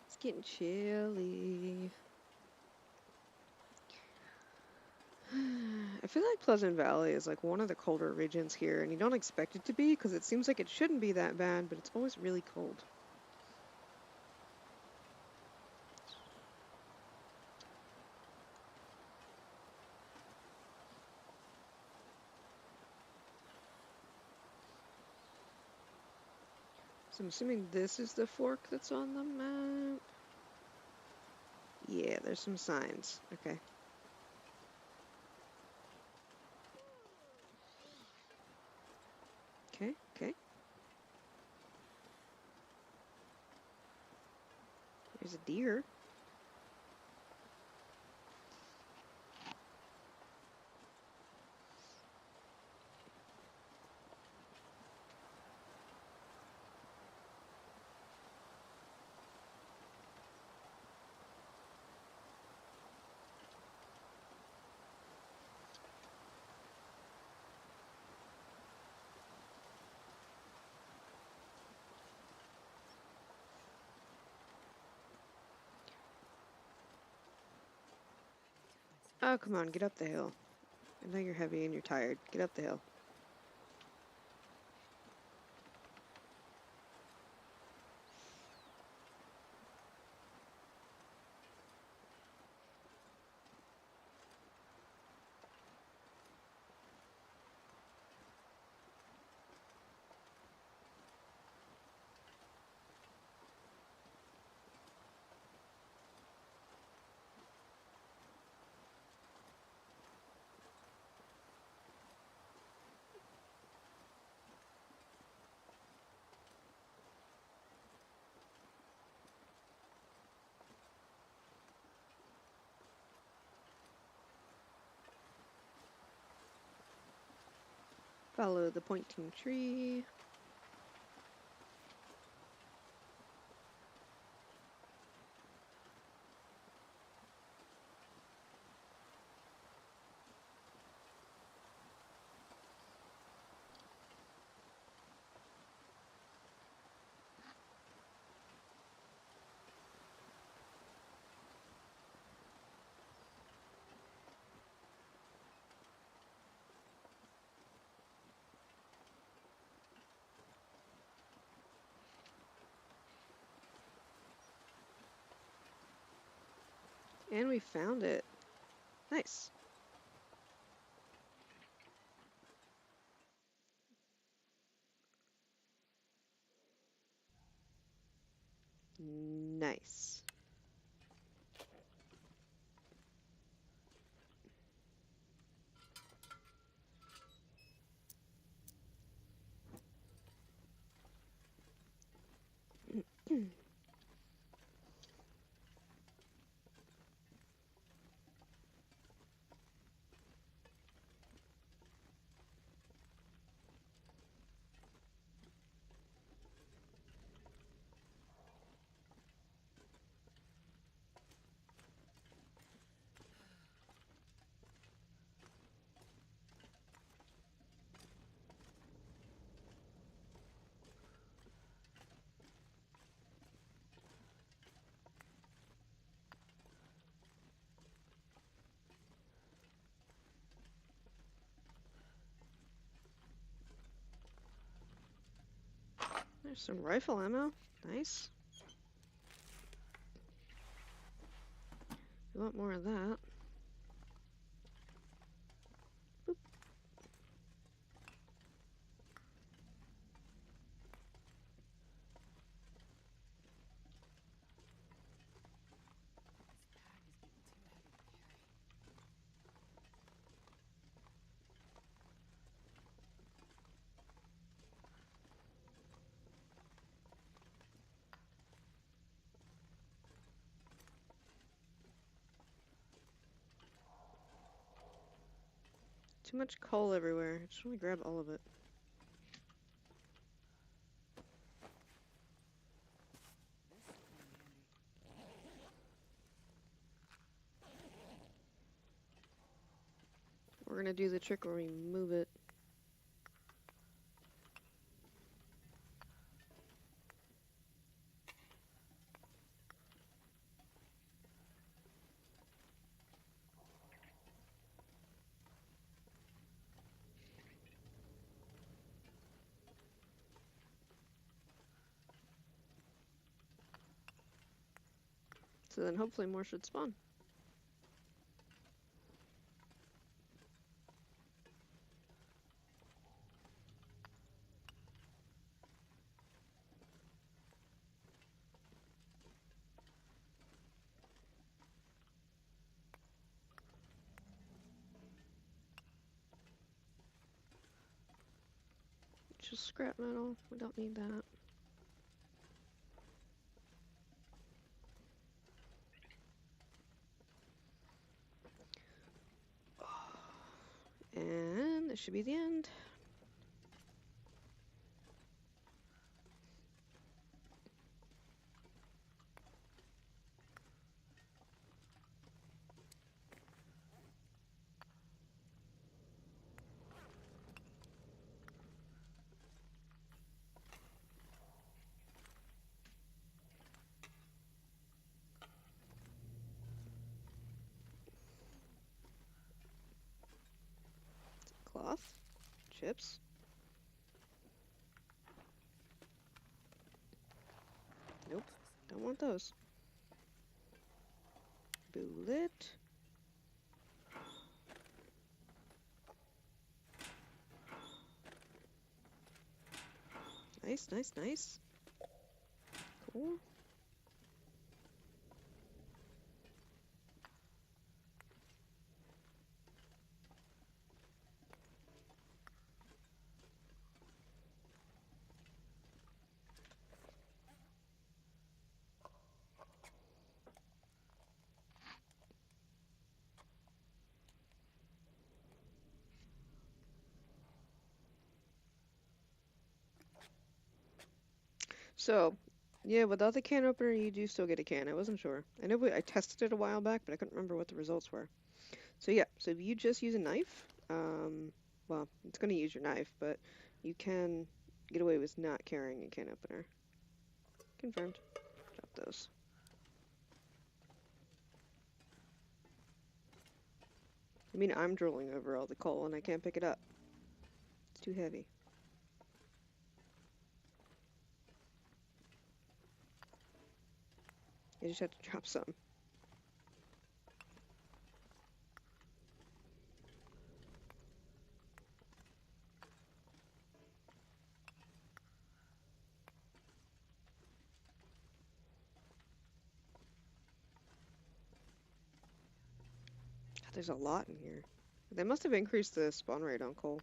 It's getting chilly. I feel like Pleasant Valley is like one of the colder regions here, and you don't expect it to be because it seems like it shouldn't be that bad, but it's always really cold. So I'm assuming this is the fork that's on the map. Yeah, there's some signs. Okay. Okay, okay. There's a deer. Oh, come on, get up the hill. I know you're heavy and you're tired. Get up the hill. Follow the pointing tree. And we found it. Nice. Nice. There's some rifle ammo. Nice. We want more of that. Boop. This bag is getting too heavy to carry. Too much coal everywhere. I just want to grab all of it. This will come in handy. We're gonna do the trick where we move it. So then hopefully more should spawn. Just scrap metal. We don't need that. And this should be the end. Chips. Nope, don't want those. Bullet. Nice, nice, nice. Cool. So, yeah, without the can opener, you do still get a can. I wasn't sure. I know I tested it a while back, but I couldn't remember what the results were. So yeah, so if you just use a knife, well, it's going to use your knife, but you can get away with not carrying a can opener. Confirmed. Drop those. I mean, I'm drooling over all the coal and I can't pick it up. It's too heavy. I just have to drop some. God, there's a lot in here. They must have increased the spawn rate on coal.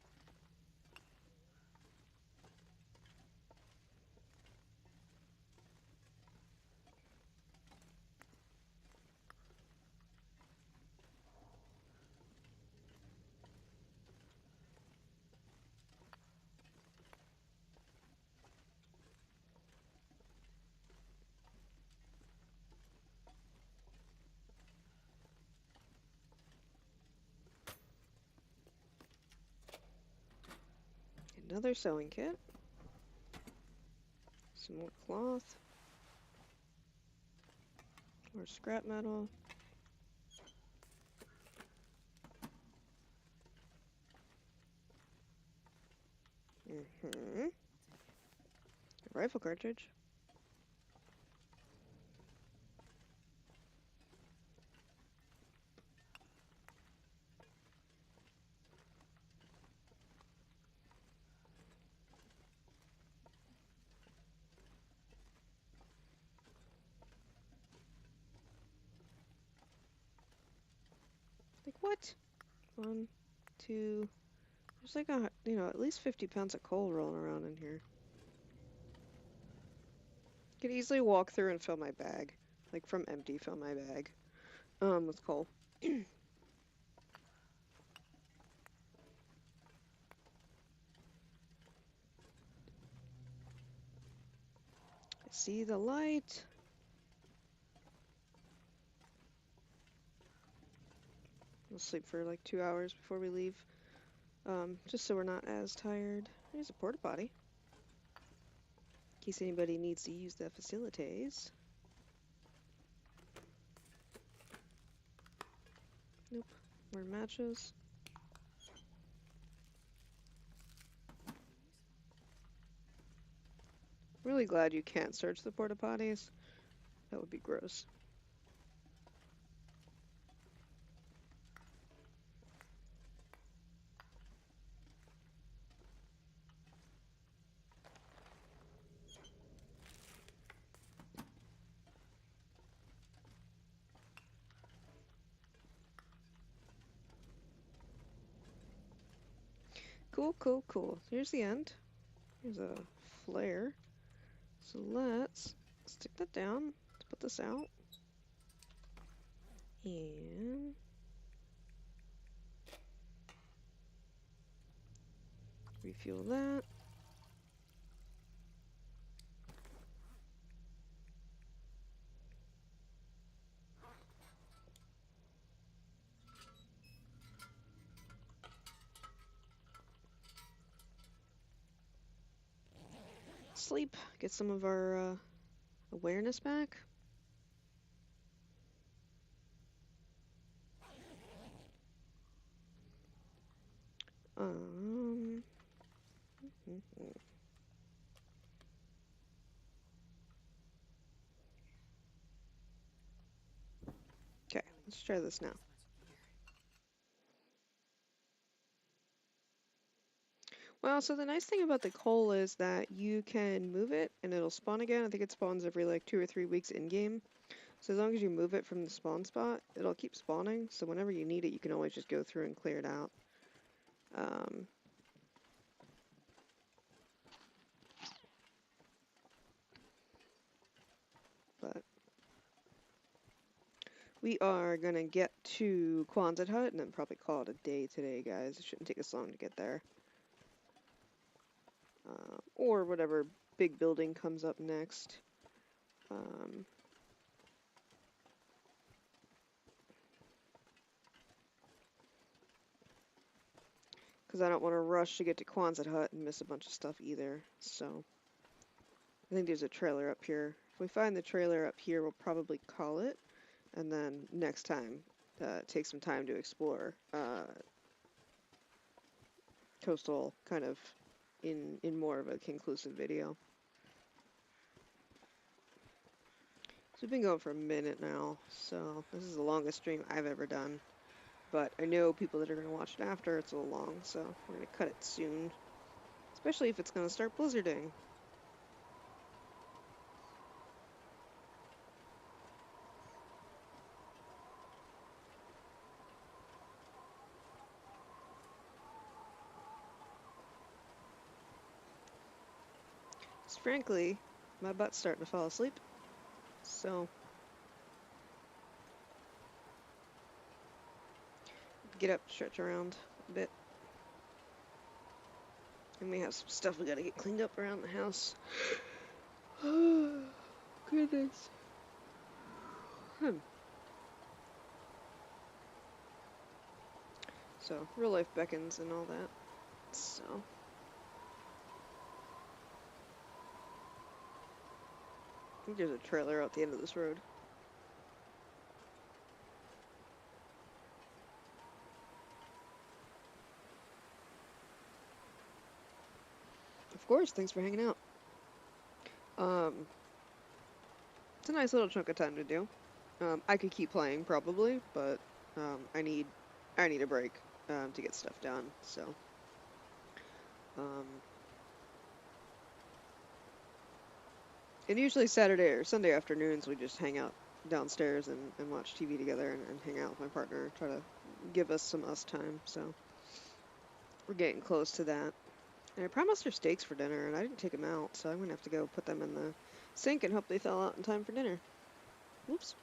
Another sewing kit. Some more cloth. More scrap metal. Mm-hmm. A rifle cartridge. Like what? 1, 2. There's like at least 50 pounds of coal rolling around in here. Could easily walk through and fill my bag. Like from empty, fill my bag. With coal. I see the light. We'll sleep for like 2 hours before we leave. Just so we're not as tired. There's a porta potty. In case anybody needs to use the facilities. Nope. More matches. Really glad you can't search the porta potties. That would be gross. Cool, cool, cool. Here's the end. Here's a flare. So let's stick that down. Let's put this out. And refuel that. Sleep. Get some of our awareness back. Um, Mhm. Okay, Barely let's try this now. this much gear. Well, so the nice thing about the coal is that you can move it and it'll spawn again. I think it spawns every like 2 or 3 weeks in game. So as long as you move it from the spawn spot, it'll keep spawning. So whenever you need it, you can always just go through and clear it out. Um, but we are gonna get to Quonset Hut and then probably call it a day today, guys. It shouldn't take us long to get there. Or whatever big building comes up next. Because I don't want to rush to get to Quonset Hut and miss a bunch of stuff either. So I think there's a trailer up here. If we find the trailer up here, we'll probably call it. And then next time, take some time to explore Coastal kind of in more of a conclusive video. So we've been going for a minute now, so this is the longest stream I've ever done. But I know people that are going to watch it after, it's a little long, so we're going to cut it soon. Especially if it's going to start blizzarding. Because frankly, my butt's starting to fall asleep. So get up, stretch around a bit. And we have some stuff we gotta get cleaned up around the house. Oh, goodness. So, real life beckons and all that. So. I think there's a trailer out the end of this road. Of course, thanks for hanging out. It's a nice little chunk of time to do. I could keep playing probably, but I need a break to get stuff done. So, um, and usually Saturday or Sunday afternoons we just hang out downstairs and watch TV together and hang out with my partner, try to give us some us time. So we're getting close to that. And I promised her steaks for dinner, and I didn't take them out, so I'm gonna have to go put them in the sink and hope they thaw out in time for dinner. Whoops.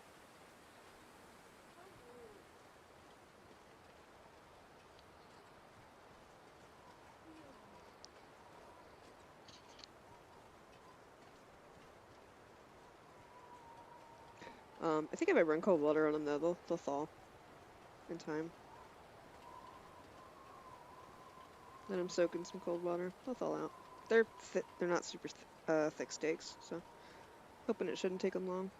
I think if I run cold water on them, though, they'll thaw in time. Let them soak in some cold water. They'll thaw out. They're not super thick steaks, so hoping it shouldn't take them long.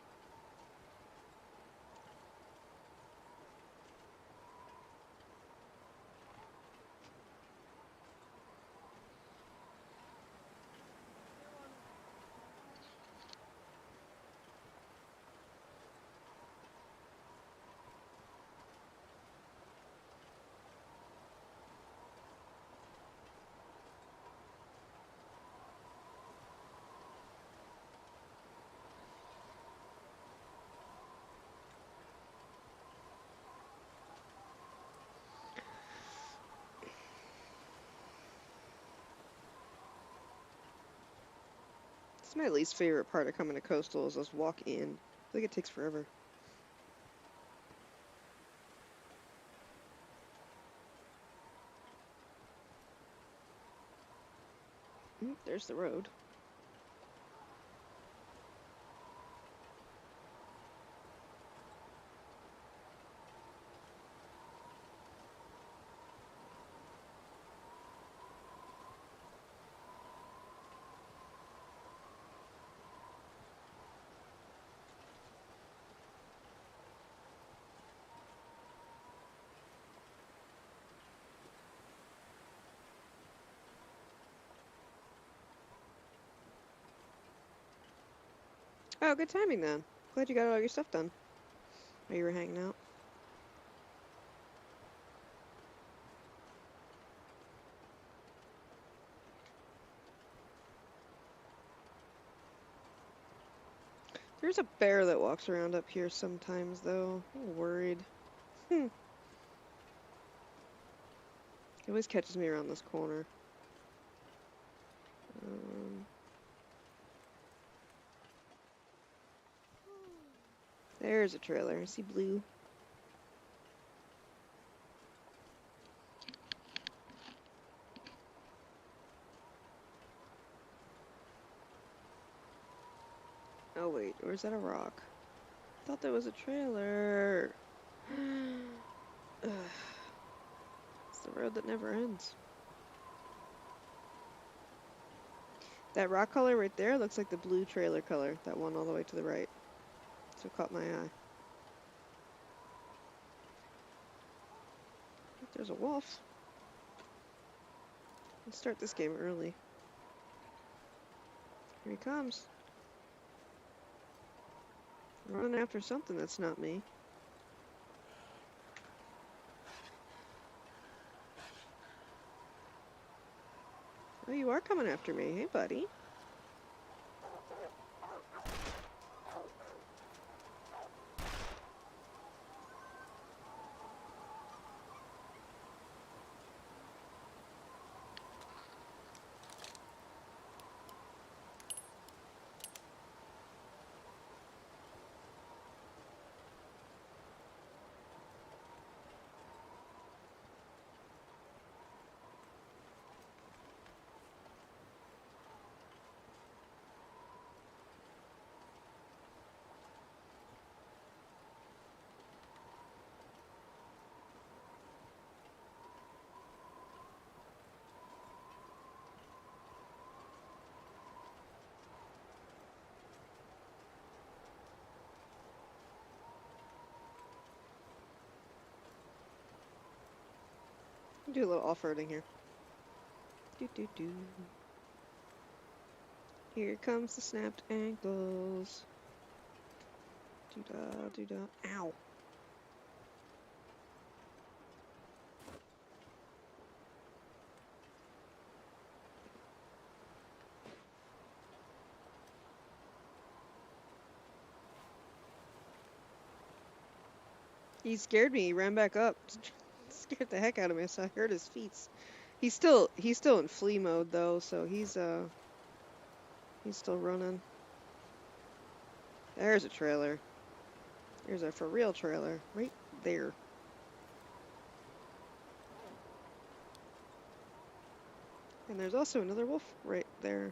It's my least favorite part of coming to Coastal is just walk in. I think it takes forever. There's the road. Oh, good timing then. Glad you got all your stuff done while you were hanging out. There's a bear that walks around up here sometimes, though. I'm a little worried. He always catches me around this corner. Um, there's a trailer. I see blue. Oh wait, or is that a rock? I thought there was a trailer. Ugh. It's the road that never ends. That rock color right there looks like the blue trailer color, that one all the way to the right. So it caught my eye. There's a wolf. Let's start this game early. Here he comes. Running after something that's not me. Oh, you are coming after me. Hey, buddy. Do a little off-roading here. Do do do. Here comes the snapped ankles. Do da do da. Ow. He scared me. He ran back up. Scared the heck out of me, so I hurt his feet. He's still in flee mode though, so he's still running. There's a trailer. There's a for real trailer right there. And there's also another wolf right there.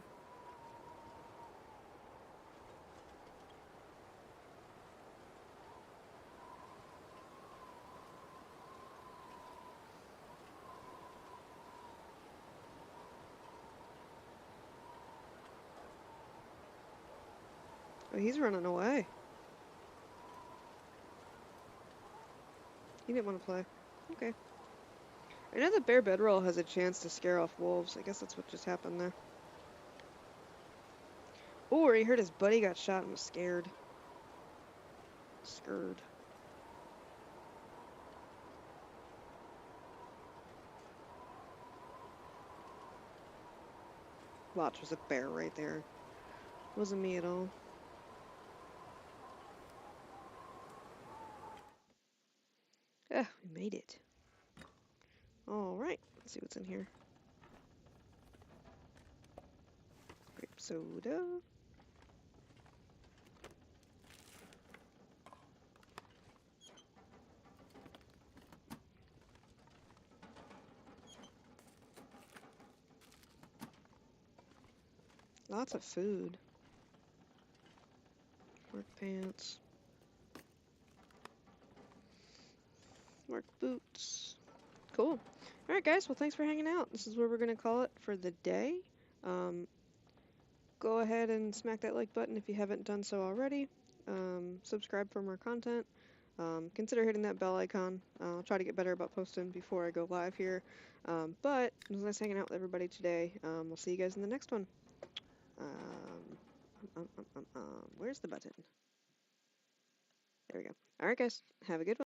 Oh, he's running away. He didn't want to play. Okay. I know that Bear Bedroll has a chance to scare off wolves. I guess that's what just happened there. Oh, he heard his buddy got shot and was scared. Scared. Watch, there's a bear right there. Wasn't me at all. Ah, we made it. Alright, let's see what's in here. Grape soda. Lots of food. Work pants. Work boots. Cool. Alright guys, well thanks for hanging out. This is where we're going to call it for the day. Go ahead and smack that like button if you haven't done so already. Subscribe for more content. Consider hitting that bell icon. I'll try to get better about posting before I go live here. But it was nice hanging out with everybody today. We'll see you guys in the next one. Um, Where's the button? There we go. All right, guys. Have a good one.